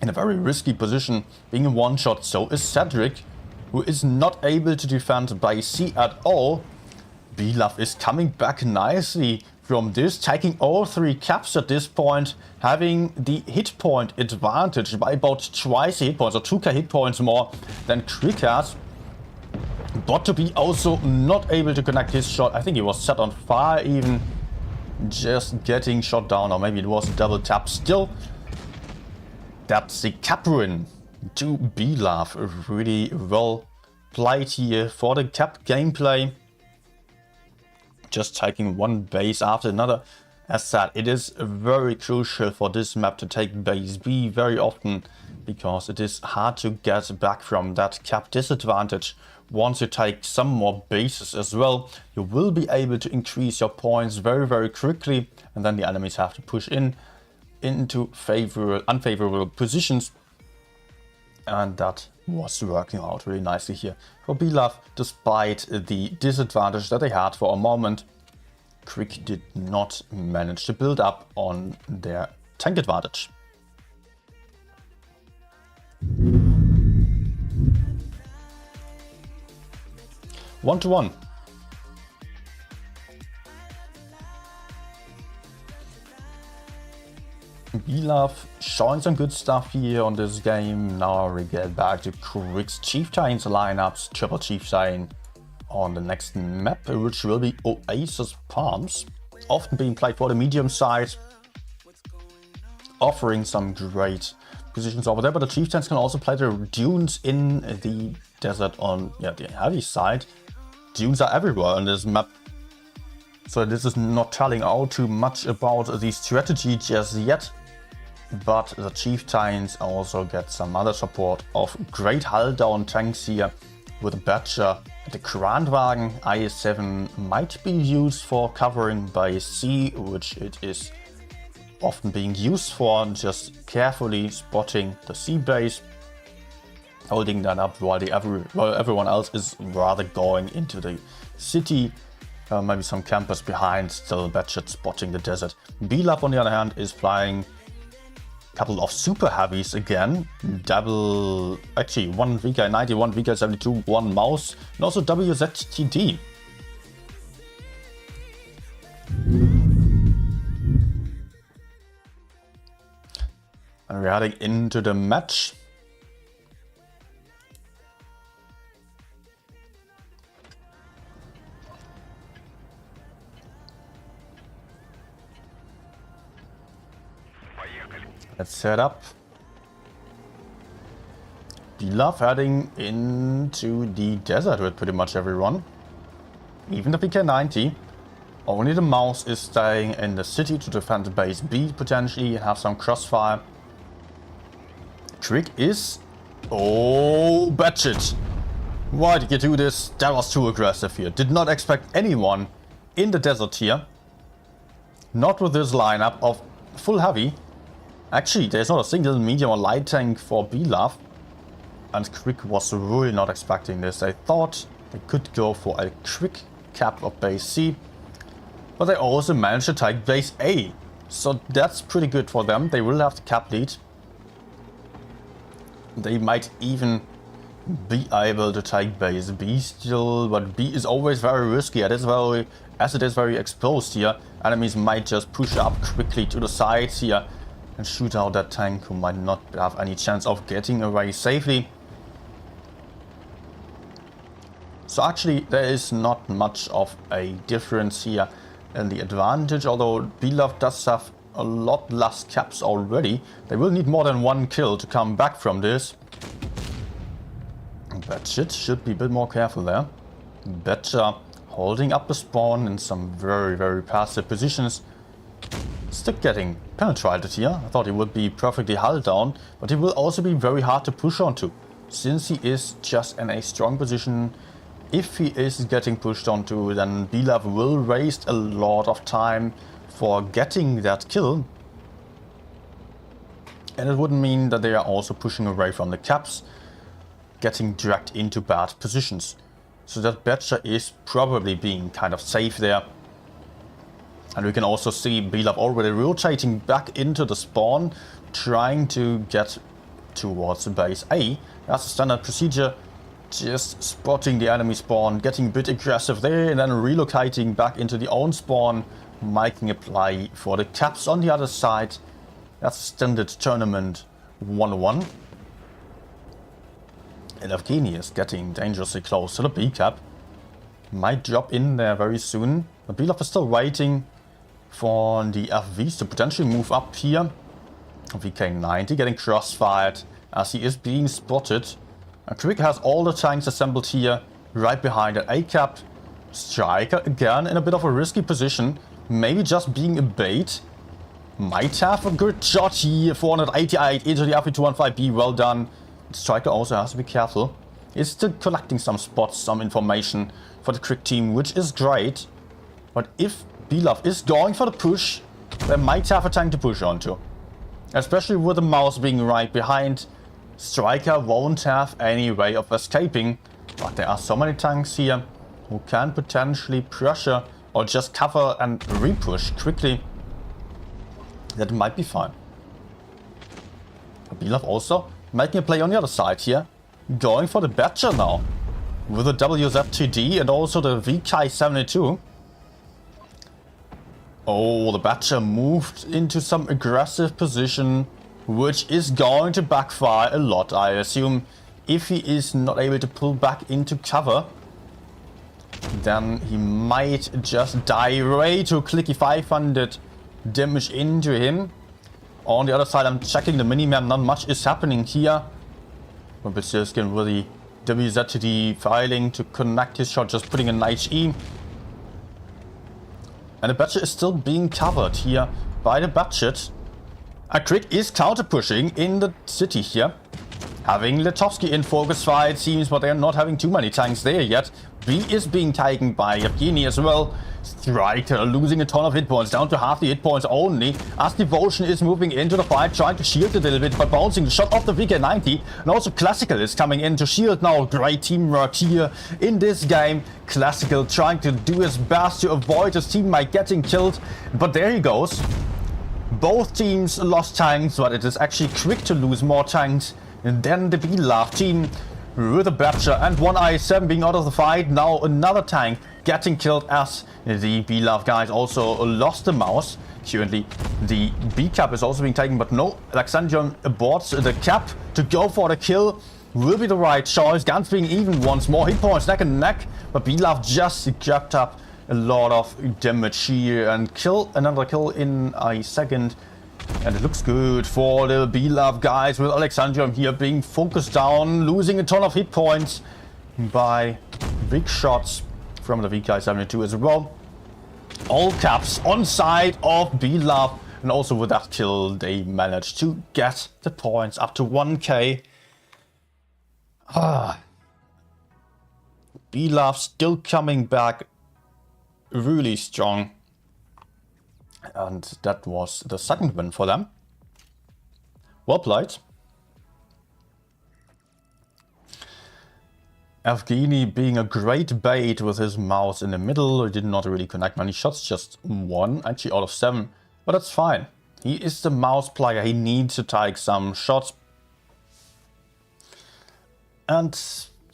A: in a very risky position, being a one-shot. So is Cedric, who is not able to defend by C at all. Belov is coming back nicely from this, taking all 3 caps at this point, having the hit point advantage by about twice the hit points, or 2k hit points more than Crick has. But to be also not able to connect his shot, I think he was set on fire even, just getting shot down, or maybe it was a double tap still. That's the cap win to Belov. Really well played here for the cap gameplay. Just taking one base after another. As said, it is very crucial for this map to take base B very often, because it is hard to get back from that cap disadvantage. Once you take some more bases as well, you will be able to increase your points very, very quickly, and then the enemies have to push into unfavorable positions, and that was working out really nicely here for Belov, despite the disadvantage that they had for a moment. Crick did not manage to build up on their tank advantage. One to one. Belov showing some good stuff here on this game. Now we get back to Crick's Chieftains lineups. Triple Chieftain on the next map, which will be Oasis Palms. Often being played for the medium side, offering some great positions over there, but the chieftains can also play the dunes in the desert on the heavy side. Dunes are everywhere on this map, so this is not telling all too much about the strategy just yet. But the chieftains also get some other support of great hull down tanks here with the Badger. The Kranwagen IS-7 might be used for covering by sea, which it is often being used for, just carefully spotting the sea base, holding that up while everyone else is rather going into the city. Maybe some campers behind, still Badger spotting the desert. Belab on the other hand is flying a couple of super heavies again, actually one VK90, one VK72, one mouse, and also WZTD. And we're heading into the match. Let's set up. Belab heading into the desert with pretty much everyone. Even the VK90. Only the mouse is staying in the city to defend base B potentially and have some crossfire. Crick is... Oh, Batshit! Why did you do this? That was too aggressive here. Did not expect anyone in the desert here. Not with this lineup of full heavy. Actually, there's not a single medium or light tank for Belab. And Crick was really not expecting this. They thought they could go for a quick cap of base C. But they also managed to take base A. So that's pretty good for them. They will have the cap lead. They might even be able to take base B still. But B is always very risky. As it is very exposed here. Enemies might just push up quickly to the sides here and shoot out that tank who might not have any chance of getting away safely. So actually there is not much of a difference here in the advantage, although Belab does have a lot less caps already. They will need more than one kill to come back from this. Badger should be a bit more careful there. Badger holding up the spawn in some very, very passive positions. Still getting penetrated here. I thought he would be perfectly hull down, but he will also be very hard to push onto, since he is just in a strong position. If he is getting pushed onto, then Belab will waste a lot of time for getting that kill. And it would mean that they are also pushing away from the caps, getting dragged into bad positions. So that Badger is probably being kind of safe there. And we can also see Belab already rotating back into the spawn, trying to get towards base A. That's a standard procedure, just spotting the enemy spawn, getting a bit aggressive there, and then relocating back into the own spawn, making a play for the caps on the other side. That's standard tournament 1-1. And Evgeny is getting dangerously close to the B cap. Might drop in there very soon. But Belab is still waiting for the FVs to potentially move up here. VK90 getting crossfired as he is being spotted. Crick has all the tanks assembled here, right behind an A-cap. Striker again in a bit of a risky position, maybe just being a bait. Might have a good shot here, 488 into the FV215B, well done. Striker also has to be careful. He's still collecting some spots, some information for the Crick team, which is great. But if Belab is going for the push, they might have a tank to push onto. Especially with the mouse being right behind. Striker won't have any way of escaping, but there are so many tanks here who can potentially pressure or just cover and re-push quickly. That might be fine. Belab also making a play on the other side here, going for the Badger now with the WZTD and also the VK72. Oh, the Badger moved into some aggressive position, which is going to backfire a lot, I assume. If he is not able to pull back into cover, then he might just die way too clicky. 500 damage into him. On the other side, I'm checking the minimap. Not much is happening here. But Skin with the WZTD filing to connect his shot, just putting an HE. And the Badger is still being covered here by the Badget. And Crick is counter-pushing in the city here. Having Letovsky in focus fight seems, but they're not having too many tanks there yet. B is being taken by Yevgeny as well. Striker losing a ton of hit points, down to half the hit points only. As Devotion is moving into the fight, trying to shield a little bit, but bouncing the shot off the VK90. And also Classical is coming in to shield now. Great teamwork here in this game. Classical trying to do his best to avoid his teammate getting killed. But there he goes. Both teams lost tanks, but it is actually Crick to lose more tanks than the BLAV team. With a Badger and one IS-7 being out of the fight. Now another tank getting killed as the BLAV guys also lost the mouse. Currently the B cap is also being taken, but no, Alexandrian aborts the cap to go for the kill. Will be the right choice. Guns being even once more. Hit points neck and neck, but BLAV just grabbed up a lot of damage here and another kill in a second. And it looks good for the BLAV guys, with Alexandrium here being focused down, losing a ton of hit points by big shots from the VK72 as well. All caps on side of BLAV, and also with that kill they managed to get the points up to 1k. BLAV still coming back really strong. And that was the second win for them. Well played. Evgeny being a great bait with his mouse in the middle. He did not really connect many shots, just one actually out of 7. But that's fine. He is the mouse player. He needs to take some shots. And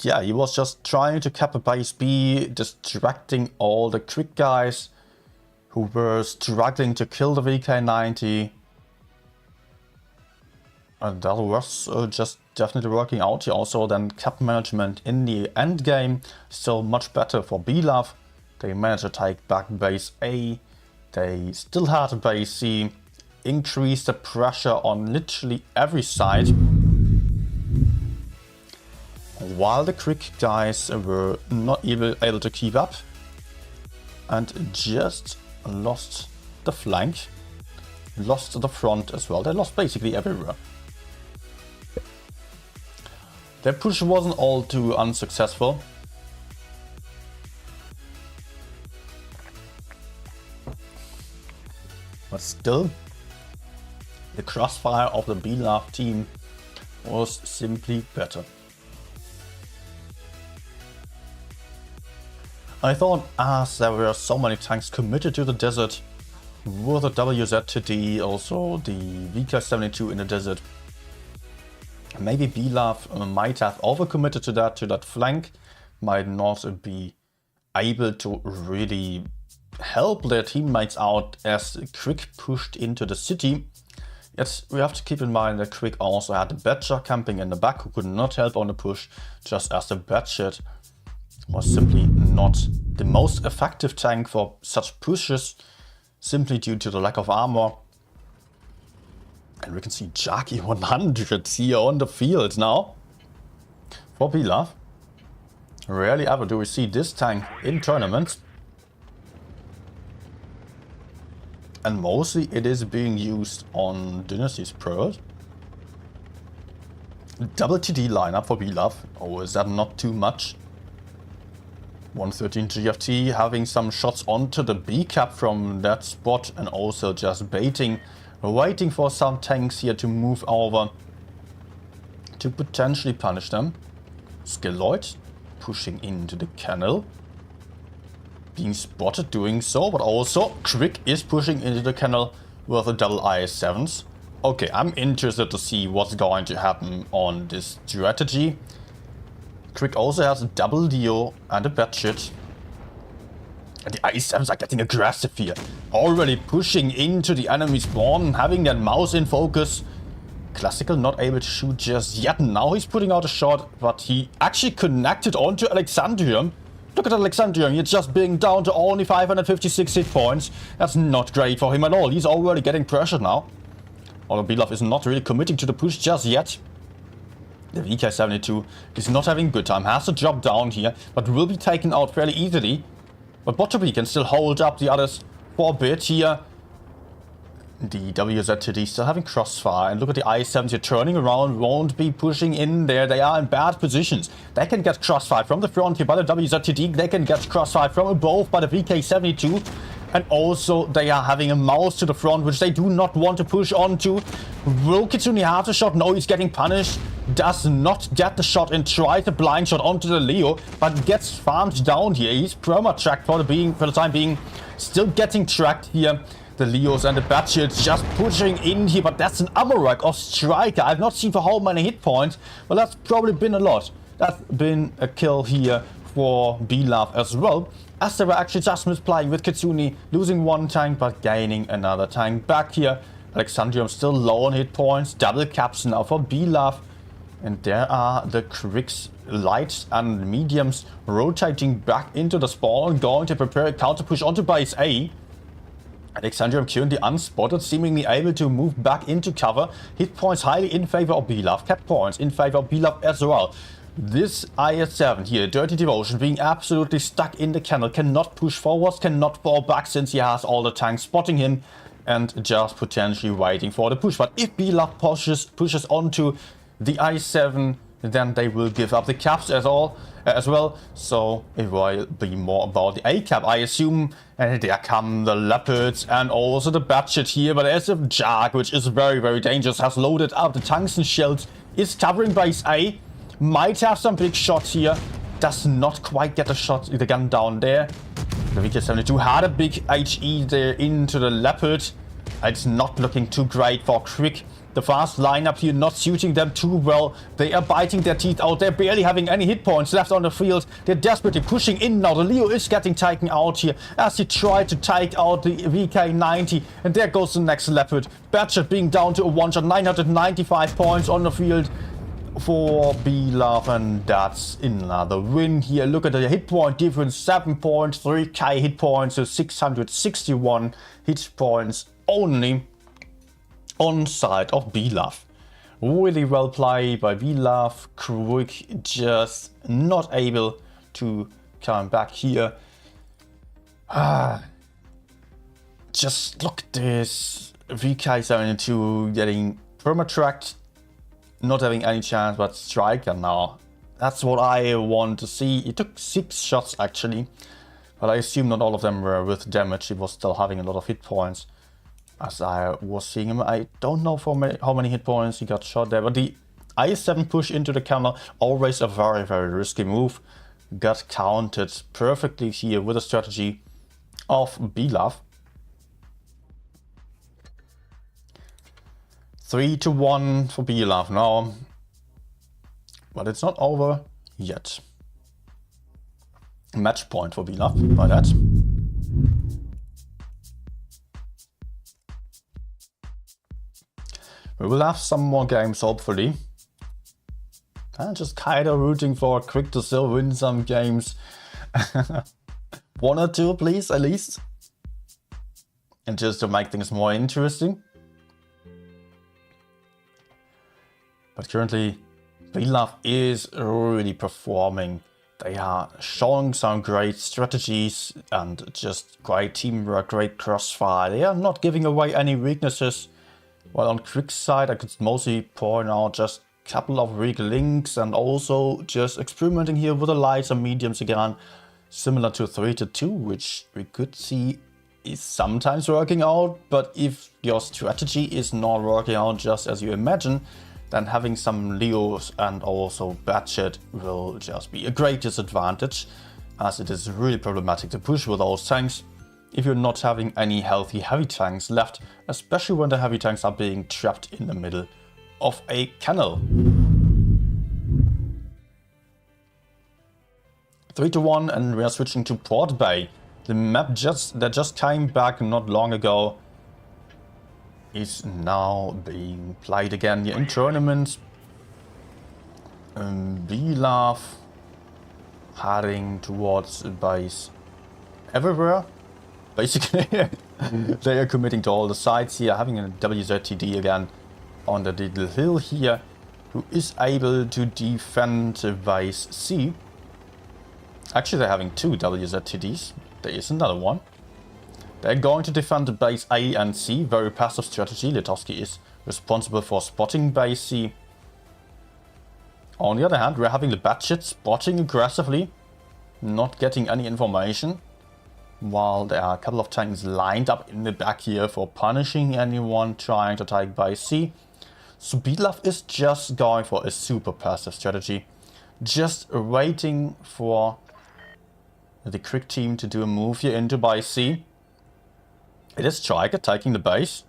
A: yeah, he was just trying to cap a base B, distracting all the Crick guys who were struggling to kill the VK90. And that was just definitely working out here. Also then cap management in the end game, still much better for BLAV. They managed to take back base A. They still had base C. Increased the pressure on literally every side. While the Crick guys were not even able to keep up. And just lost the flank, lost the front as well. They lost basically everywhere. Their push wasn't all too unsuccessful. But still, the crossfire of the BLAV team was simply better. I thought, as there were so many tanks committed to the desert, with the WZTD, also the VK72 in the desert, maybe BLAV might have overcommitted to that flank, might not be able to really help their teammates out as Crick pushed into the city. Yet we have to keep in mind that Crick also had the Badger camping in the back, who could not help on the push, just as the Badger was simply not the most effective tank for such pushes, simply due to the lack of armor. And we can see Jaki 100 here on the field now for BLAV. Rarely ever do we see this tank in tournaments. And mostly it is being used on Dynasty's Pearl. Double TD lineup for BLAV. Oh, is that not too much? 113 GFT having some shots onto the B cap from that spot, and also just baiting, waiting for some tanks here to move over to potentially punish them. Skeloid pushing into the canal, being spotted doing so, but also Crick is pushing into the canal with the double IS-7s. Okay, I'm interested to see what's going to happen on this strategy. Crick also has a double Dio and a Batshit. And the IS-7s are getting aggressive here. Already pushing into the enemy spawn, having that mouse in focus. Classical not able to shoot just yet. Now he's putting out a shot, but he actually connected onto Alexandrium. Look at Alexandrium, he's just being down to only 556 hit points. That's not great for him at all. He's already getting pressured now. Although Belov is not really committing to the push just yet. The VK72 is not having a good time, has to drop down here, but will be taken out fairly easily. But Botterby can still hold up the others for a bit here. The WZTD still having crossfire, and look at the I-7s here turning around, won't be pushing in there. They are in bad positions. They can get crossfire from the front here by the WZTD, they can get crossfire from above by the VK72. And also they are having a mouse to the front, which they do not want to push onto. Will Kitsune have the shot? No, he's getting punished. Does not get the shot and tries a blind shot onto the Leo, but gets farmed down here. He's perma-tracked for the time being. Still getting tracked here. The Leos and the Batchets just pushing in here, but that's an Amarok or Striker. I've not seen for how many hit points, but that's probably been a lot. That's been a kill here for Belov as well, as they were actually just misplaying with Kitsune, losing one tank but gaining another tank back here. Alexandrium still low on hit points, double caps now for Belov. And there are the Cricks, lights and mediums rotating back into the spawn, going to prepare a counter push onto base A. Alexandrium currently unspotted, seemingly able to move back into cover. Hit points highly in favor of Belov, cap points in favor of Belov as well. This IS-7 here, Dirty Devotion, being absolutely stuck in the kennel, cannot push forwards, cannot fall back since he has all the tanks spotting him and just potentially waiting for the push. But if Belov pushes onto the I-7, then they will give up the caps as well. So it will be more about the A-cap, I assume. And there come the Leopards and also the Batchet here. But there's a Jag, which is very, very dangerous, has loaded up the tungsten shells, is covering base A. Might have some big shots here. Does not quite get the gun down there. The VK72 had a big HE there into the Leopard. It's not looking too great for Crick. The fast lineup here not suiting them too well. They are biting their teeth out. They're barely having any hit points left on the field. They're desperately pushing in now. The Leo is getting taken out here as he tried to take out the VK90. And there goes the next Leopard. Batchet being down to a one-shot. 995 points on the field for Belov, and that's another win here. Look at the hit point difference, 7.3k hit points to 661 hit points only on side of Belov. Really well played by Belov. Crick just not able to come back here. Just look at this. VK72 getting perma-tracked, not having any chance, but Striker now. That's what I want to see. He took 6 shots actually, but I assume not all of them were with damage. He was still having a lot of hit points as I was seeing him. I don't know how many hit points he got shot there, but the I-7 push into the counter, always a very, very risky move. Got counted perfectly here with the strategy of Belov. 3-1 for Belov now, but it's not over yet. Match point for Belov by that. We will have some more games hopefully. I'm just kind of rooting for Crick to still win some games. 1 or 2 please at least. And just to make things more interesting. But currently, Belov is really performing. They are showing some great strategies and just great teamwork, great crossfire. They are not giving away any weaknesses. While on Crick's side, I could mostly point out just a couple of weak links and also just experimenting here with the lights and mediums again. Similar to 3-2, which we could see is sometimes working out. But if your strategy is not working out just as you imagine, then having some Leos and also Batchet will just be a great disadvantage, as it is really problematic to push with those tanks if you're not having any healthy heavy tanks left, especially when the heavy tanks are being trapped in the middle of a kennel. 3-1, and we are switching to Port Bay. The map that just came back not long ago is now being played again here in tournaments. Belov heading towards base everywhere. Basically, they are committing to all the sides here, having a WZTD again, on the little hill here, who is able to defend base C. Actually, they're having 2 WZTDs. There is another one. They're going to defend the base A and C. Very passive strategy. Litovsky is responsible for spotting base C. On the other hand, we're having the Batshit spotting aggressively, not getting any information, while there are a couple of tanks lined up in the back here for punishing anyone trying to take base C. So Beatlov is just going for a super passive strategy, just waiting for the Crick team to do a move here into base C. It is Striker taking the base.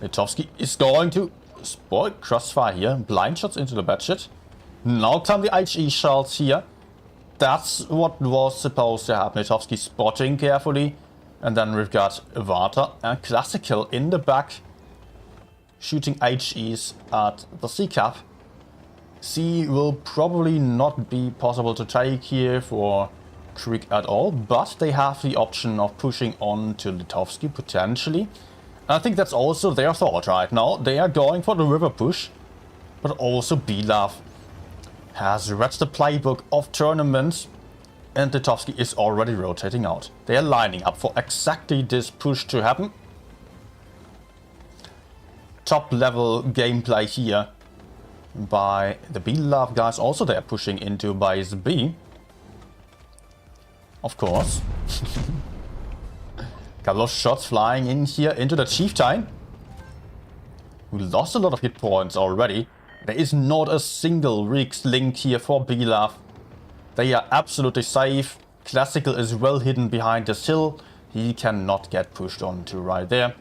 A: Litovsky is going to spoil crossfire here. Blind shots into the Batshit. Now come the HE shells here. That's what was supposed to happen. Litovsky spotting carefully. And then we've got Vata and Classical in the back, shooting HEs at the C cap. C will probably not be possible to take here for Crick at all, but they have the option of pushing on to Litovsky potentially. And I think that's also their thought right now. They are going for the river push, but also Beatlov has read the playbook of tournaments, and Litovsky is already rotating out. They are lining up for exactly this push to happen. Top level gameplay here by the Beatlov guys. Also they are pushing into base B. Of course. Couple of shots flying in here into the Chieftain. We lost a lot of hit points already. There is not a single weak link here for Beatlov. They are absolutely safe. Classical is well hidden behind this hill. He cannot get pushed onto right there.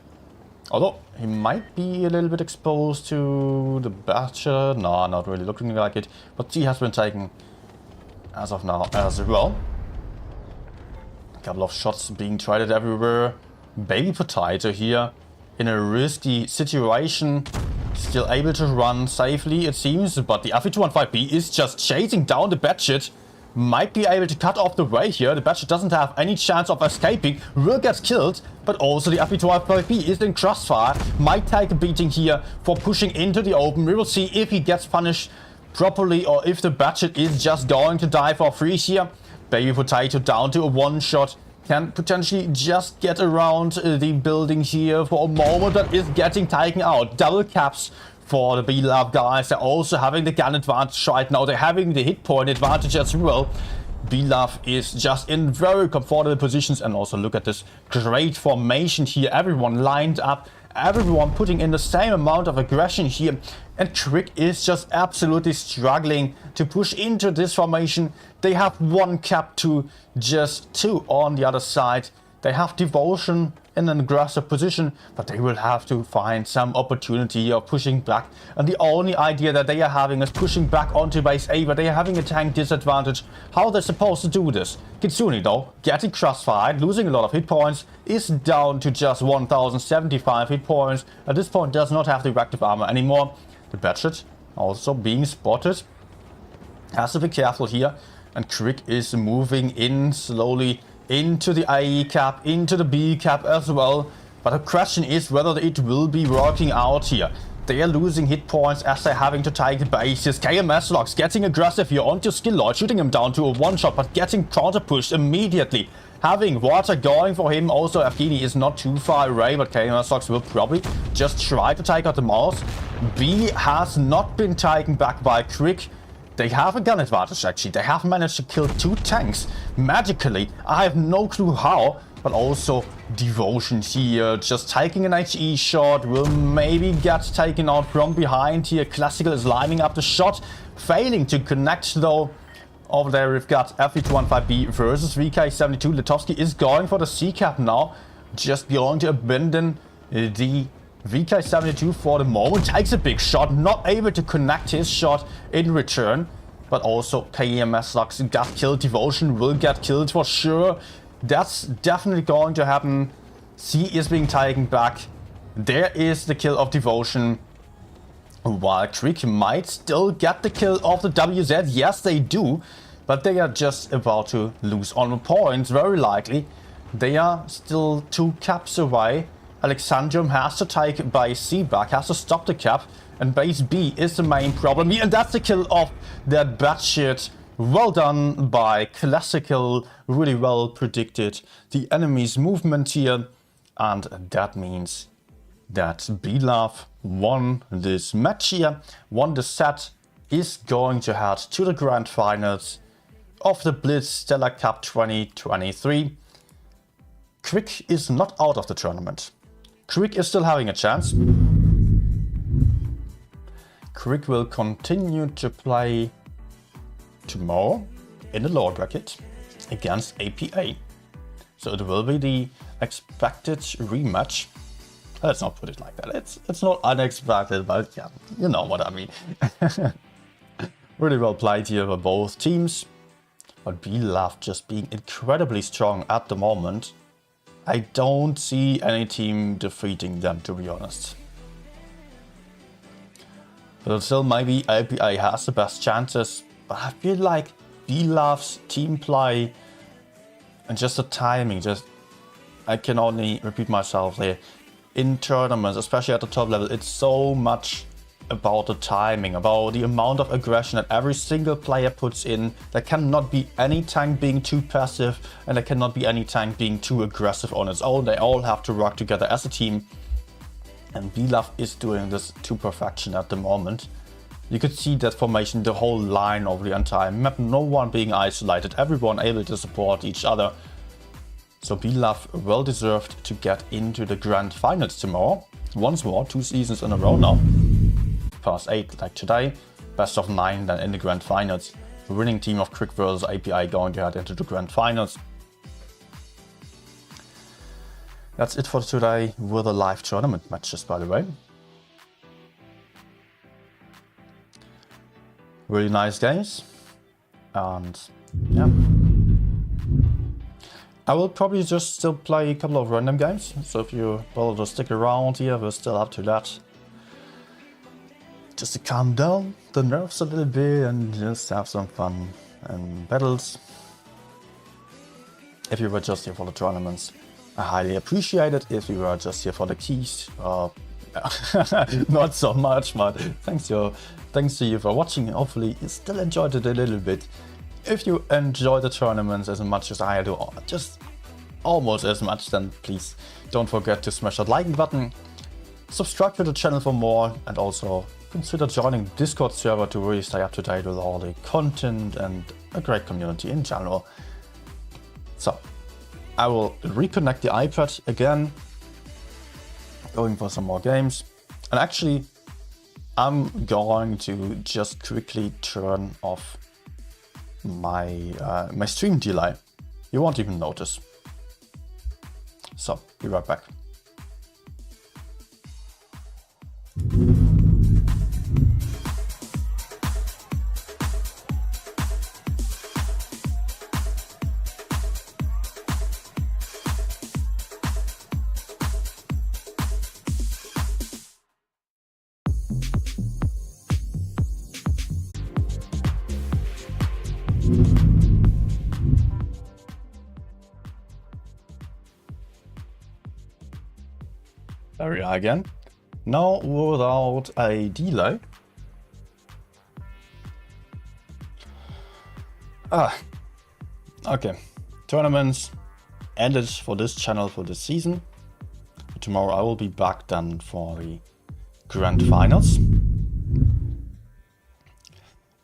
A: Although he might be a little bit exposed to the Batcher. No, not really looking like it. But C has been taken as of now as well. A couple of shots being tried everywhere. Baby Potato here in a risky situation. Still able to run safely, it seems. But the FE215B is just chasing down the Batshit. Might be able to cut off the way here. The Batshit doesn't have any chance of escaping. Will get killed. But also the FE215B is in crossfire. Might take a beating here for pushing into the open. We will see if he gets punished properly or if the Batshit is just going to die for free here. Baby Potato down to a one shot. Can potentially just get around the building here for a moment, but is getting taken out. Double caps for the Beatlov guys. They're also having the gun advantage right now. They're having the hit point advantage as well. Beatlov is just in very comfortable positions. And also look at this great formation here. Everyone lined up. Everyone putting in the same amount of aggression here. And Crick is just absolutely struggling to push into this formation. They have one cap to just 2 on the other side. They have Devotion in an aggressive position, but they will have to find some opportunity of pushing back. And the only idea that they are having is pushing back onto base A, but they are having a tank disadvantage. How are they supposed to do this? Kitsune though, getting crossfired, losing a lot of hit points, is down to just 1075 hit points. At this point does not have the reactive armor anymore. The Batshit also being spotted. Has to be careful here. And Crick is moving in slowly into the AE cap, into the B cap as well. But the question is whether it will be working out here. They are losing hit points as they're having to take the bases. KMS Locks getting aggressive here onto Skilloid, shooting him down to a one-shot, but getting counter-pushed immediately. Having water going for him. Also, Evgeny is not too far away, but KMS Locks will probably just try to take out the mouse. B has not been taken back by Crick. They have a gun advantage actually. They have managed to kill 2 tanks magically. I have no clue how. But also Devotion here just taking an HE shot. Will maybe get taken out from behind here. Classical is lining up the shot. Failing to connect though. Over there we've got FE215B versus VK72. Litovsky is going for the C cap now. Just going to abandon the VK72 for the moment. Takes a big shot, not able to connect his shot in return. But also KMS Lux got killed. Devotion will get killed for sure. That's definitely going to happen. C is being taken back. There is the kill of Devotion. While Crick might still get the kill of the WZ. Yes, they do. But they are just about to lose on points, very likely. They are still 2 caps away. Alexandrium has to take base C back, has to stop the cap, and base B is the main problem here, and that's the kill of that batshit. Well done by Classical, really well predicted the enemy's movement here, and that means that Blaf won this match here, won the set, is going to head to the grand finals of the Blitz Stellar Cup 2023. Crick is not out of the tournament. Crick is still having a chance. Crick will continue to play tomorrow in the lower bracket against APA. So it will be the expected rematch. Let's not put it like that. It's not unexpected, but yeah, you know what I mean. Really well played here by both teams. But Blaf just being incredibly strong at the moment. I don't see any team defeating them, to be honest. But still, maybe APA has the best chances. But I feel like Blaf's team play and just the timing, I can only repeat myself here. In tournaments, especially at the top level, it's so much about the timing, about the amount of aggression that every single player puts in. There cannot be any tank being too passive, and there cannot be any tank being too aggressive on its own. They all have to work together as a team. And Blaf is doing this to perfection at the moment. You could see that formation, the whole line over the entire map, no one being isolated, everyone able to support each other. So Blaf well deserved to get into the grand finals tomorrow. Once more, 2 seasons in a row now. Past 8 like today, best of 9 then in the grand finals. The winning team of Crick versus API going to head into the grand finals. That's it for today with the live tournament matches, by the way. Really nice games. And yeah. I will probably just still play a couple of random games. So if you will just stick around here, we're still up to that. Just to calm down the nerves a little bit and just have some fun and battles. If you were just here for the tournaments, I highly appreciate it. If you were just here for the keys, not so much, but thanks to you for watching. Hopefully you still enjoyed it a little bit. If you enjoy the tournaments as much as I do, just almost as much, then please don't forget to smash that like button, subscribe to the channel for more, and also consider joining the Discord server to really stay up to date with all the content and a great community in general. So, I will reconnect the iPad again, going for some more games, and actually I'm going to just quickly turn off my my stream delay. You won't even notice. So, be right back. There we are again. Now without a delay. Okay. Tournaments ended for this channel for this season. Tomorrow I will be back then for the grand finals.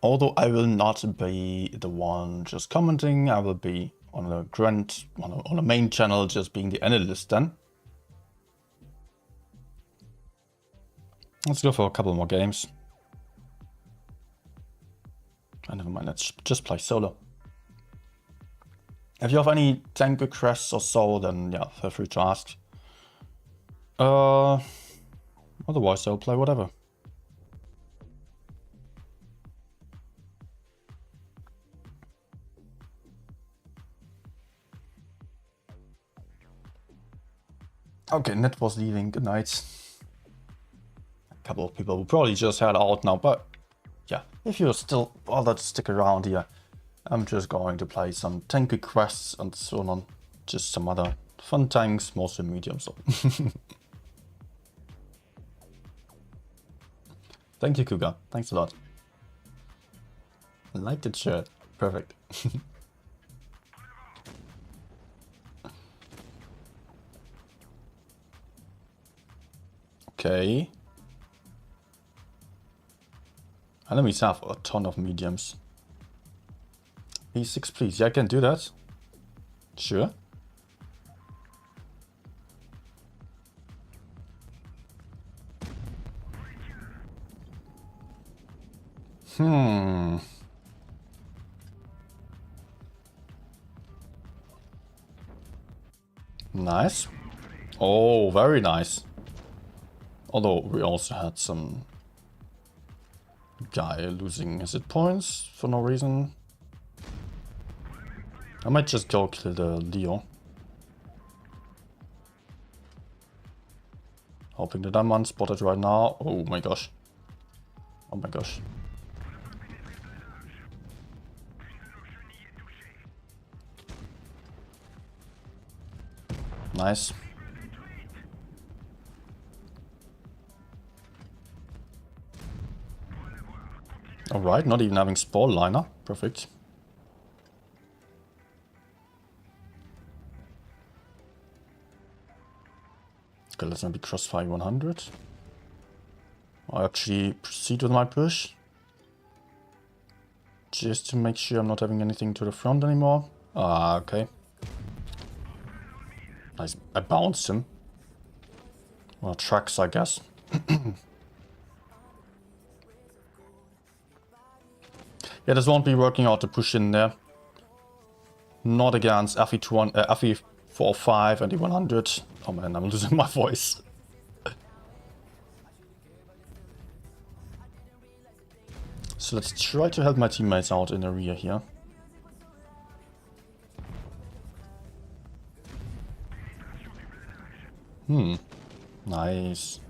A: Although I will not be the one just commenting, I will be on the main channel just being the analyst then. Let's go for a couple more games. Never mind, let's just play solo. If you have any tank requests or so, then yeah, feel free to ask. Otherwise I'll play whatever. Okay, Net was leaving, good night. A couple of people will probably just head out now, but yeah, if you're still bothered to stick around here, I'm just going to play some tank requests and so on. Just some other fun tanks, mostly medium, so. Thank you, Kuga. Thanks a lot. I like the shirt. Perfect. Okay. Enemies have a ton of mediums. E6, please. Yeah, I can do that. Sure. Nice. Oh, very nice. Although we also had some guy losing his hit points for no reason. I might just go kill the Leo. Hoping that I'm unspotted right now. Oh my gosh. Oh my gosh. Nice. Alright, not even having Spore Liner. Perfect. Okay, let's maybe crossfire 100. I'll actually proceed with my push. Just to make sure I'm not having anything to the front anymore. Ah, okay. Nice. I bounced him. Well, tracks, I guess. Yeah, this won't be working out to push in there. Not against FE45 and the 100. Oh man, I'm losing my voice. So let's try to help my teammates out in the rear here. Nice.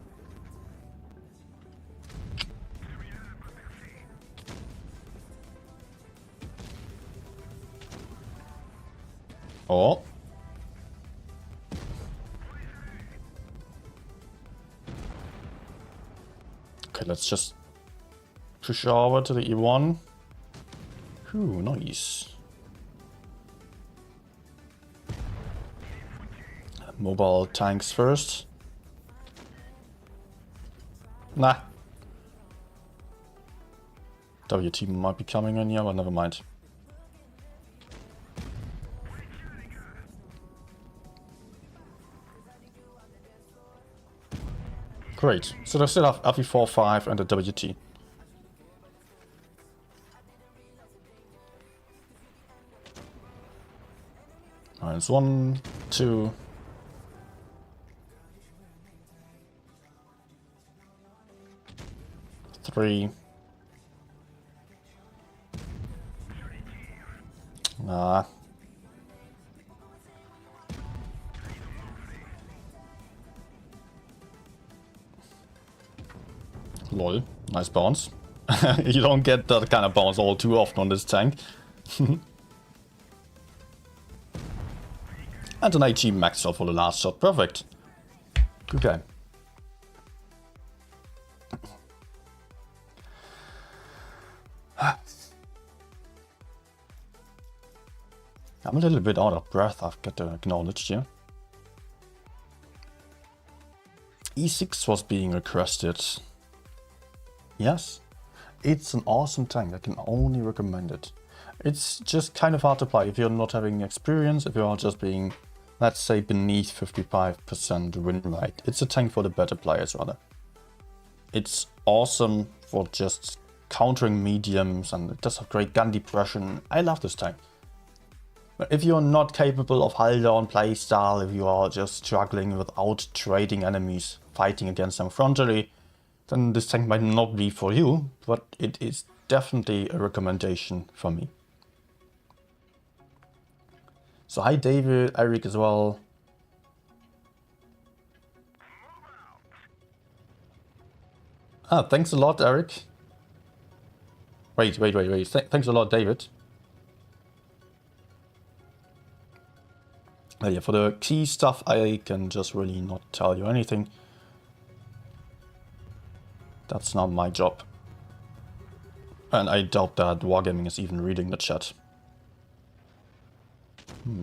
A: Oh. Okay, let's just push over to the E1. Ooh, nice. Mobile tanks first. Nah. WT might be coming in here, but never mind. Great. So they still have FE45 and a WT. Alright, it's 1, 2. 3. Nah. Lol. Nice bounce. You don't get that kind of bounce all too often on this tank. And an AG max shot for the last shot. Perfect. Okay. I'm a little bit out of breath, I've got to acknowledge here. E6 was being requested. Yes, it's an awesome tank, I can only recommend it. It's just kind of hard to play if you're not having experience, if you're just being, let's say, beneath 55% win rate. It's a tank for the better players rather. It's awesome for just countering mediums and it does have great gun depression. I love this tank. But if you're not capable of hull down playstyle, if you are just struggling without trading enemies, fighting against them frontally, then this tank might not be for you, but it is definitely a recommendation for me. So hi David, Eric as well. Ah, thanks a lot, Eric. Wait. Thanks a lot, David. Yeah, for the key stuff, I can just really not tell you anything. That's not my job. And I doubt that Wargaming is even reading the chat.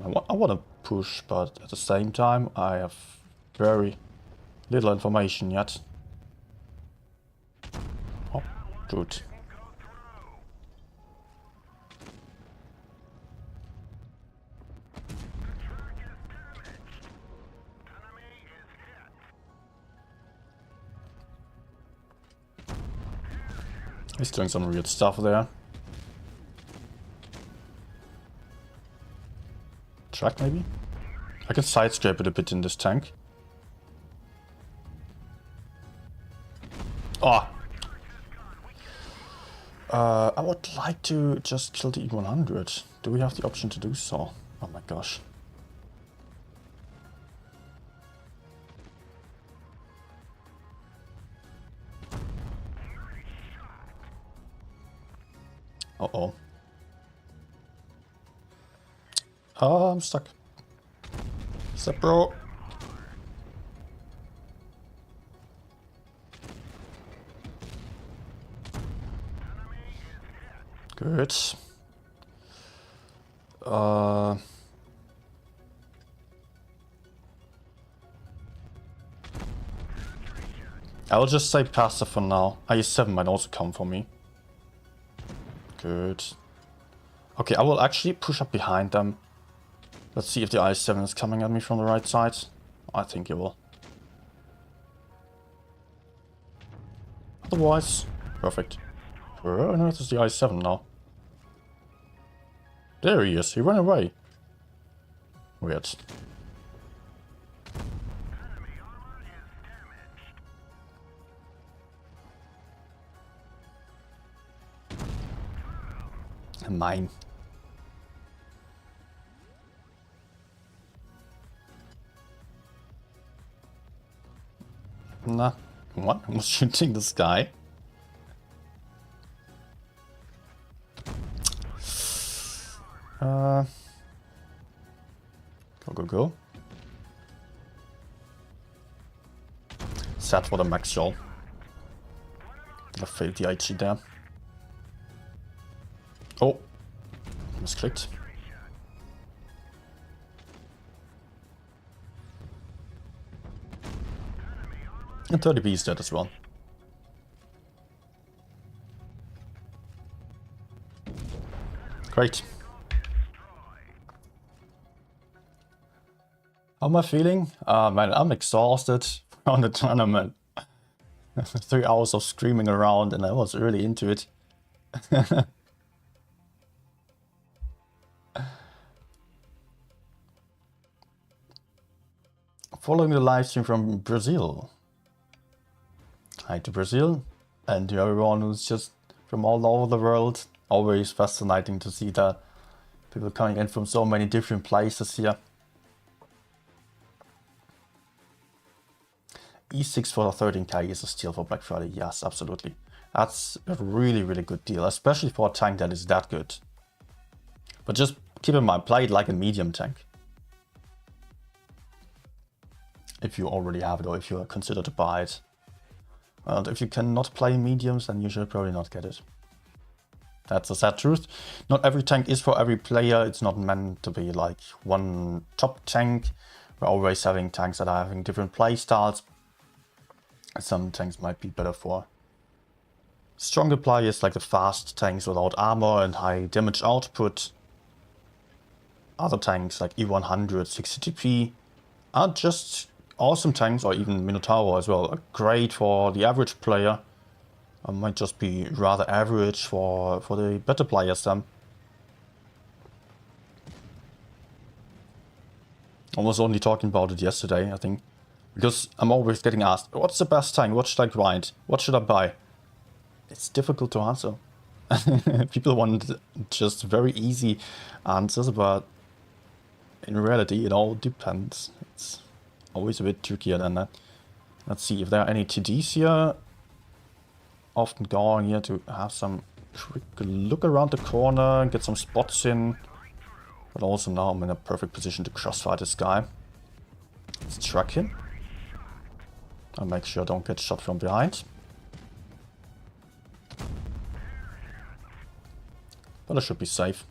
A: I want to push, but at the same time I have very little information yet. Oh, good. He's doing some weird stuff there. Track maybe? I can side scrape it a bit in this tank. Oh! I would like to just kill the E100. Do we have the option to do so? Oh my gosh. Uh-oh. Oh, I'm stuck. Step bro. Good. I'll just say passive for now. IE7 might also come for me. Good. Okay, I will actually push up behind them. Let's see if the IE7 is coming at me from the right side. I think it will. Otherwise, perfect. Oh no, it's the IE7 now. There he is, he ran away. Weird. Mine. Nah, what? I was shooting this guy. Go. Sad for the max shell. I failed the IG there. Oh, misclicked. And 30B is dead as well. Great. How am I feeling? Man, I'm exhausted from the tournament. 3 hours of screaming around and I was really into it. Following the live stream from Brazil. Hi to Brazil and to everyone who's just from all over the world. Always fascinating to see that people coming in from so many different places here. E6 for 13k is a steal for Black Friday. Yes, absolutely. That's a really, really good deal, especially for a tank that is that good. But just keep in mind, play it like a medium tank. If you already have it or if you consider to buy it. And if you cannot play mediums, then you should probably not get it. That's a sad truth. Not every tank is for every player. It's not meant to be like one top tank. We're always having tanks that are having different play styles. Some tanks might be better for stronger players, like the fast tanks without armor and high damage output. Other tanks like E100, 60 TP are just awesome tanks, or even Minotaur as well, are great for the average player. Might just be rather average for the better players then. I was only talking about it yesterday, I think. Because I'm always getting asked, what's the best tank? What should I grind? What should I buy? It's difficult to answer. People want just very easy answers, but in reality it all depends. It's always a bit trickier than that. Let's see if there are any TDs here. Often going here to have some quick look around the corner and get some spots in. But also now I'm in a perfect position to crossfire this guy. Let's track him. I'll make sure I don't get shot from behind. But I should be safe.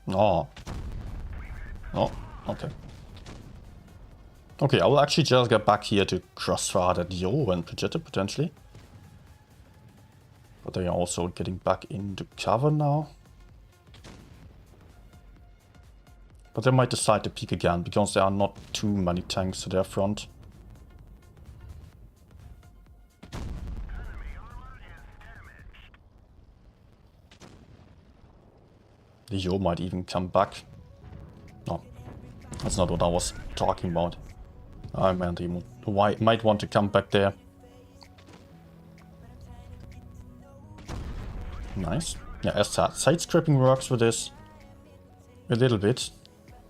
A: No. Oh, okay. Okay, I will actually just get back here to crossfire that Yo and Vegeta potentially. But they are also getting back into cover now. But they might decide to peek again, because there are not too many tanks to their front. The Yo might even come back. No, that's not what I was talking about. I meant he might want to come back there. Nice. Yeah, as said, side scrapping works with this a little bit.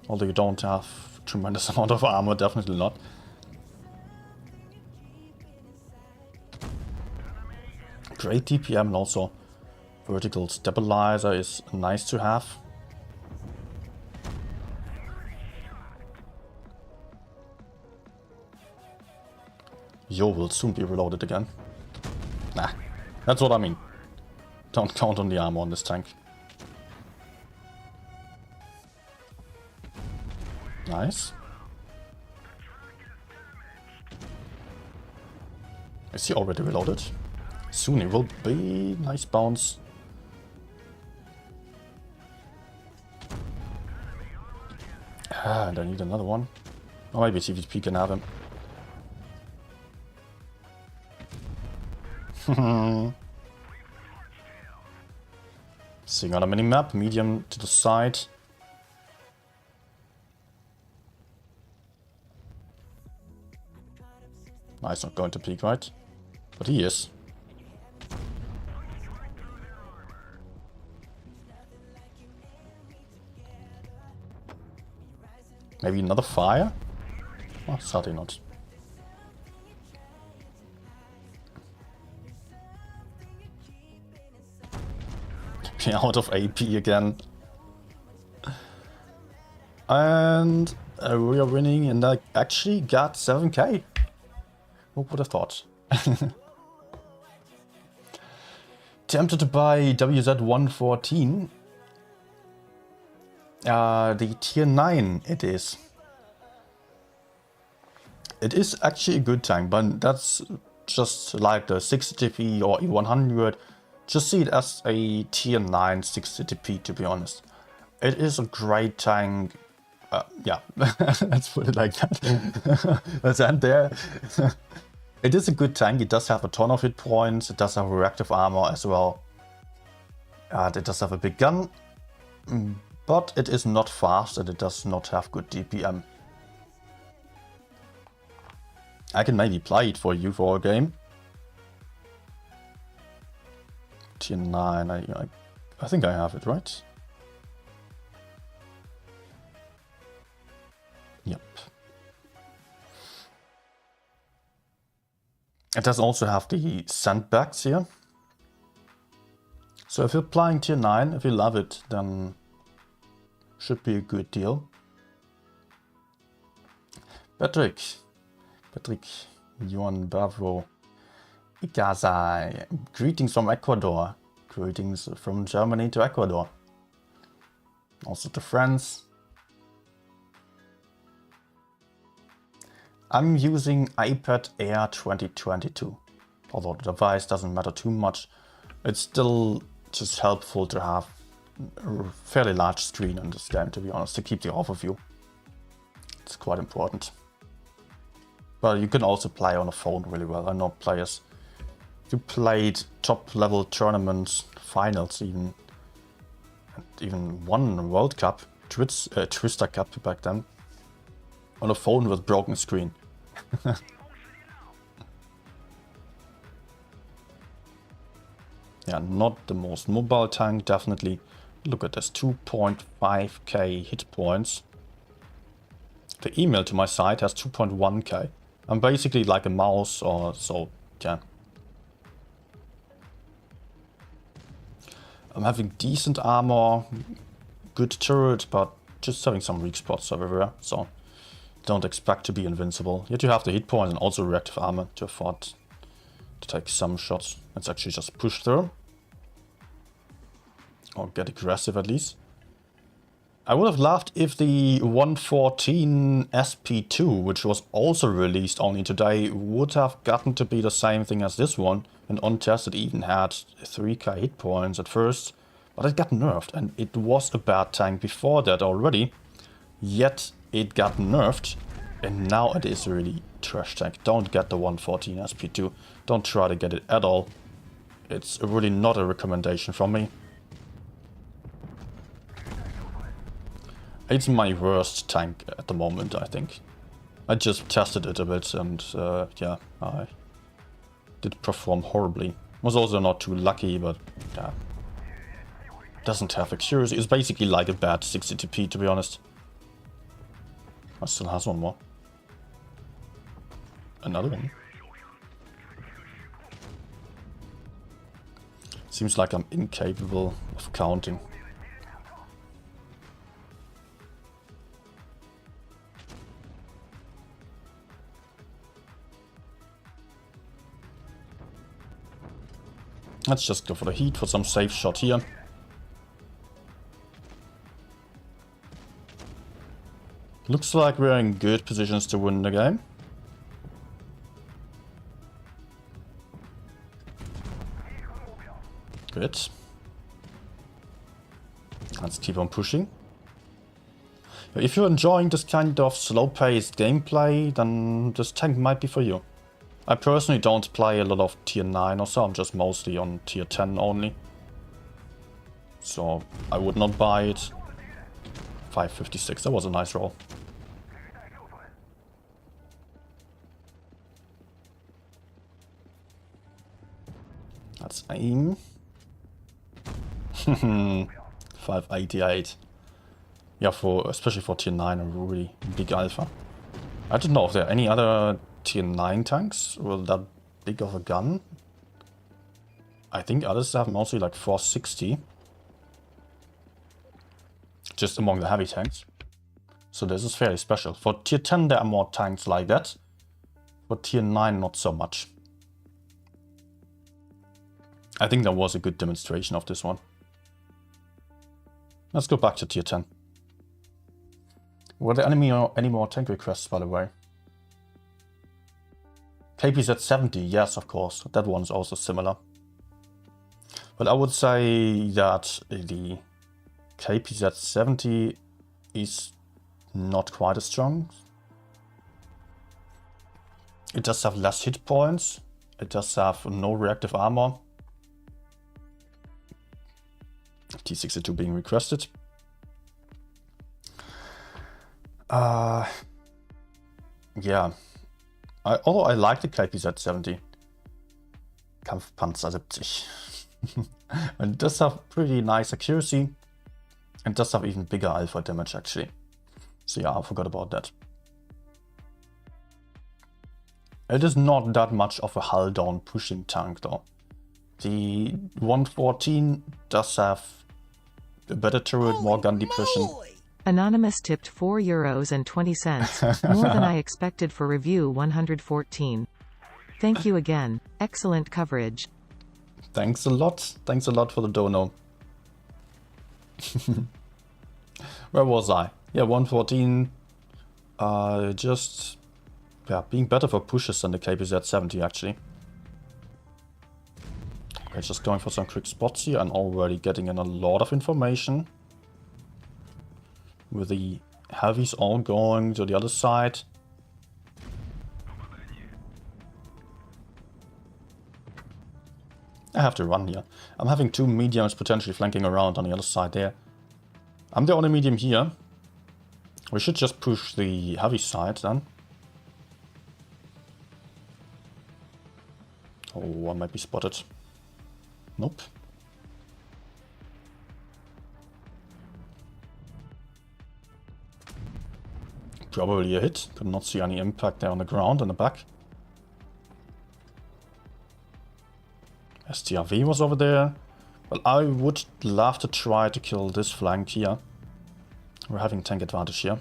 A: Although you don't have tremendous amount of armor, definitely not. Great DPM and also vertical stabilizer is nice to have. Yo will soon be reloaded again. Nah, that's what I mean. Don't count on the armor on this tank. Nice. Is he already reloaded? Soon he will be. Nice bounce. Ah, and I need another one. Or maybe CVP can have him. Seeing on a mini-map, medium to the side. No, he's not going to peek, right? But he is. Maybe another fire? Oh, sadly not. Out of AP again. And we are winning, and I actually got 7k. Who would have thought? Tempted to buy WZ-114. The tier 9 it is. It is actually a good tank, but that's just like the 60TP or E100. Just see it as a tier 9 60TP, to be honest. It is a great tank. Yeah, let's put it like that. Let's end there. It is a good tank. It does have a ton of hit points. It does have reactive armor as well. It does have a big gun. But it is not fast and it does not have good DPM. I can maybe play it for you for a game. Tier 9, I think I have it, right? Yep. It does also have the sandbags here. So if you're playing tier 9, if you love it, then should be a good deal. Patrick, Yuan Bravo, Ikazai, greetings from Ecuador, greetings from Germany to Ecuador, also to France. I'm using iPad Air 2022, although the device doesn't matter too much. It's still just helpful to have a fairly large screen in this game, to be honest, to keep the overview. It's quite important. But you can also play on a phone really well. I know players who played top level tournaments, finals even won World Cup, Twister Cup back then, on a phone with broken screen. Yeah, not the most mobile tank, definitely. Look at this, 2.5k hit points. The email to my site has 2.1k. I'm basically like a mouse or so, yeah. I'm having decent armor, good turret, but just having some weak spots everywhere, so don't expect to be invincible. Yet you have the hit point and also reactive armor to afford to take some shots. Let's actually just push through. Or get aggressive at least. I would have laughed if the 114 SP2, which was also released only today, would have gotten to be the same thing as this one. And untested even had 3k hit points at first. But it got nerfed, and it was a bad tank before that already. Yet it got nerfed, and now it is really trash tank. Don't get the 114 SP2. Don't try to get it at all. It's really not a recommendation from me. It's my worst tank at the moment, I think. I just tested it a bit and yeah, I did perform horribly. Was also not too lucky, but yeah. Doesn't have accuracy. It's basically like a bad 60TP, to be honest. I still has one more. Another one. Seems like I'm incapable of counting. Let's just go for the heat for some safe shot here. Looks like we're in good positions to win the game. Good. Let's keep on pushing. If you're enjoying this kind of slow-paced gameplay, then this tank might be for you. I personally don't play a lot of tier 9 or so, I'm just mostly on tier 10 only. So I would not buy it. 556, that was a nice roll. Let's aim. 588. Yeah, especially for tier 9, a really big alpha. I don't know if there are any other tier 9 tanks with that big of a gun. I think others have mostly like 460. Just among the heavy tanks. So this is fairly special. For tier 10 there are more tanks like that. For tier 9 not so much. I think that was a good demonstration of this one. Let's go back to tier 10. Were there any more tank requests, by the way? KPZ 70, yes, of course. That one's also similar. But I would say that the KPZ 70 is not quite as strong. It does have less hit points. It does have no reactive armor. T62 being requested. Yeah. Although I like the KPZ 70. Kampfpanzer 70. And it does have pretty nice accuracy. And does have even bigger alpha damage actually. So yeah, I forgot about that. It is not that much of a hull down pushing tank though. The 114 does have a better turret, more gun depression.
B: Anonymous tipped €4.20, more than I expected for review 114. Thank you again. Excellent coverage.
A: Thanks a lot. Thanks a lot for the dono. Where was I? Yeah, 114. Just being better for pushes than the KPZ 70 actually. Okay, just going for some quick spots here and already getting in a lot of information. With the heavies all going to the other side. I have to run here. I'm having two mediums potentially flanking around on the other side there. I'm the only medium here. We should just push the heavy side then. Oh, I might be spotted. Nope. Probably a hit. Did not see any impact there on the ground in the back. STRV was over there. Well, I would love to try to kill this flank here. We're having tank advantage here.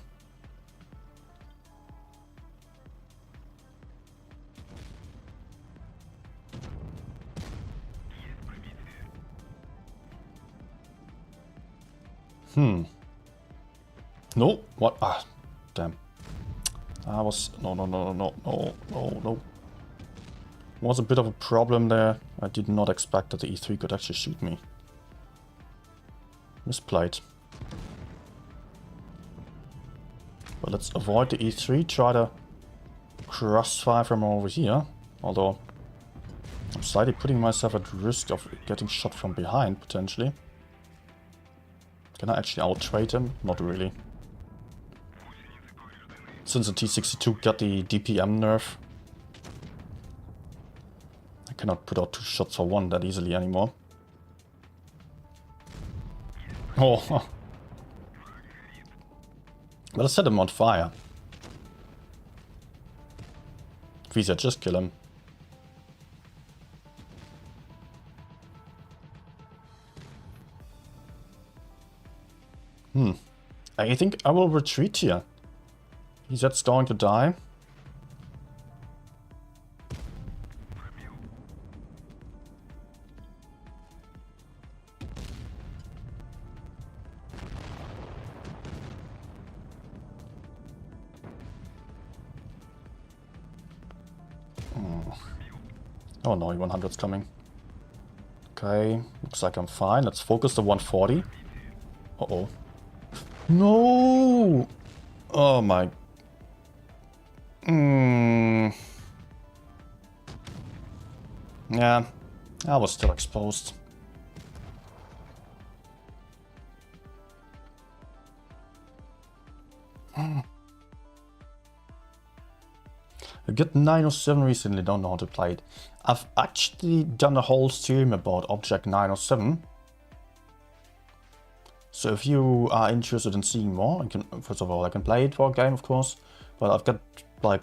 A: No, what? Ah, damn. I was... No. Was a bit of a problem there. I did not expect that the E3 could actually shoot me. Misplayed. But let's avoid the E3, try to crossfire from over here. Although, I'm slightly putting myself at risk of getting shot from behind, potentially. Can I actually out-trade him? Not really. Since the T-62 got the DPM nerf, I cannot put out 2 shots for 1 that easily anymore. Oh, but I set him on fire. Visa, just kill him. I think I will retreat here. Visa's going to die. Oh no, 100's coming. Okay, looks like I'm fine. Let's focus the 140. Uh-oh. No! Oh my... Yeah, I was still exposed. I got 907 recently, don't know how to play it. I've actually done a whole stream about Object 907. So if you are interested in seeing more, I can, first of all, I can play it for a game, of course. But I've got like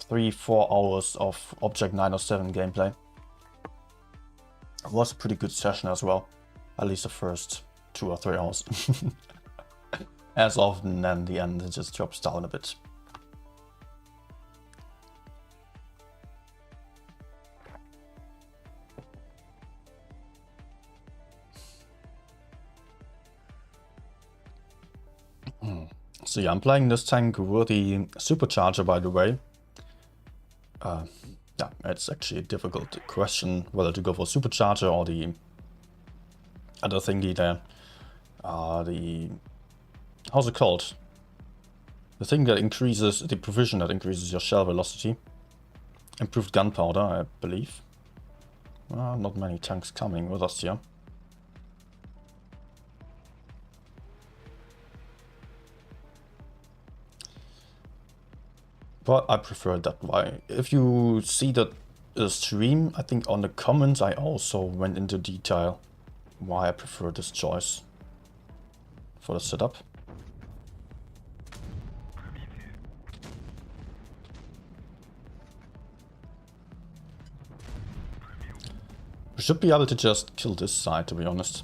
A: 3-4 hours of Object 907 gameplay. It was a pretty good session as well. At least the first 2 or 3 hours. As often, then the end it just drops down a bit. So yeah, I'm playing this tank with the supercharger, by the way. Yeah, it's actually a difficult question whether to go for supercharger or the other thingy there. How's it called? The thing that increases, the provision that increases your shell velocity. Improved gunpowder, I believe. Not many tanks coming with us here. But I prefer that way. If you see that stream, I think on the comments I also went into detail why I prefer this choice for the setup. We should be able to just kill this side, to be honest.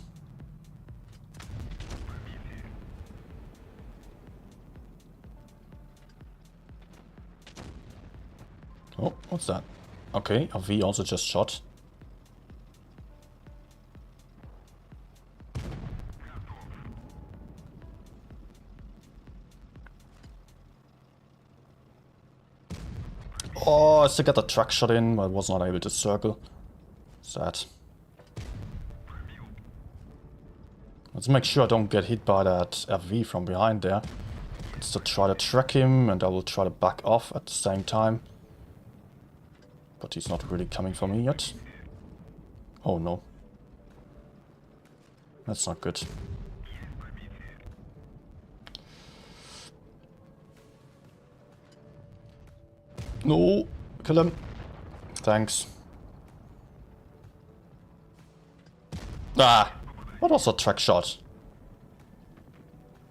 A: Oh, what's that? Okay, a V also just shot. Oh, I still got the truck shot in, but I was not able to circle. Sad. Let's make sure I don't get hit by that FV from behind there. Let's try to track him, and I will try to back off at the same time. But he's not really coming for me yet. Oh no. That's not good. No! Kill him. Thanks. Ah! What was a track shot?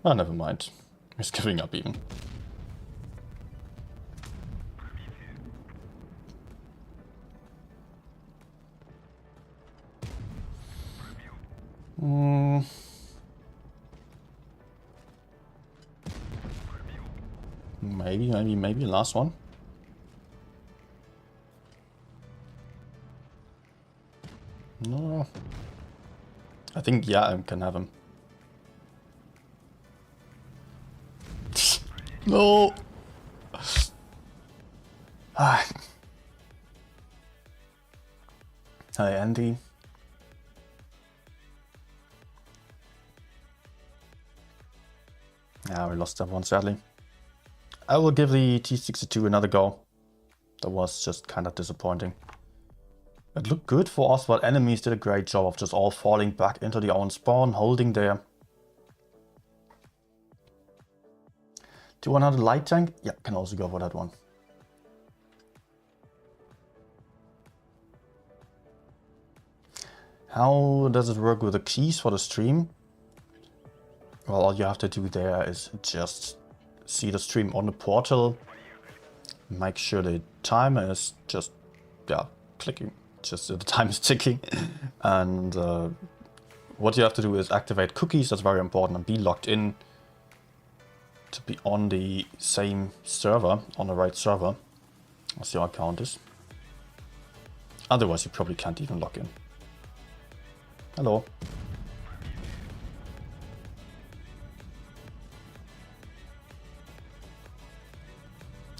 A: Ah, never mind. He's giving up even. Maybe last one. No. I think, yeah, I can have him. No! Hi, Andy. Yeah, we lost that one, sadly. I will give the T-62 another go. That was just kind of disappointing. It looked good for us, but enemies did a great job of just all falling back into their own spawn, holding there. Do you want another light tank? Yeah, can also go for that one. How does it work with the keys for the stream? Well, all you have to do there is just see the stream on the portal. Make sure the timer is just, yeah, clicking. Just the time is ticking. And what you have to do is activate cookies. That's very important. And be logged in to be on the same server, on the right server as your account is. Otherwise, you probably can't even log in. Hello.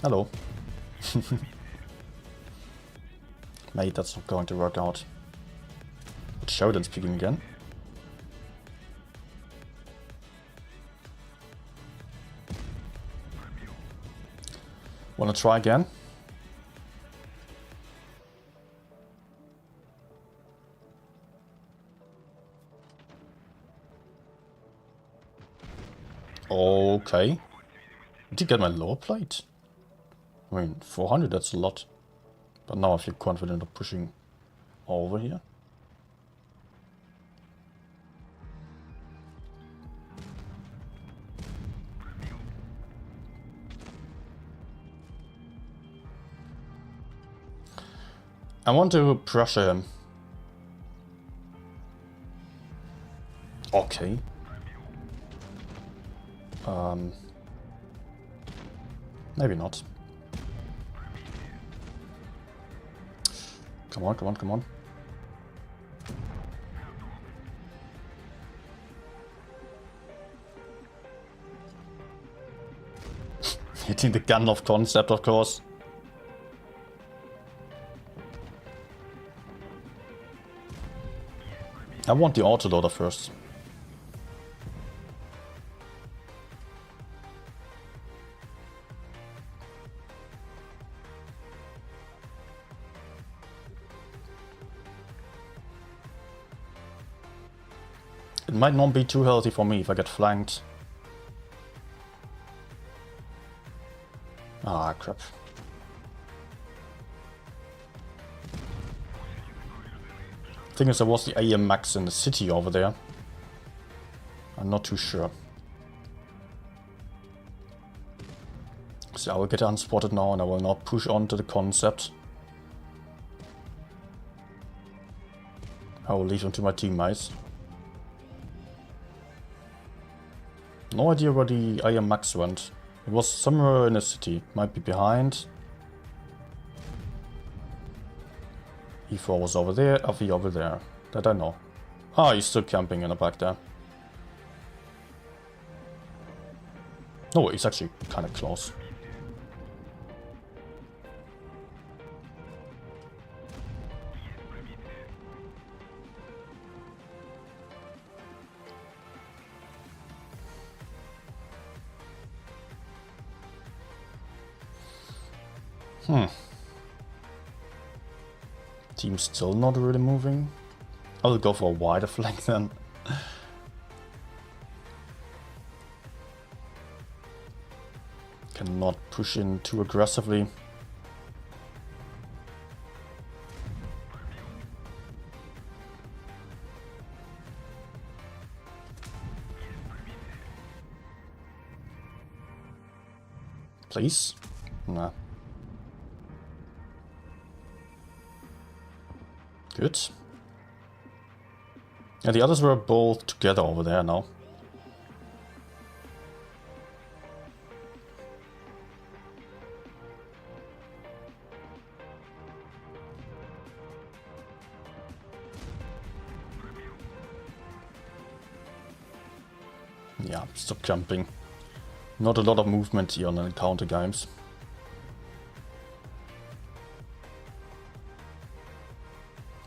A: Hello. Mate, that's not going to work out. But Sheridan speaking again. Wanna try again? Okay. Did you get my lower plate? I mean, 400, that's a lot. But now I feel confident of pushing over here. I want to pressure him. Okay. Maybe not. Come on, come on, come on. Hitting the gun of concept, of course. I want the autoloader first. It might not be too healthy for me if I get flanked. Ah, crap. Thing is, there was the AM max in the city over there. I'm not too sure. So I will get unspotted now and I will not push on to the concept. I will leave him to my teammates. No idea where the AM max went. It was somewhere in the city. Might be behind. E4 was over there, FE over there. That I know. Ah, he's still camping in the back there. No, he's actually kind of close. Team's still not really moving. I will go for a wider flank then. Cannot push in too aggressively. Please? Nah. Good. Yeah, the others were both together over there now. Yeah, stop jumping. Not a lot of movement here on encounter games.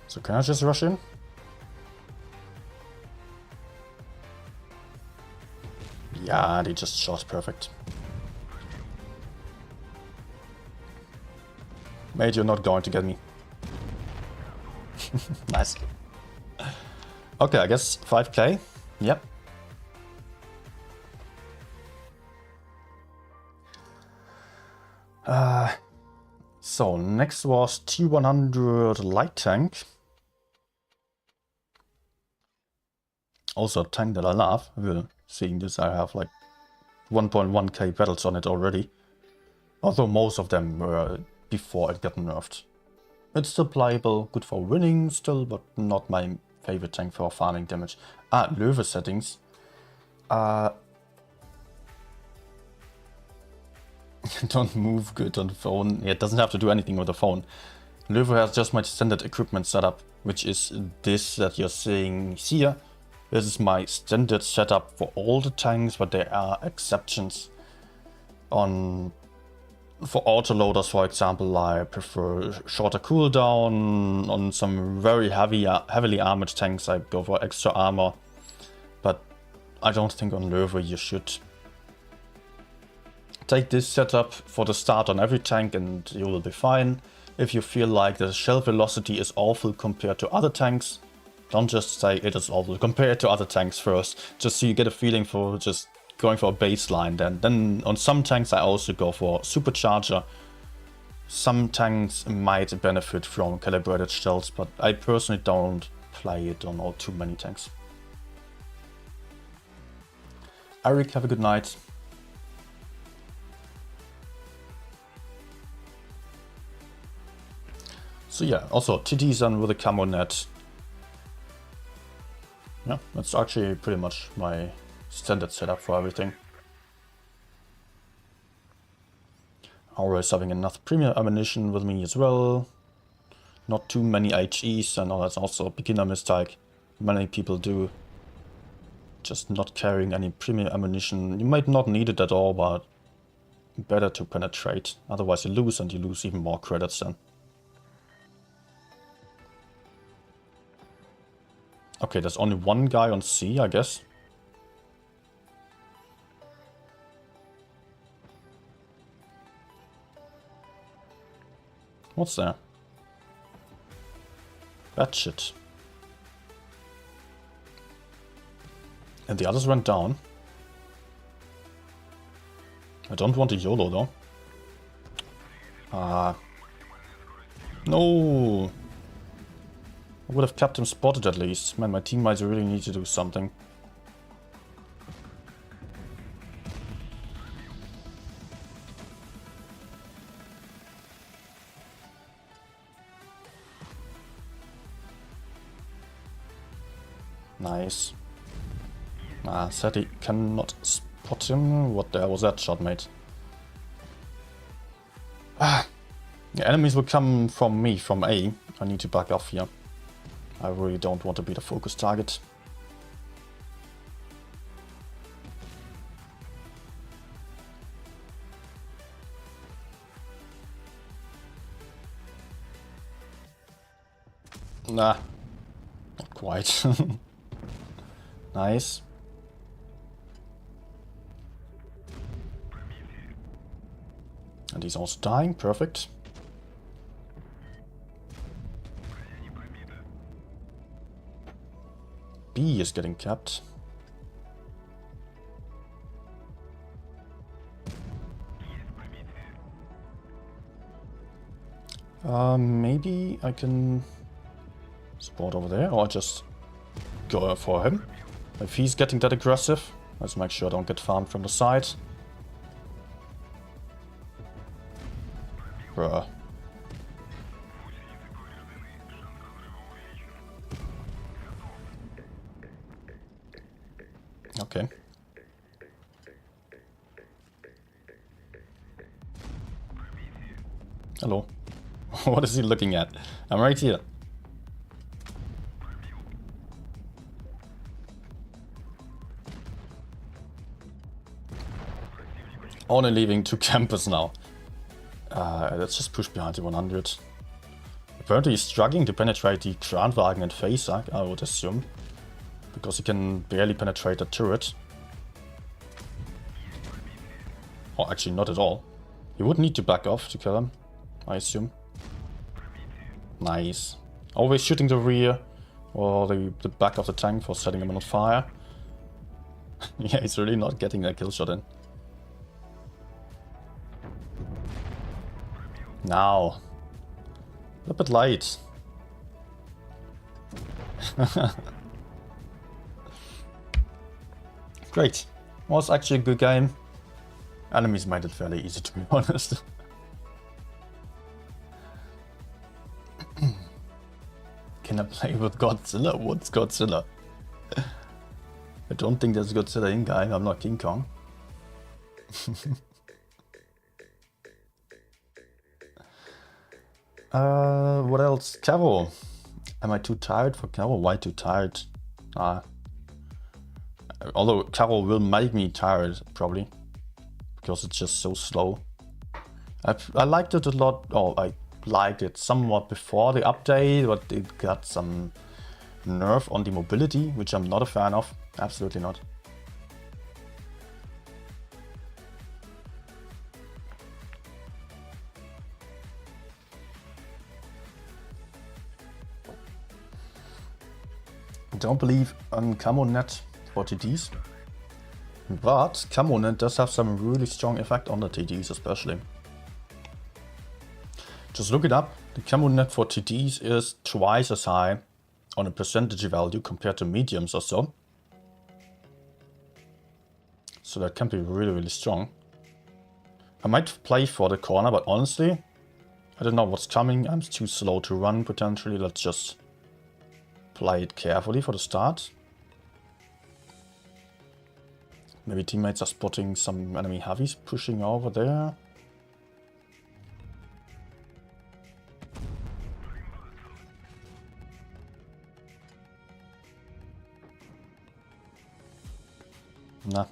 A: So can I just rush in? Yeah, they just shot perfect. Mate, you're not going to get me. Nice. Okay, I guess 5k. Yep. So next was T100 light tank. Also a tank that I love. Well, seeing this, I have like 1.1k battles on it already. Although most of them were before it got nerfed. It's still playable, good for winning still, but not my favorite tank for farming damage. Löwe settings. Don't move good on the phone. Yeah, it doesn't have to do anything with the phone. Löwe has just my standard equipment setup, which is this that you're seeing here. This is my standard setup for all the tanks, but there are exceptions. For autoloaders, for example, I prefer shorter cooldown. On some very heavily armored tanks, I go for extra armor. But I don't think on Löwe you should take this setup for the start on every tank and you will be fine. If you feel like the shell velocity is awful compared to other tanks, don't just say it is awful. Compare it to other tanks first, just so you get a feeling for just going for a baseline. Then on some tanks I also go for supercharger. Some tanks might benefit from calibrated shells, but I personally don't play it on all too many tanks. Eric, have a good night. So yeah, also Tidisan with a camo net. Yeah, that's actually pretty much my standard setup for everything. Always having enough premium ammunition with me as well. Not too many HEs, I know that's also a beginner mistake. Many people do. Just not carrying any premium ammunition. You might not need it at all, but better to penetrate. Otherwise you lose, and you lose even more credits then. Okay, there's only one guy on C, I guess. What's there? Bad shit. And the others went down. I don't want a YOLO though. No! I would have kept him spotted at least. Man, my teammates really need to do something. Nice. Said he cannot spot him. What the hell was that shot, mate? The enemies will come from me, from A. I need to back off here. I really don't want to be the focus target. Nah, not quite. Nice. And he's also dying, perfect. B is getting capped. Maybe I can support over there, or just go for him. If he's getting that aggressive, let's make sure I don't get farmed from the side. Bruh. Okay. Hello. What is he looking at? I'm right here. Only leaving 2 campers now. Let's just push behind the 100. Apparently he's struggling to penetrate the Kranwagen and Phaser, I would assume. Because he can barely penetrate the turret. Or actually not at all. He would need to back off to kill him, I assume. Nice. Always shooting the rear or the back of the tank for setting him on fire. Yeah, he's really not getting that kill shot in. Now. A bit light. Great. Was actually a good game. Enemies made it fairly easy, to be honest. Can I play with Godzilla? What's Godzilla? I don't think there's Godzilla in game. I'm not King Kong. What else? Caro. Am I too tired for Caro? Why too tired? Although Caro will make me tired, probably. Because it's just so slow. I liked it a lot. Oh, I liked it somewhat before the update, but it got some nerf on the mobility, which I'm not a fan of. Absolutely not. Don't believe on Camonet for TDs, but Camonet does have some really strong effect on the TDs especially. Just look it up. The Camonet for TDs is twice as high on a percentage value compared to mediums or so. So that can be really, really strong. I might play for the corner, but honestly, I don't know what's coming. I'm too slow to run potentially. Let's just play it carefully for the start. Maybe teammates are spotting some enemy heavies pushing over there. Nah.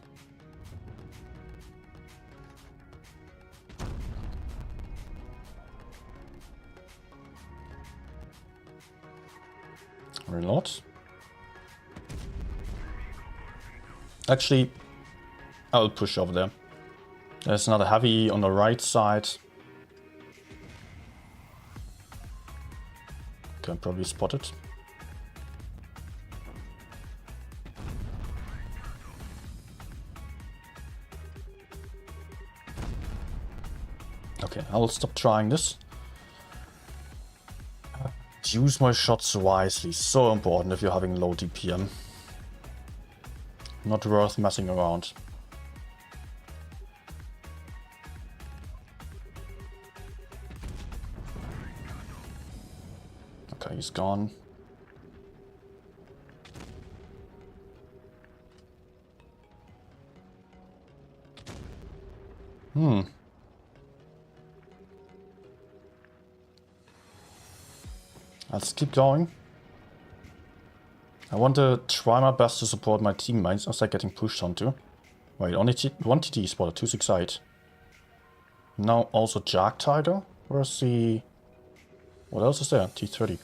A: Reload. Actually, I'll push over there. There's another heavy on the right side. Can probably spot it. Okay, I'll stop trying this. Use my shots wisely. So important if you're having low DPM. Not worth messing around. Okay, he's gone. Let's keep going. I want to try my best to support my teammates as they're getting pushed onto. Wait, only one TT spotted, 268. Now also Jack Tiger. Where's the... What else is there? T30.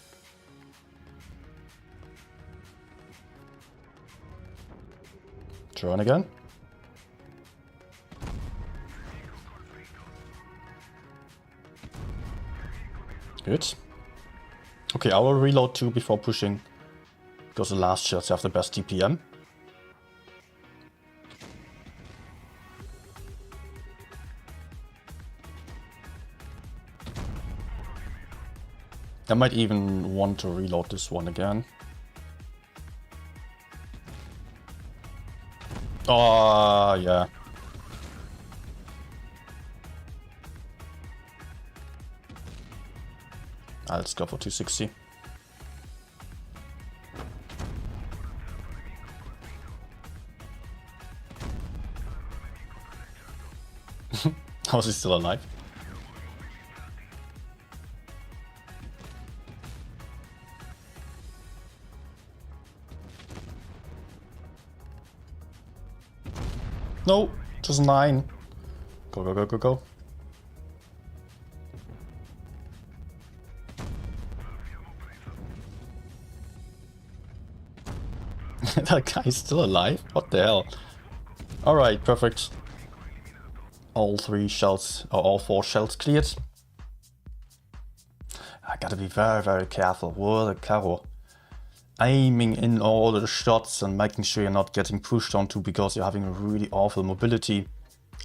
A: Turn again. Good. Okay, I will reload too before pushing, because the last shots have the best DPM. I might even want to reload this one again. Oh, yeah. Let's go for 260. How is he still alive? No, just 9. Go, go, go, go, go. That guy's still alive? What the hell? Alright, perfect. All 3 shells, or all 4 shells cleared. I gotta be very, very careful. What a carro. Aiming in all the shots and making sure you're not getting pushed onto because you're having a really awful mobility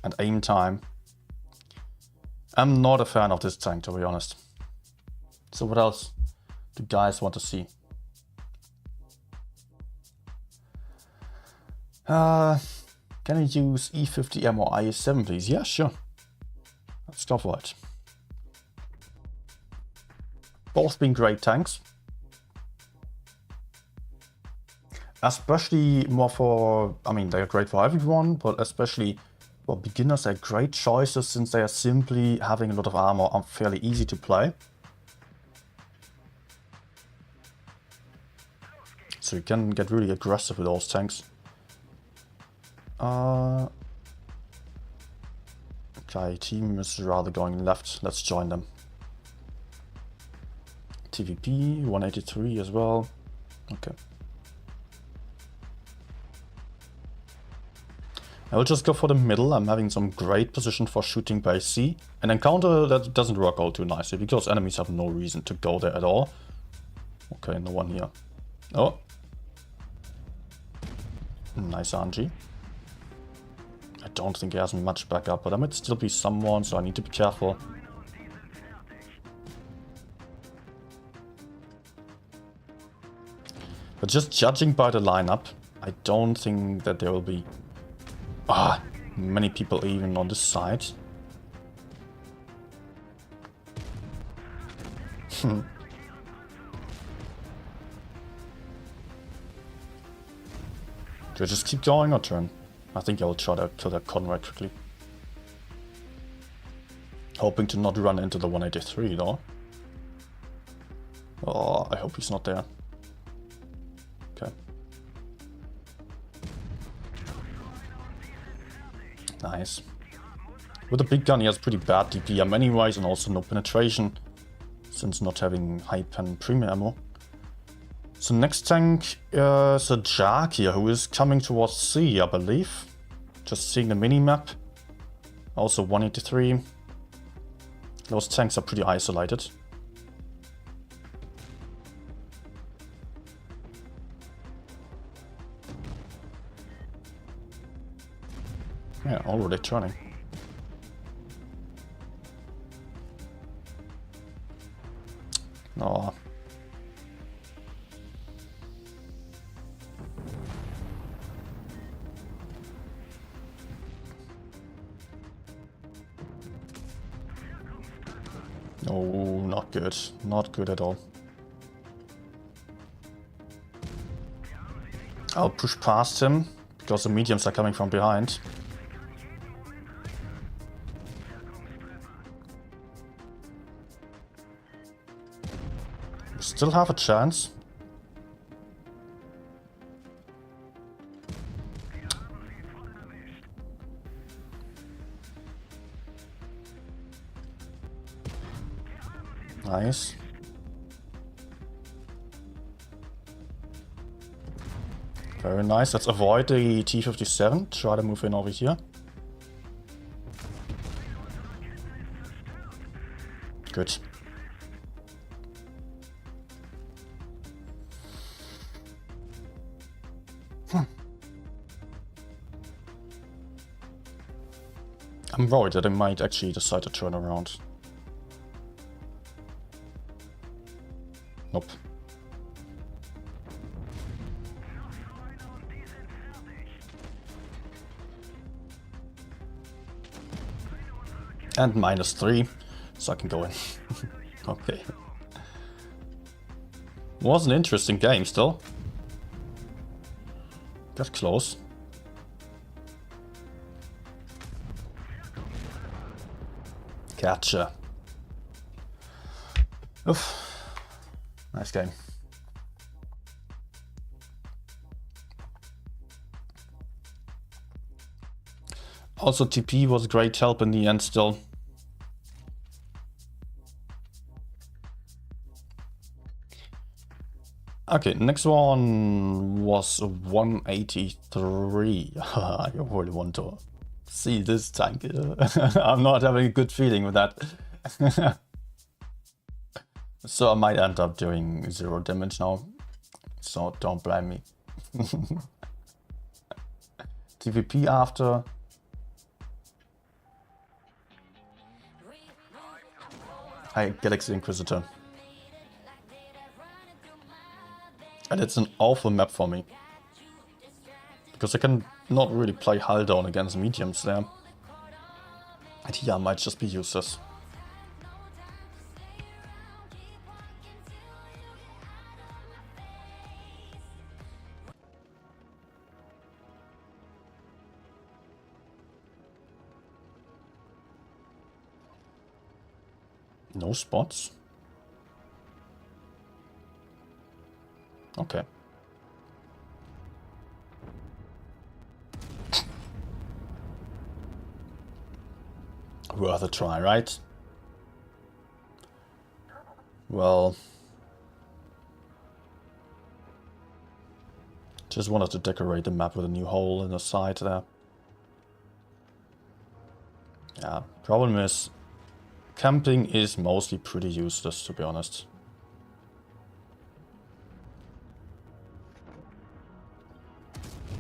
A: and aim time. I'm not a fan of this tank, to be honest. So what else do guys want to see? Can I use E50M or IS-7 please? Yeah, sure. Let's go for it. Both been great tanks. Especially more for, I mean, they're great for everyone, but especially for beginners, they're great choices since they are simply having a lot of armor and fairly easy to play. So you can get really aggressive with those tanks. Okay, team is rather going left. Let's join them. TVP, 183 as well. Okay. I'll just go for the middle. I'm having some great position for shooting by C. An encounter that doesn't work out too nicely because enemies have no reason to go there at all. Okay, no one here. Oh. Nice RNG. I don't think he has much backup, but there might still be someone, so I need to be careful. But just judging by the lineup, I don't think that there will be many people even on this side. Do I just keep going or turn? I think I'll try to kill that Conrad quickly. Hoping to not run into the 183 though. Oh, I hope he's not there. Okay. Nice. With the big gun he has pretty bad DPM anyways and also no penetration, since not having high pen premium ammo. So next tank is a Jark here who is coming towards C, I believe. Just seeing the mini-map. Also 183. Those tanks are pretty isolated. Yeah, already turning. No. No, not good. Not good at all. I'll push past him because the mediums are coming from behind. We still have a chance. Nice. Very nice. Let's avoid the T-57. Try to move in over here. Good. I'm worried that I might actually decide to turn around. Nope. And -3, so I can go in. Okay. Was an interesting game still. Got close. Gotcha. Oof. Nice game. Also, TP was great help in the end still. Okay, next one was 183. I really want to see this tank. I'm not having a good feeling with that. So I might end up doing 0 damage now. So don't blame me. TVP after. Hi, Galaxy Inquisitor. And it's an awful map for me. Because I can not really play hull down against mediums there. And here I might just be useless. No spots? Okay. Worth a try, right? Well... just wanted to decorate the map with a new hole in the side there. Yeah, problem is... camping is mostly pretty useless, to be honest.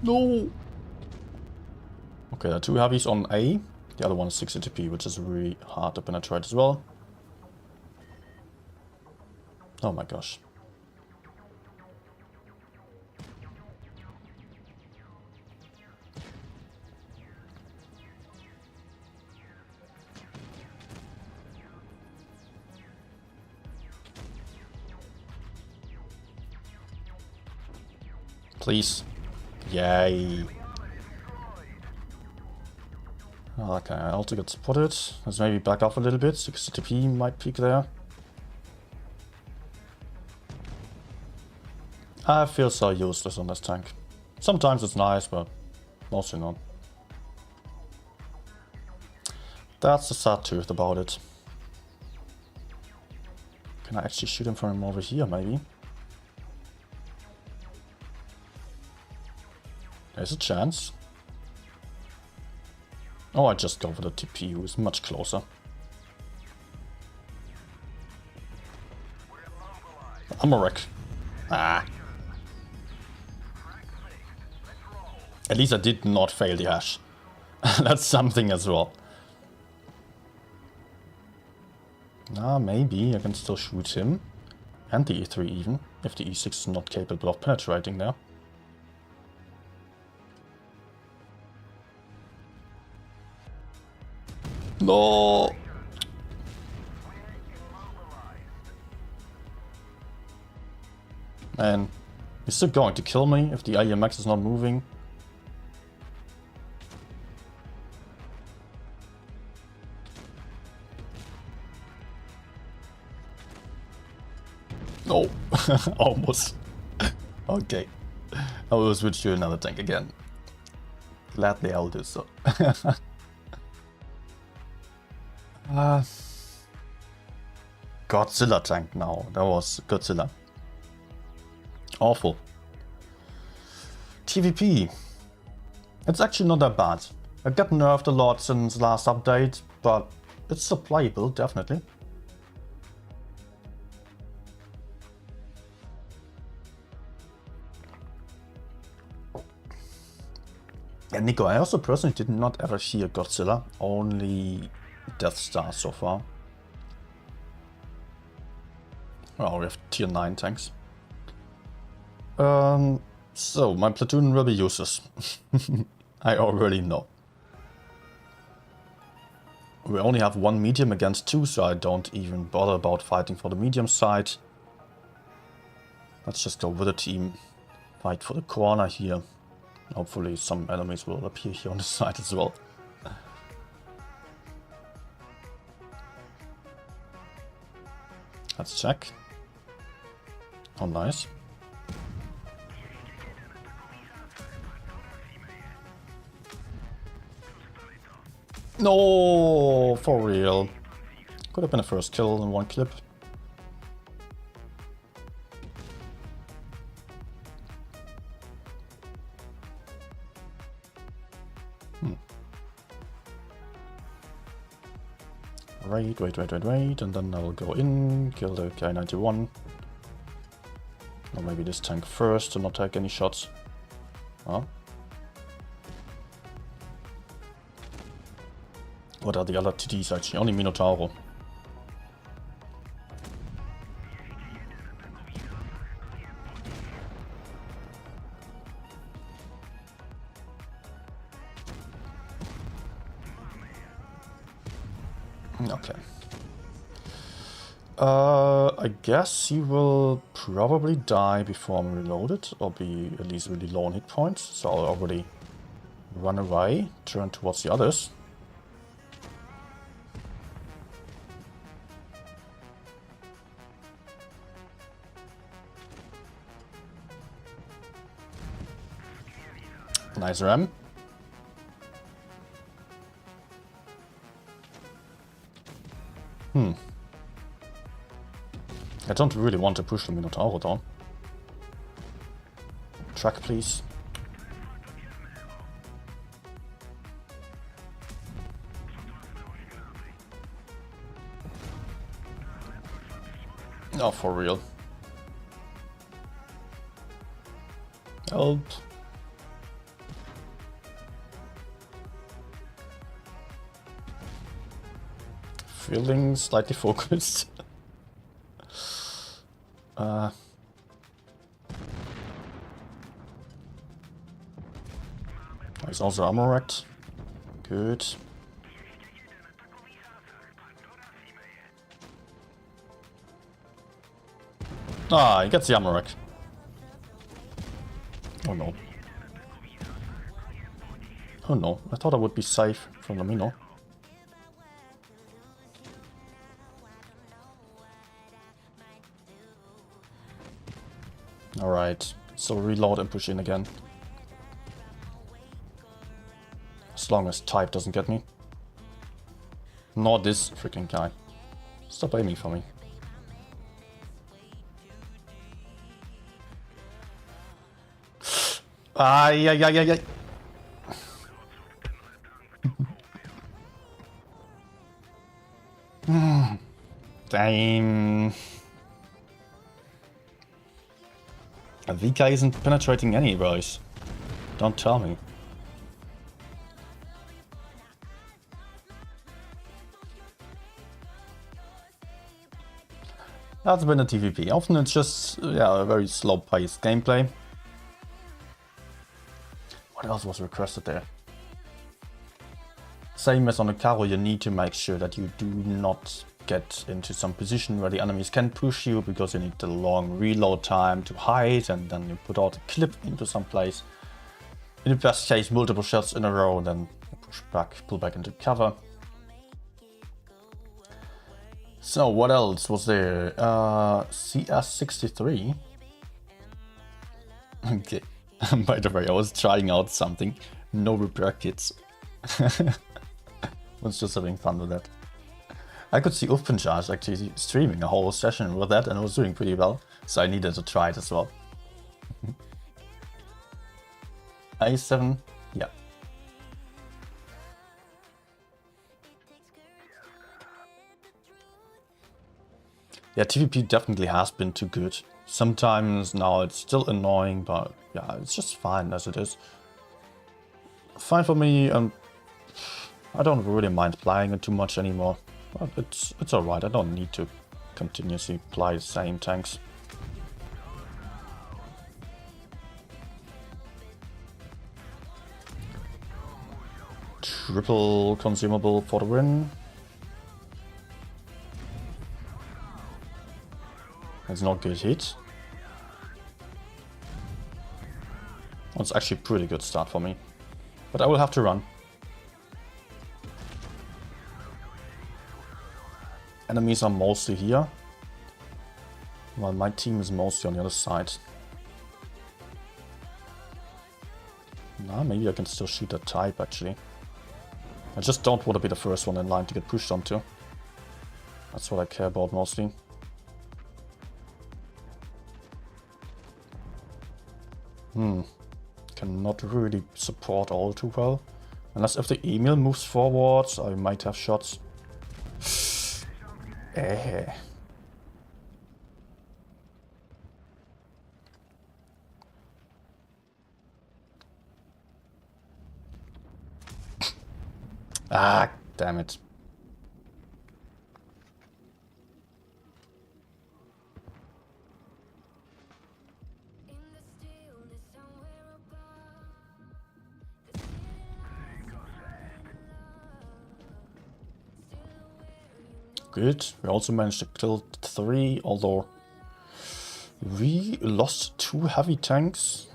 A: No! Okay, there are 2 heavies on A. The other one is 60 TP, which is really hard to penetrate as well. Oh my gosh. Please. Yay. Okay, I also got spotted. Let's maybe back off a little bit. 60 TP might peek there. I feel so useless on this tank. Sometimes it's nice, but mostly not. That's the sad truth about it. Can I actually shoot him from over here, maybe? There's a chance. Oh, I just go for the TP, who is much closer. I'm a wreck. Ah. At least I did not fail the hash. That's something as well. Ah, maybe I can still shoot him. And the E3 even, if the E6 is not capable of penetrating there. No! Man, he's still going to kill me if the IMX is not moving. No, almost. Okay, I will switch to another tank again. Gladly I'll do so. Godzilla tank now. That was Godzilla. Awful. TVP. It's actually not that bad. It got nerfed a lot since last update, but it's still playable, definitely. Yeah, Nico, I also personally did not ever hear Godzilla, only Death Star so far. Oh, we have tier 9 tanks. So, my platoon will be useless. I already know. We only have 1 medium against 2, so I don't even bother about fighting for the medium side. Let's just go with the team. Fight for the corner here. Hopefully some enemies will appear here on the side as well. Let's check. Oh, nice. No, for real. Could have been a first kill in one clip. Wait, and then I will go in, kill the K91. Or maybe this tank first to not take any shots. Huh? What are the other TDs actually? Only Minotauro. Okay. I guess he will probably die before I'm reloaded, or be at least really low on hit points. So I'll already run away, turn towards the others. Nice ram. I don't really want to push the Minotauro down. Track, please. Oh, for real. Help. Feeling slightly focused. He's also armor wrecked. Good. Ah, he gets the armor wreck. Oh no. Oh no, I thought I would be safe from the Mino. Alright, so reload and push in again. As long as type doesn't get me. Not this freaking guy. Stop aiming for me. Ay. Damn. A VK isn't penetrating any boys. Don't tell me. That's been a TVP. Often it's just, yeah, a very slow-paced gameplay. What else was requested there? Same as on the Caro, you need to make sure that you do not get into some position where the enemies can push you, because you need the long reload time to hide, and then you put out a clip into some place. In the best case, multiple shots in a row, then you push back, pull back into cover. So what else was there? CS63. Okay. By the way, I was trying out something. No repair kits. I was just having fun with that. I could see Charge actually streaming a whole session with that, and it was doing pretty well. So I needed to try it as well. A7, yeah. Yeah, TVP definitely has been too good. Sometimes now it's still annoying, but yeah, it's just fine as it is. Fine for me, I don't really mind playing it too much anymore. But it's alright, I don't need to continuously play the same tanks. Triple consumable for the win. It's not good hit. It's actually a pretty good start for me. But I will have to run. Enemies are mostly here, while my team is mostly on the other side. Nah, maybe I can still shoot that type actually. I just don't want to be the first one in line to get pushed onto. That's what I care about mostly. Cannot really support all too well. Unless if the Emil moves forwards, I might have shots. Ah, damn it. Good. We also managed to kill 3, although we lost 2 heavy tanks.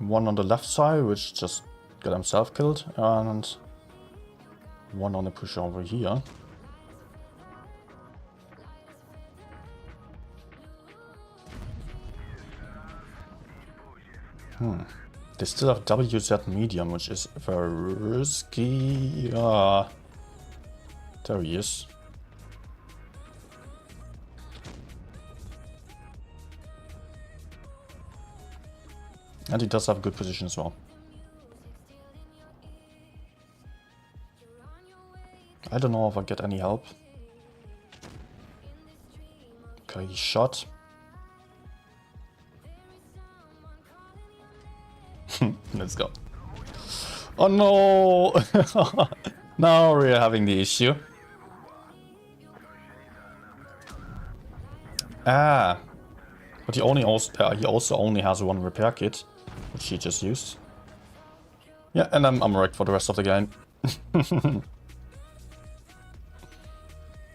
A: One on the left side, which just got himself killed, and one on the push over here. They still have WZ medium, which is very risky. There he is. And he does have a good position as well. I don't know if I get any help. Okay, he shot. Let's go. Oh no! Now we're having the issue. But he also only has 1 repair kit, which he just used. Yeah, and I'm wrecked for the rest of the game.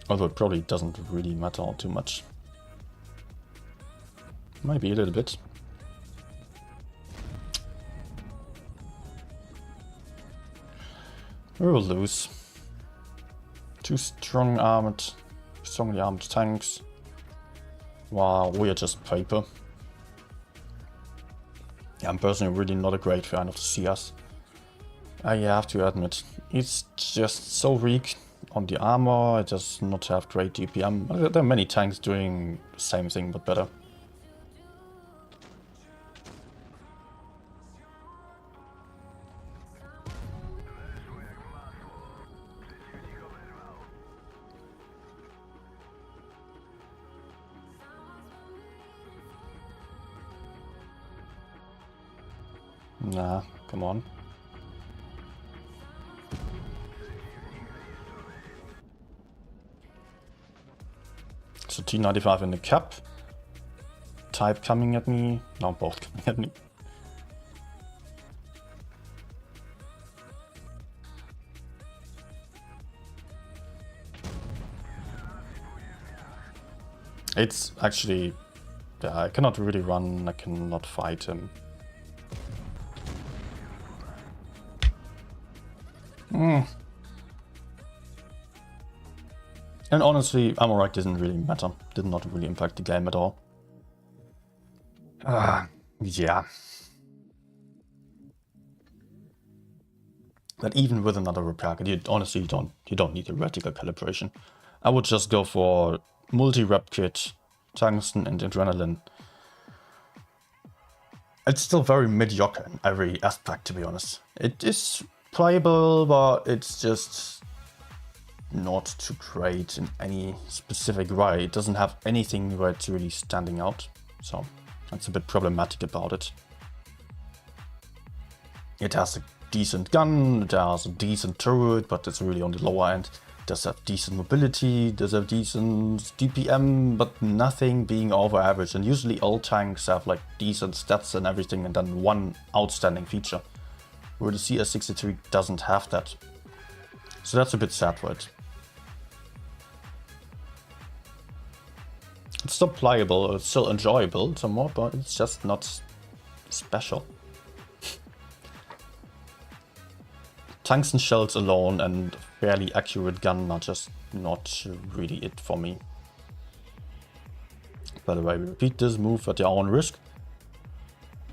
A: Although it probably doesn't really matter all too much. Maybe a little bit. We will lose. 2 strongly armored tanks. Wow, we are just paper. Yeah, I'm personally really not a great fan of the CS. I have to admit, it's just so weak on the armor. It does not have great DPM. There are many tanks doing the same thing but better. Nah, come on. So T95 in the cap. Type coming at me. No, both coming at me. It's actually... yeah, I cannot really run, I cannot fight him. And honestly, Amorite didn't really matter. Did not really impact the game at all. Yeah. But even with another repair kit, you honestly don't need a reticle calibration. I would just go for multi-rep kit, tungsten and adrenaline. It's still very mediocre in every aspect, to be honest. It is playable, but it's just not too great in any specific way. It doesn't have anything where it's really standing out, so that's a bit problematic about it. It has a decent gun, it has a decent turret, but it's really on the lower end. It does have decent mobility, does have decent DPM, but nothing being over average. And usually all tanks have like decent stats and everything, and then one outstanding feature, where the CS63 doesn't have that. So that's a bit sad for it. It's still playable, it's still enjoyable somewhat, but it's just not special. Tungsten shells alone and fairly accurate gun are just not really it for me. By the way, repeat this move at your own risk.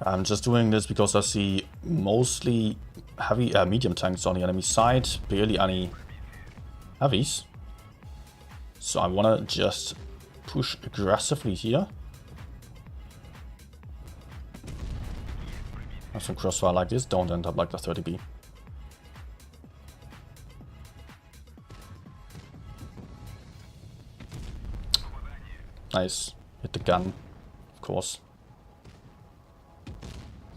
A: I'm just doing this because I see mostly heavy, medium tanks on the enemy side, barely any heavies. So I want to just push aggressively here. Have some crossfire like this, don't end up like the 30B. Nice. Hit the gun, of course.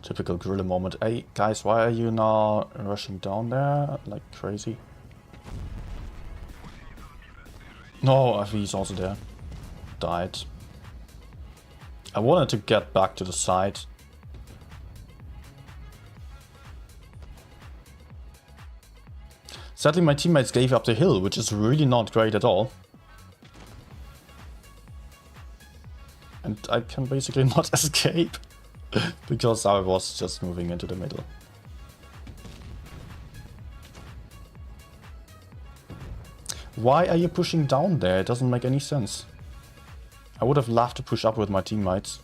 A: Typical guerrilla moment. Hey, guys, why are you now rushing down there like crazy? No, he's also there. Died. I wanted to get back to the side. Sadly, my teammates gave up the hill, which is really not great at all. And I can basically not escape because I was just moving into the middle. Why are you pushing down there? It doesn't make any sense. I would have loved to push up with my teammates.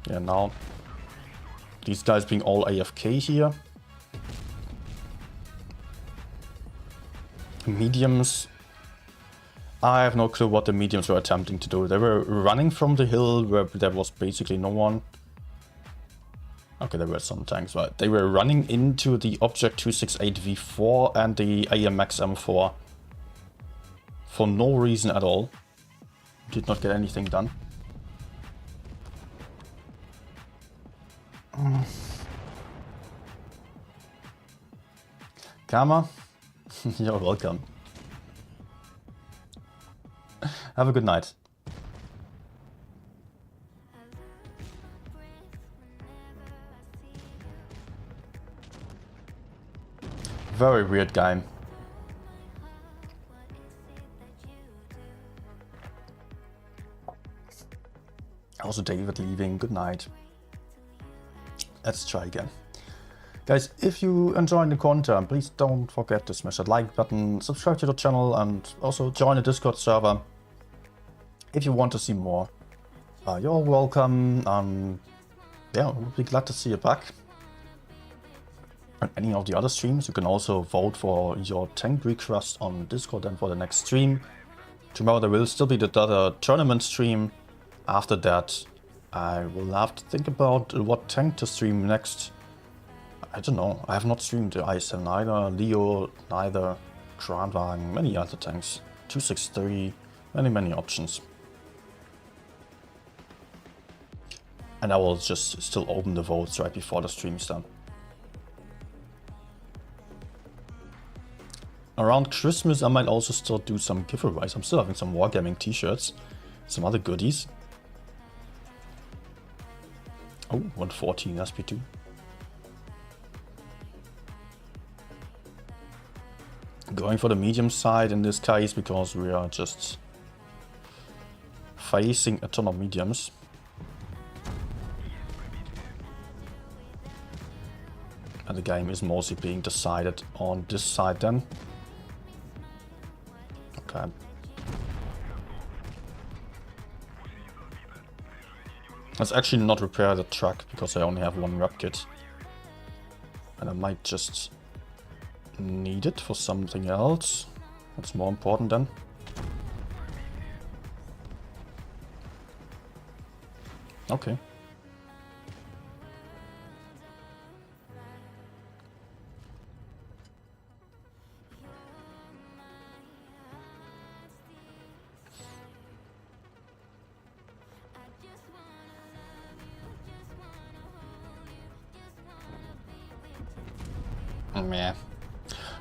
A: Yeah, now these guys being all AFK here. Mediums. I have no clue what the mediums were attempting to do. They were running from the hill where there was basically no one. Okay, there were some tanks, but they were running into the Object 268V4 and the AMX M4 for no reason at all. Did not get anything done. Karma, you're welcome. Have a good night. Very weird guy. Also David leaving, good night. Let's try again. Guys, if you enjoy the content, please don't forget to smash that like button, subscribe to the channel, and also join the Discord server if you want to see more. You're welcome. Yeah, we'll be glad to see you back. On any of the other streams, you can also vote for your tank request on Discord and for the next stream. Tomorrow there will still be the other tournament stream. After that, I will have to think about what tank to stream next. I don't know, I have not streamed the i7 neither, Leo neither, Grandwagen, many other tanks, 263, many options. And I will just still open the votes right before the stream is done. Around Christmas I might also still do some giveaways. I'm still having some Wargaming t-shirts, some other goodies. Oh, 114 SP2. Going for the medium side in this case because we are just facing a ton of mediums. And the game is mostly being decided on this side then. Okay. Let's actually not repair the truck because I only have one rep kit. And I might just need it for something else. That's more important then. Okay.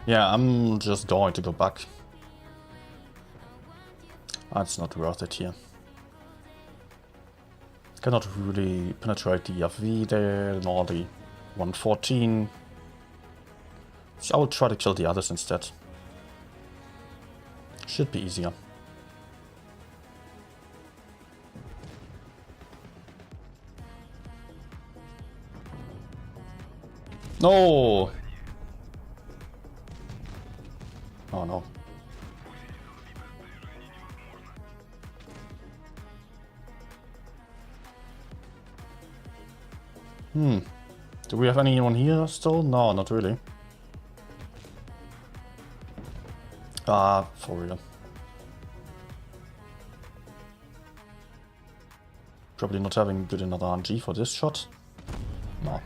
A: Yeah, I'm just going to go back. It's not worth it here. Cannot really penetrate the FV there, nor the 114. So I will try to kill the others instead. Should be easier. No! Oh no. Do we have anyone here still? No, not really. Ah, for real. Probably not having good another RNG for this shot. No.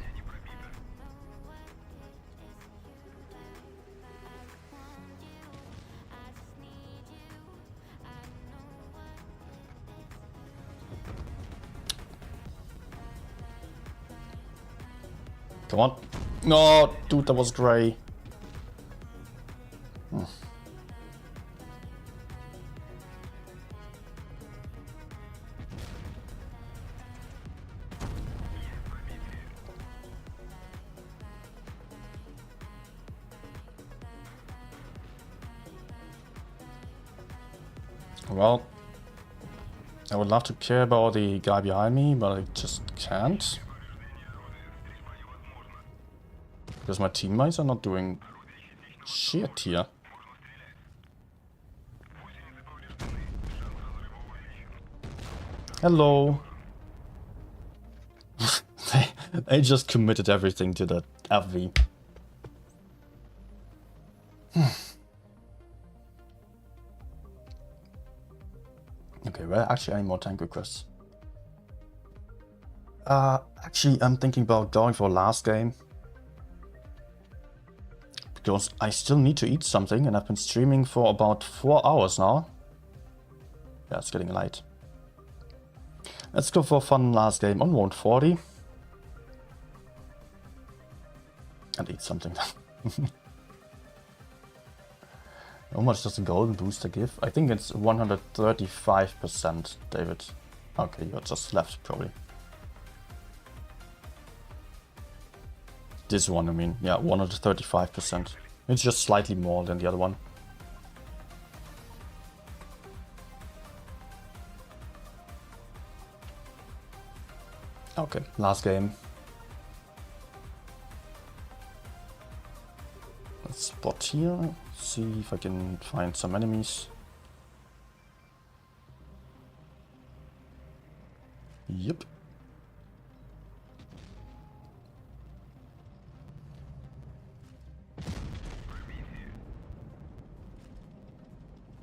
A: Come on. No, dude, that was grey. Well, I would love to care about the guy behind me, but I just can't. Because my teammates are not doing shit here. Hello. they just committed everything to that FV. Okay, well, actually, any more tank requests? Actually, I'm thinking about going for last game. Because I still need to eat something, and I've been streaming for about 4 hours now. Yeah, it's getting late. Let's go for a fun last game on round 40. And eat something. How much does the golden booster give? I think it's 135%, David. Okay, you're just left, probably. This one, I mean. Yeah, 135%. It's just slightly more than the other one. Okay, last game. Let's spot here. See if I can find some enemies. Yep.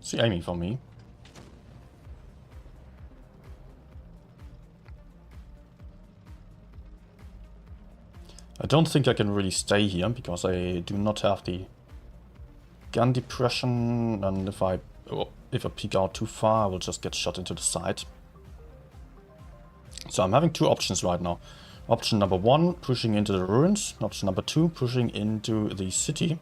A: Is he aiming for me? I don't think I can really stay here because I do not have the gun depression, and if I peek out too far, I will just get shot into the side. So I'm having two options right now. Option number one, pushing into the ruins. Option number two, pushing into the city.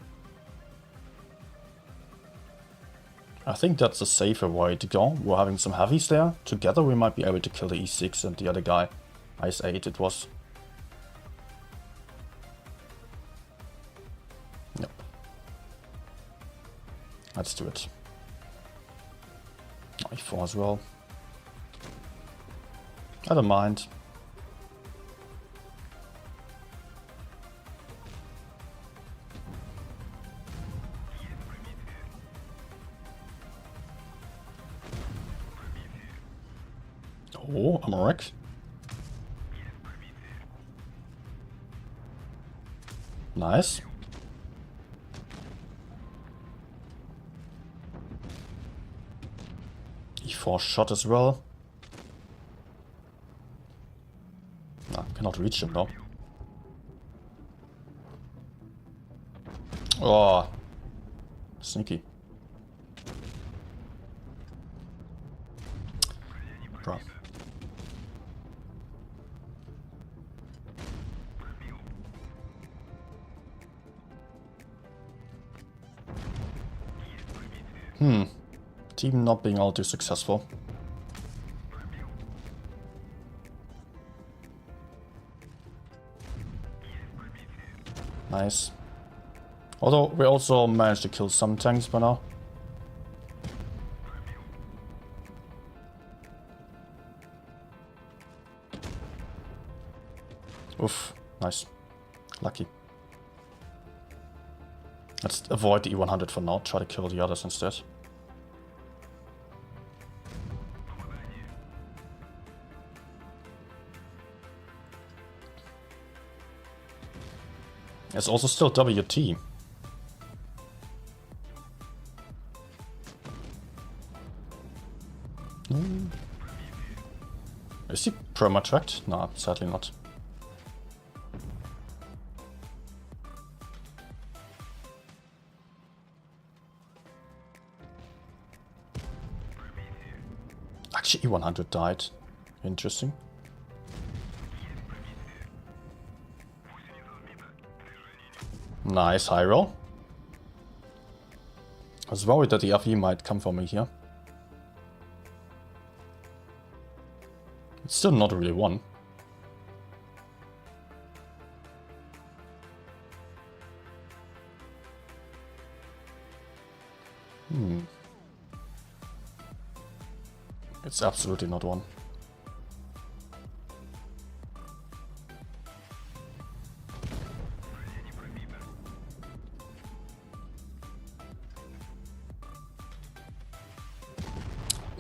A: I think that's a safer way to go. We're having some heavies there. Together we might be able to kill the E6 and the other guy. Ice 8 it was. Yep. Let's do it. E4 as well. I don't mind. Oh, I'm a wreck. Nice. E4 shot as well. No, cannot reach him though. Oh, sneaky. Bro. Team not being all too successful. Nice. Although we also managed to kill some tanks by now. Oof, nice. Lucky. Let's avoid the E100 for now, try to kill the others instead. It's also still WT. Is he perma-tracked? No, sadly not. Actually, E100 died. Interesting. Nice high roll. I was worried that the FE might come for me here. It's still not really won. It's absolutely not one.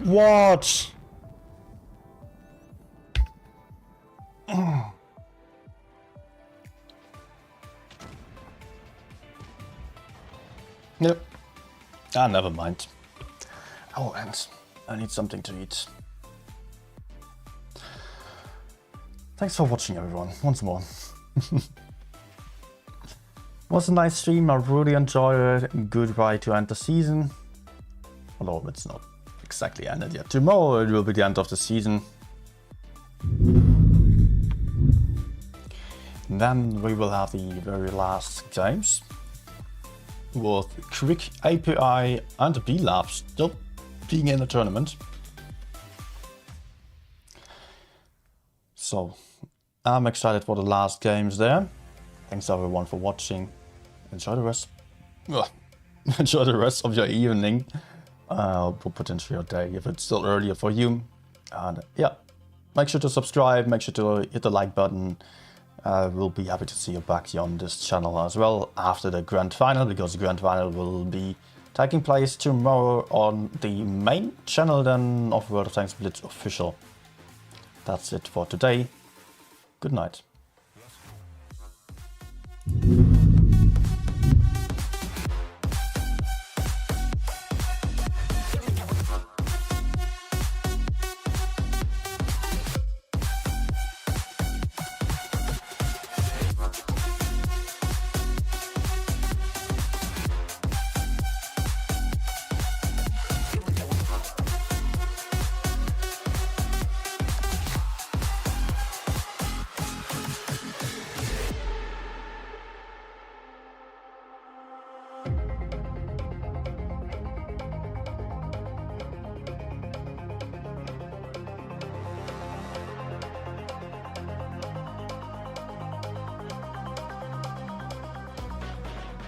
A: What? Yep. Ah, never mind. Oh, and I need something to eat. Thanks for watching, everyone, once more. Was a nice stream, I really enjoyed it. Good way to end the season. Although it's not exactly ended yet. Tomorrow it will be the end of the season. Then we will have the very last games. With Crick, API and B-Lab still being in the tournament. So, I'm excited for the last games there. Thanks everyone for watching. Enjoy the rest. Enjoy the rest of your evening. Or potentially your day if it's still earlier for you. And yeah, make sure to subscribe, make sure to hit the like button. We'll be happy to see you back here on this channel as well after the grand final, because the grand final will be taking place tomorrow on the main channel then of World of Tanks Blitz official. That's it for today. Good night.